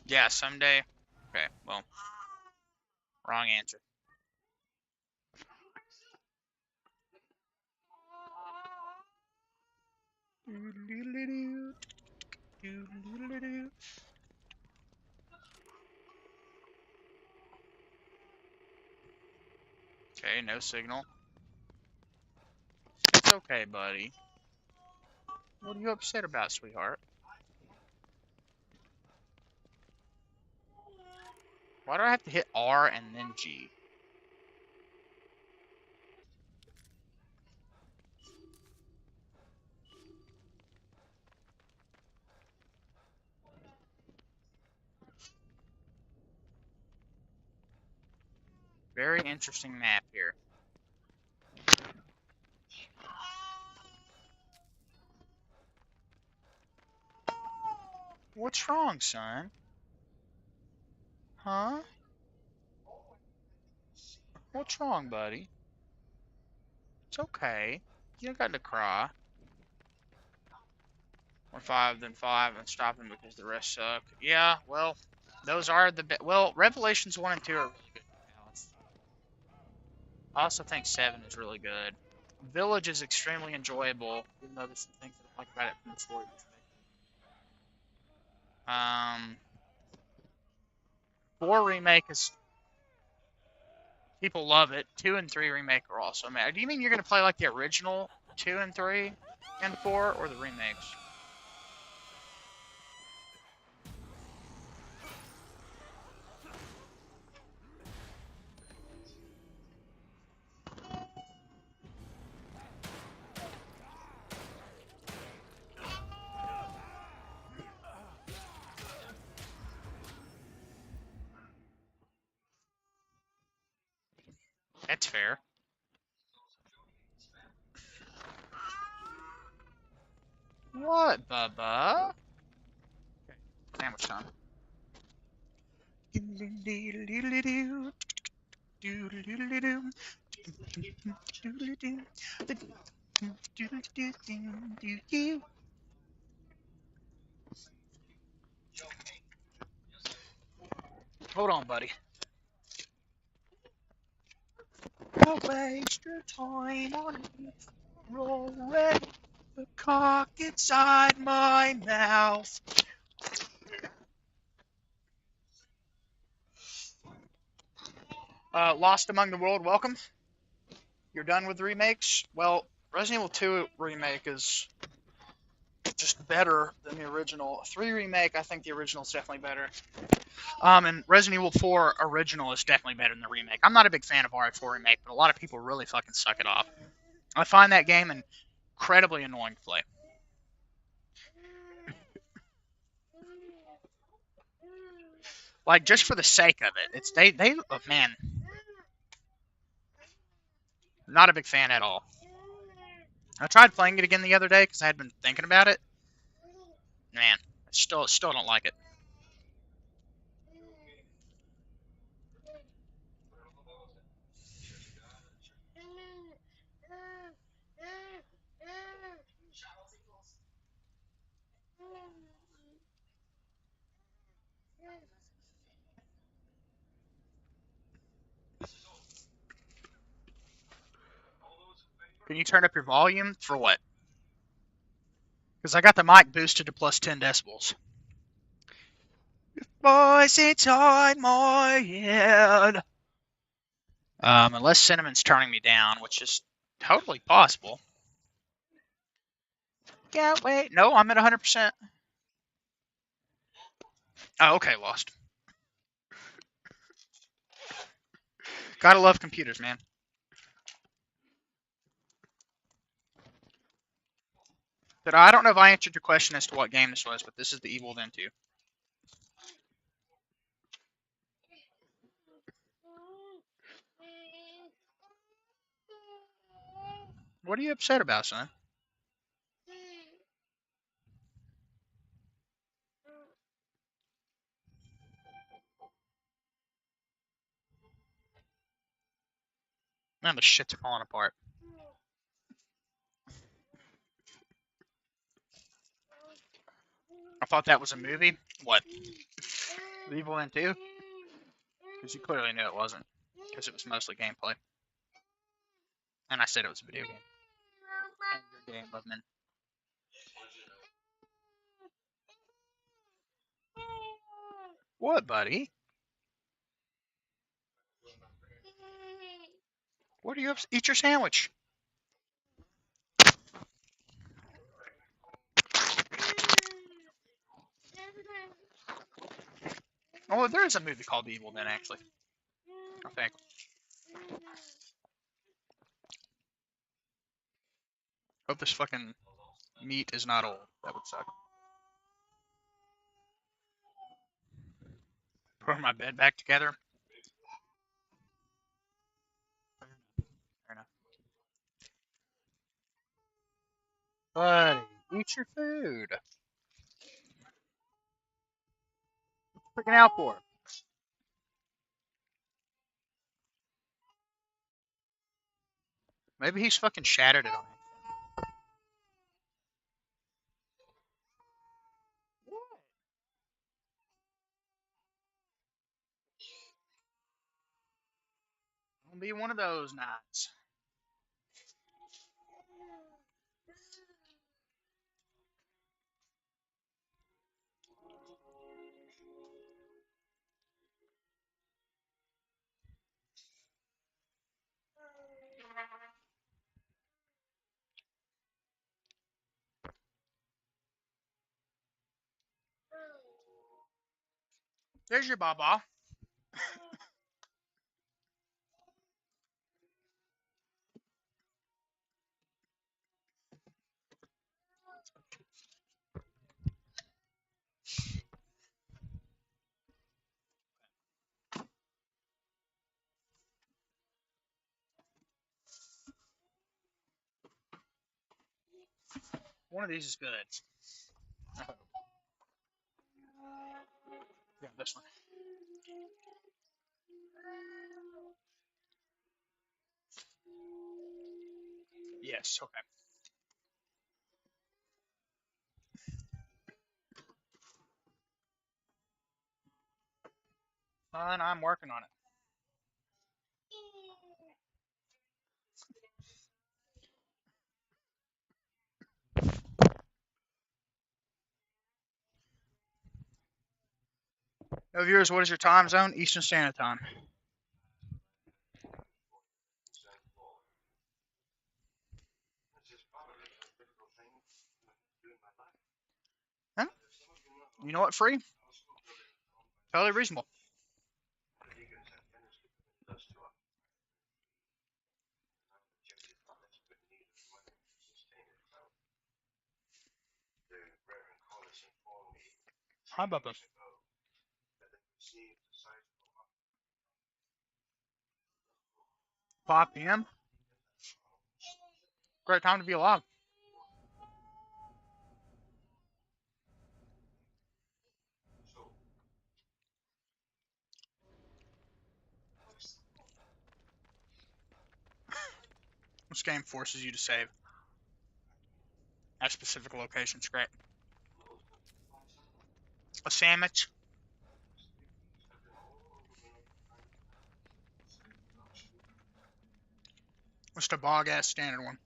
Yeah, someday. Okay, well, wrong answer. Okay, no signal. It's okay, buddy. What are you upset about, sweetheart? Why do I have to hit R and then G? Very interesting map here. What's wrong, son? Huh? What's wrong, buddy? It's okay. You don't got to cry. Or 5, then 5, and stopping because the rest suck. Yeah, well, those are the well, Revelations 1 and 2 are really good balance. I also think 7 is really good. Village is extremely enjoyable, even though there's some things I don't like about it from the story perspective. 4 remake is people love it. 2 and 3 remake are also mad. Do you mean you're gonna play like the original 2 and 3 and 4, or the remakes? That's fair. What, Bubba? Okay, sandwich time. Hold on, buddy. Don't waste your time on me. Roll red, the cock inside my mouth. Lost Among the World, welcome. You're done with remakes? Well, Resident Evil 2 remake is just better than the original. 3 remake, I think the original is definitely better. And Resident Evil 4 original is definitely better than the remake. I'm not a big fan of RE4 remake, but a lot of people really fucking suck it off. I find that game incredibly annoying to play. Like, just for the sake of it. Oh, man. Not a big fan at all. I tried playing it again the other day because I had been thinking about it. Man, I still don't like it. Can you turn up your volume for what? Because I got the mic boosted to plus 10 decibels. Voice inside my head. Unless Cinnamon's turning me down, which is totally possible. Yeah, wait. No, I'm at 100%. Oh, okay, lost. Gotta love computers, man. But I don't know if I answered your question as to what game this was, but this is the Evil Within 2. What are you upset about, son? Man, the shit's falling apart. I thought that was a movie. What? The Evil Within 2? Because you clearly knew it wasn't. Because it was mostly gameplay. And I said it was a video game. And your game, Loveman. What, buddy? What are you upset? Eat your sandwich. Oh, there is a movie called The Evil Within, actually. I think. Hope this fucking meat is not old. That would suck. Put my bed back together. Fair enough. Buddy, eat your food. Freaking out for. Maybe he's fucking shattered it on him. Gonna be one of those nights. There's your baba. One of these is good. Yeah, this one. Yes, okay. And I'm working on it. No viewers, what is your time zone? Eastern Standard Time. Huh? You know what? Free? Totally reasonable. Hi, Bubba. 5 p.m. Great time to be alive. This game forces you to save at specific locations. Great. A sandwich. What's the bog ass standard one?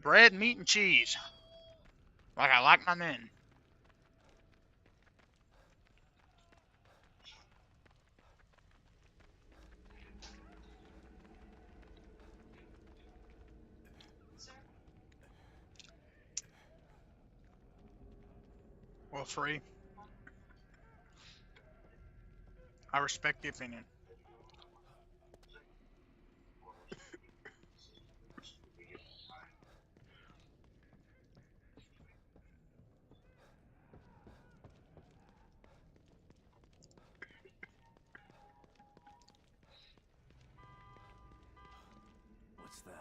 Bread, meat, and cheese. Like I like my men. Well, free. I respect the opinion. What's that?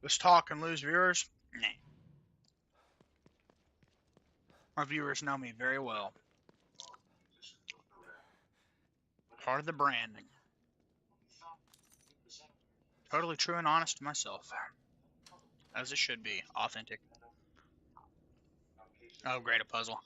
Let's talk and lose viewers? Nah. My viewers know me very well. Part of the branding. Totally true and honest to myself. As it should be. Authentic. Oh, great, a puzzle.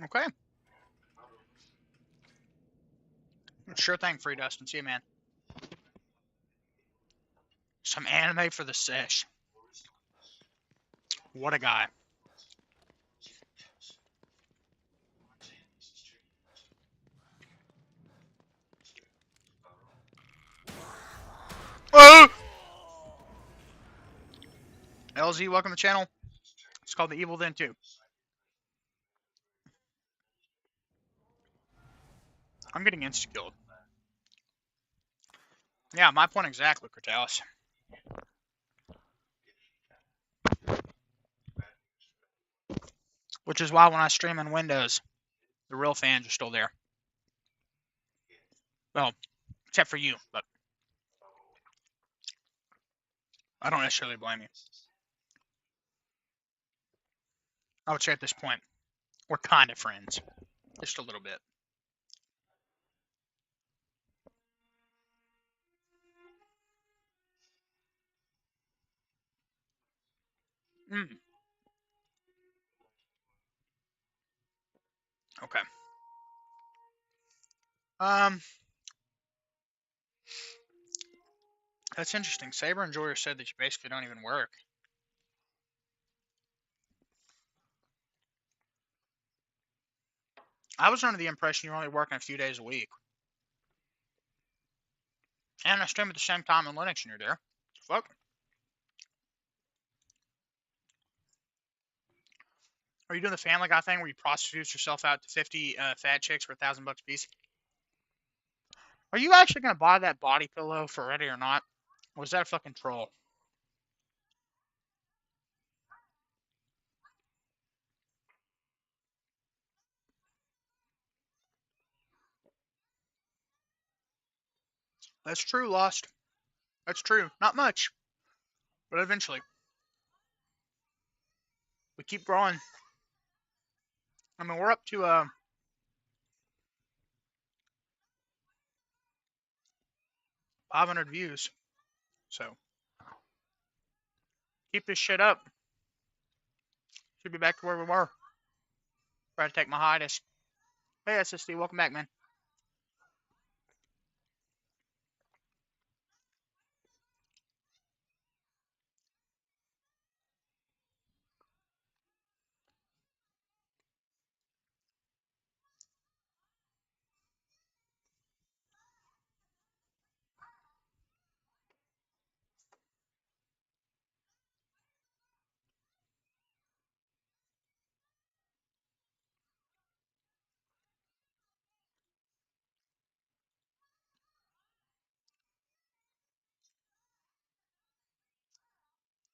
Okay. Sure thing, Free Dustin. See you, man. Some anime for the sesh. What a guy. LZ, welcome to the channel. It's called The Evil Then 2. I'm getting insta-killed. Yeah, my point exactly, Cortalis. Which is why when I stream in Windows, the real fans are still there. Well, except for you, but I don't necessarily blame you. I would say at this point, we're kind of friends. Just a little bit. Okay. That's interesting. Saber Enjoyer said that you basically don't even work. I was under the impression you were only working a few days a week. And I stream at the same time on Linux and you're there. Fuck. Are you doing the Family Guy thing where you prostitute yourself out to 50 fat chicks for $1,000 a piece? Are you actually going to buy that body pillow for Ready or Not? Or was that a fucking troll? That's true, Lost. That's true. Not much. But eventually. We keep growing. I mean, we're up to 500 views. So, keep this shit up. Should be back to where we were. Try to take my hiatus. Hey, SSD, welcome back, man.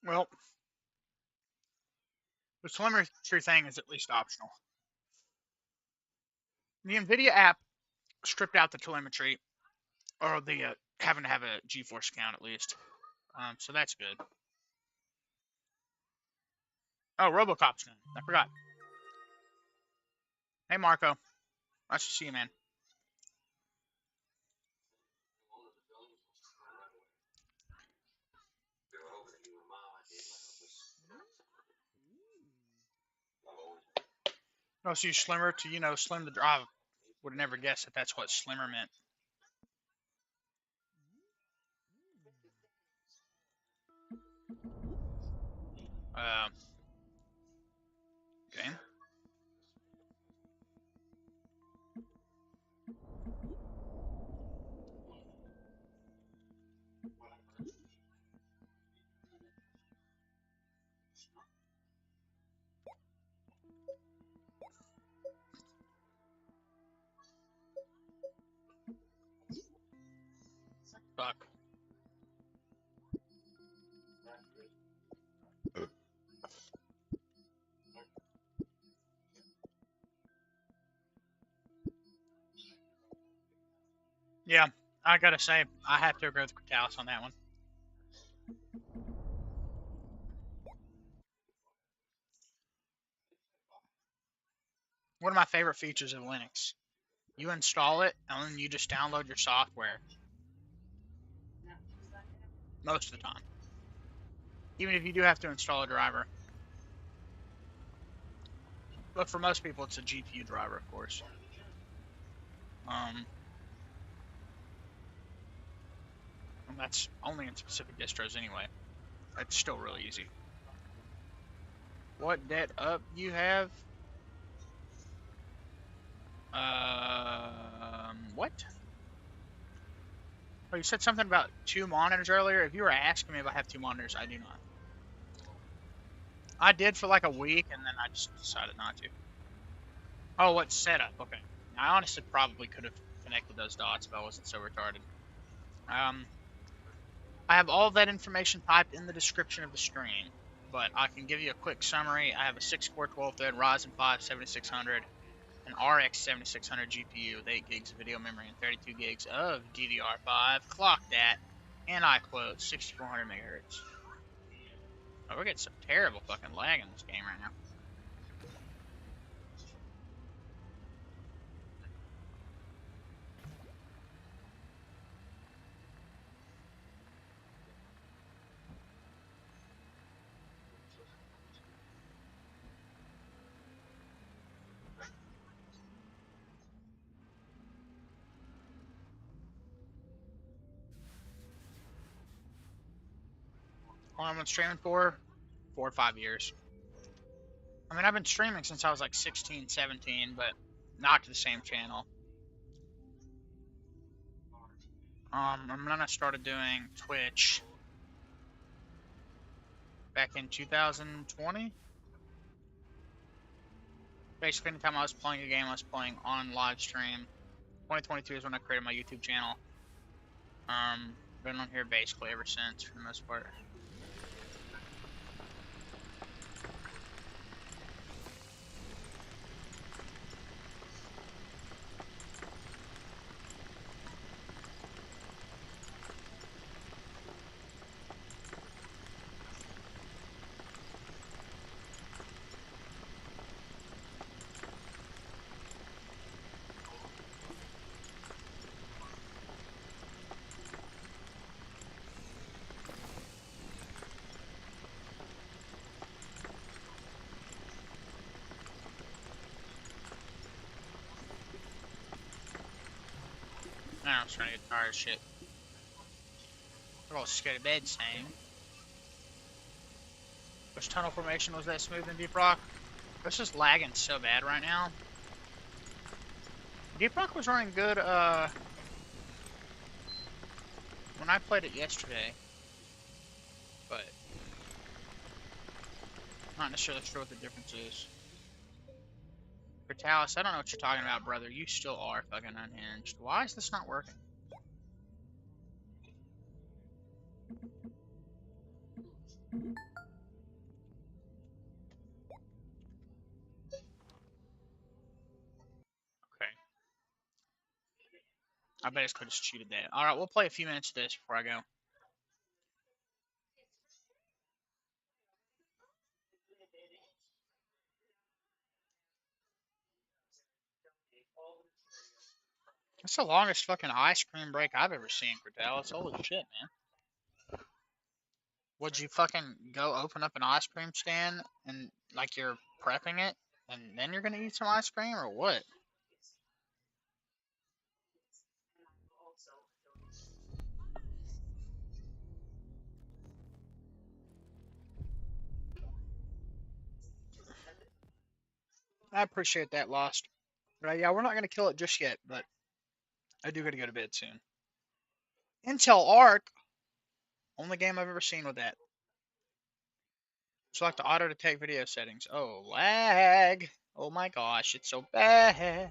Well, the telemetry thing is at least optional. The NVIDIA app stripped out the telemetry, or the having to have a GeForce account at least. So that's good. Oh, Robocop's done. I forgot. Hey, Marco. Nice to see you, man. Oh, so you slimmer to, slim the drive. Would have never guessed that that's what slimmer meant. Okay. Fuck. Yeah, I gotta say, I have to agree with Cortalis on that one. One of my favorite features of Linux. You install it, and then you just download your software. Most of the time. Even if you do have to install a driver. But for most people, it's a GPU driver, of course. And that's only in specific distros anyway. It's still really easy. What debt up you have? What? Oh, you said something about 2 monitors earlier. If you were asking me if I have 2 monitors, I do not. I did for like a week, and then I just decided not to. Oh, what setup? Okay. I honestly probably could have connected those dots if I wasn't so retarded. I have all of that information typed in the description of the stream, but I can give you a quick summary. I have a 6-core 12-thread Ryzen 5 7600, an RX 7600 GPU with 8 gigs of video memory and 32 gigs of DDR5, clocked at, and I quote, 6400 megahertz. Oh, we're getting some terrible fucking lag in this game right now. How long I've been streaming for? 4 or 5 years. I mean, I've been streaming since I was like 16, 17, but not to the same channel. And then I started doing Twitch back in 2020. Basically, anytime I was playing a game, I was playing on live stream. 2022 is when I created my YouTube channel. Been on here basically ever since, for the most part. Now I'm trying to get tired of shit. We're all scared of bed saying. Which tunnel formation was that smooth in Deep Rock? It's just lagging so bad right now. Deep Rock was running good when I played it yesterday, but not necessarily sure what the difference is. Brutalis, I don't know what you're talking about, brother. You still are fucking unhinged. Why is this not working? Okay. I bet it's could have cheated that. Alright, we'll play a few minutes of this before I go. That's the longest fucking ice cream break I've ever seen, Brutalis. Holy shit, man. Would you fucking go open up an ice cream stand and like you're prepping it, and then you're gonna eat some ice cream, or what? I appreciate that, Lost. But yeah, we're not gonna kill it just yet, but I do gotta go to bed soon. Intel Arc, only game I've ever seen with that. Select the auto detect video settings. Oh, lag. Oh my gosh, it's so bad.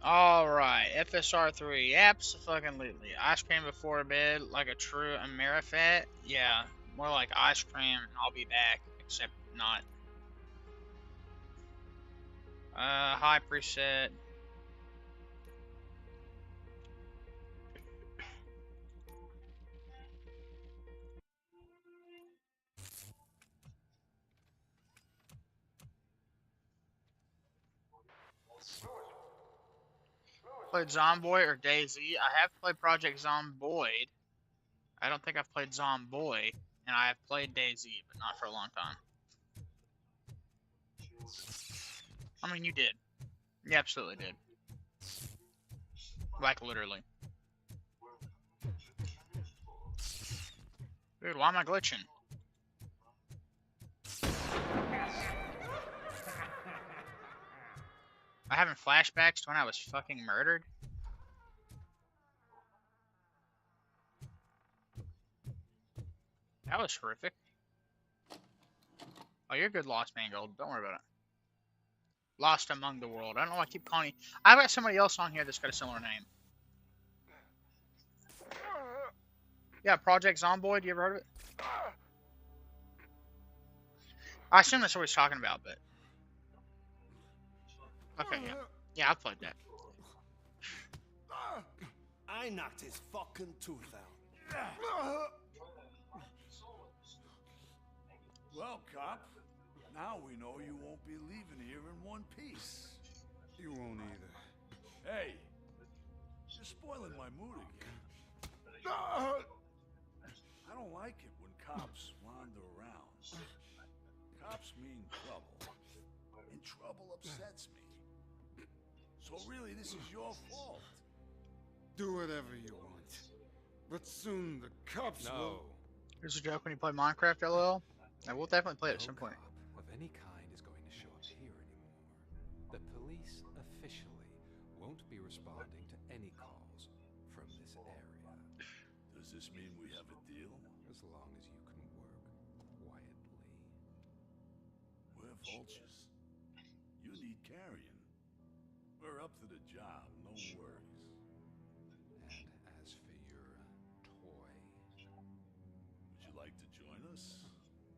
Alright, FSR3, absolutely. Ice cream before bed, like a true Amerifat? Yeah, more like ice cream, and I'll be back, except not. High preset. Played Zomboid or DayZ? I have played Project Zomboid. I don't think I've played Zomboid, and I have played DayZ, but not for a long time. I mean, you did. You absolutely did. Like, literally. Dude, why am I glitching? I having flashbacks to when I was fucking murdered? That was horrific. Oh, you're good, Lost Mangold. Don't worry about it. Lost Among the World. I don't know why I keep calling you. I've got somebody else on here that's got a similar name. Yeah, Project Zomboid. You ever heard of it? I assume that's what he's talking about, but okay, yeah, yeah, I played that. I knocked his fucking tooth out. Well, cop, now we know you won't be leaving here in one piece. You won't either. Hey, you're spoiling my mood again. I don't like it when cops wander around. Cops mean trouble, and trouble upsets me. So really, this is your fault. Do whatever you want. But soon the cops will... Here's a joke when you play Minecraft, LOL. I will definitely play it at some point. Of any kind is going to show up here anymore. The police officially won't be responding to any calls from this area. Does this mean we have a deal? As long as you can work quietly. We're vultures. You need carrion. We're up to the job, no worries. And as for your toy, Would you like to join us?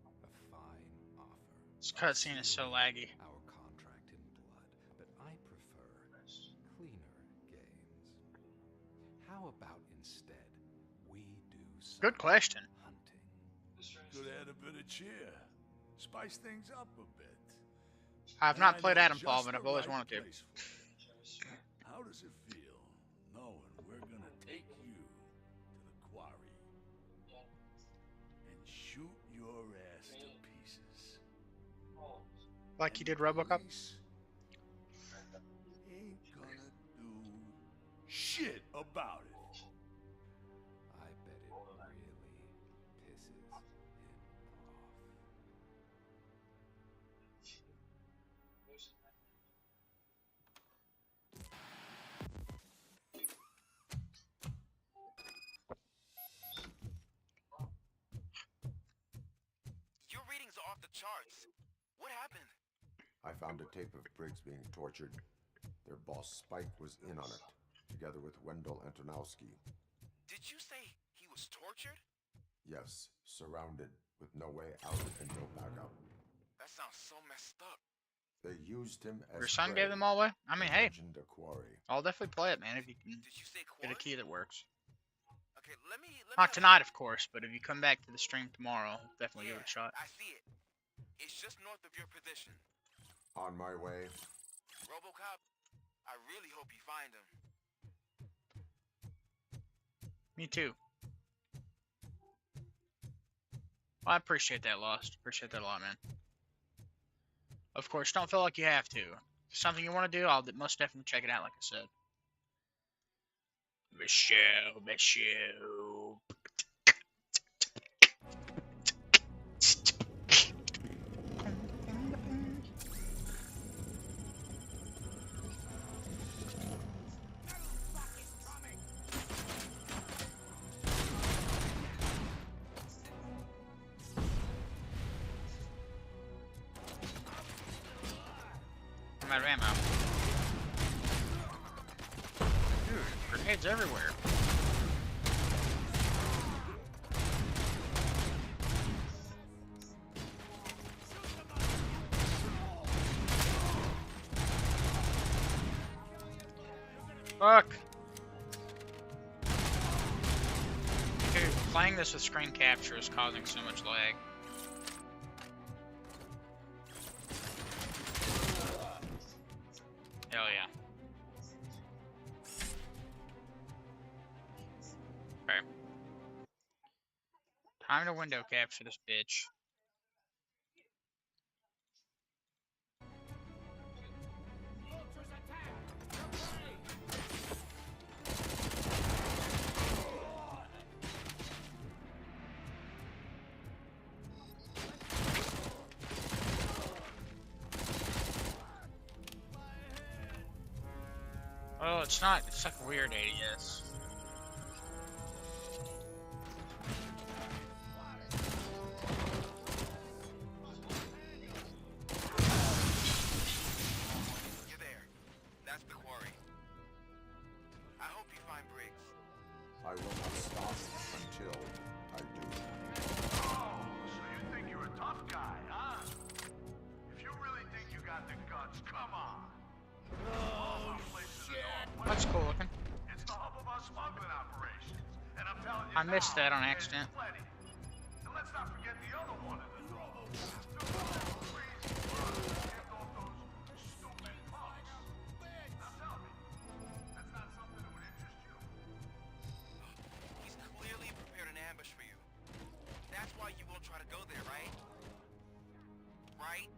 a fine offer. This cutscene is so laggy. Our contract in blood, but I prefer cleaner games. How about instead we do some Good question. hunting? Could add a bit of cheer. Spice things up a bit. I've And not I played know Adam Fall, just but the I've always right wanted to. place for it. How does it feel knowing we're gonna take you to the quarry and shoot your ass to pieces? Like you did RoboCop? Police ain't gonna do shit about it. I bet it really pisses him off. Your readings are off the charts. What happened? I found a tape of Briggs being tortured. Their boss Spike was in on it, together with Wendell Antonowski. Did you say he was tortured? Yes, surrounded, with no way out and no backup. That sounds so messed up. They used him as Your son prey gave them all away? I mean, to hey, legend a quarry. I'll definitely play it, man, if you can Did you say get a quarry? key that works. Okay, let me Not tonight, of course, but if you come back to the stream tomorrow, I'll definitely give it a shot. I see it. It's just north of your position. On my way. RoboCop, I really hope you find him. Me too. Well, I appreciate that, Lost. Appreciate that a lot, man. Of course, don't feel like you have to. If it's something you want to do, I'll most definitely check it out, like I said. Michelle. I'm out of ammo. Dude, grenades everywhere. Fuck. Dude, playing this with screen capture is causing so much lag. Hell yeah. Okay. Time to window capture this bitch. Oh, it's not. It's like a weird ADS. I will not stop until I do. Oh, so you think you're a tough guy, huh? If you really think you got the guts, come on. Oh, shit! That's cool looking. It's the hub of our smuggling operations, and I'm telling you I missed now, that on there's accident. plenty. And let's not forget the other one in the throne. Stupid punks. Now tell me, that's not something that would interest you? He's clearly prepared an ambush for you. That's why you won't try to go there, right? Right?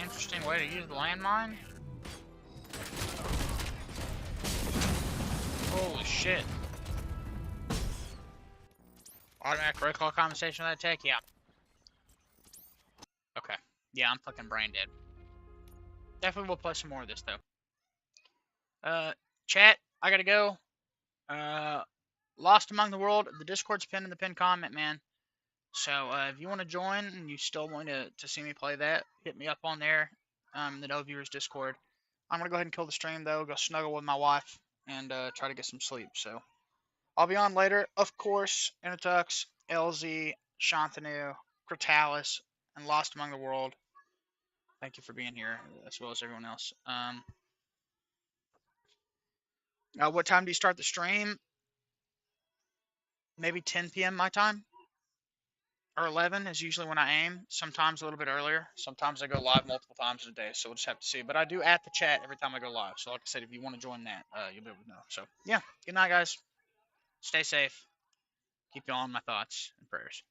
Interesting way to use the landmine. Holy shit. Automatic recoil compensation with that tech? Yeah. Okay. Yeah, I'm fucking brain dead. Definitely will play some more of this though. Chat, I gotta go. Lost Among the World, the Discord's pinned in the pinned comment, man. So if you want to join and you still want to see me play that, hit me up on there. The No Viewers Discord. I'm gonna go ahead and kill the stream though. Go snuggle with my wife and try to get some sleep. So I'll be on later, of course. Intertux, LZ, Shantanu, Critalis, and Lost Among the World. Thank you for being here, as well as everyone else. What time do you start the stream? Maybe 10 p.m. my time? Or 11 is usually when I aim. Sometimes a little bit earlier. Sometimes I go live multiple times in a day, so we'll just have to see. But I do at the chat every time I go live. So like I said, if you want to join that, you'll be able to know. So yeah, good night, guys. Stay safe. Keep you all in my thoughts and prayers.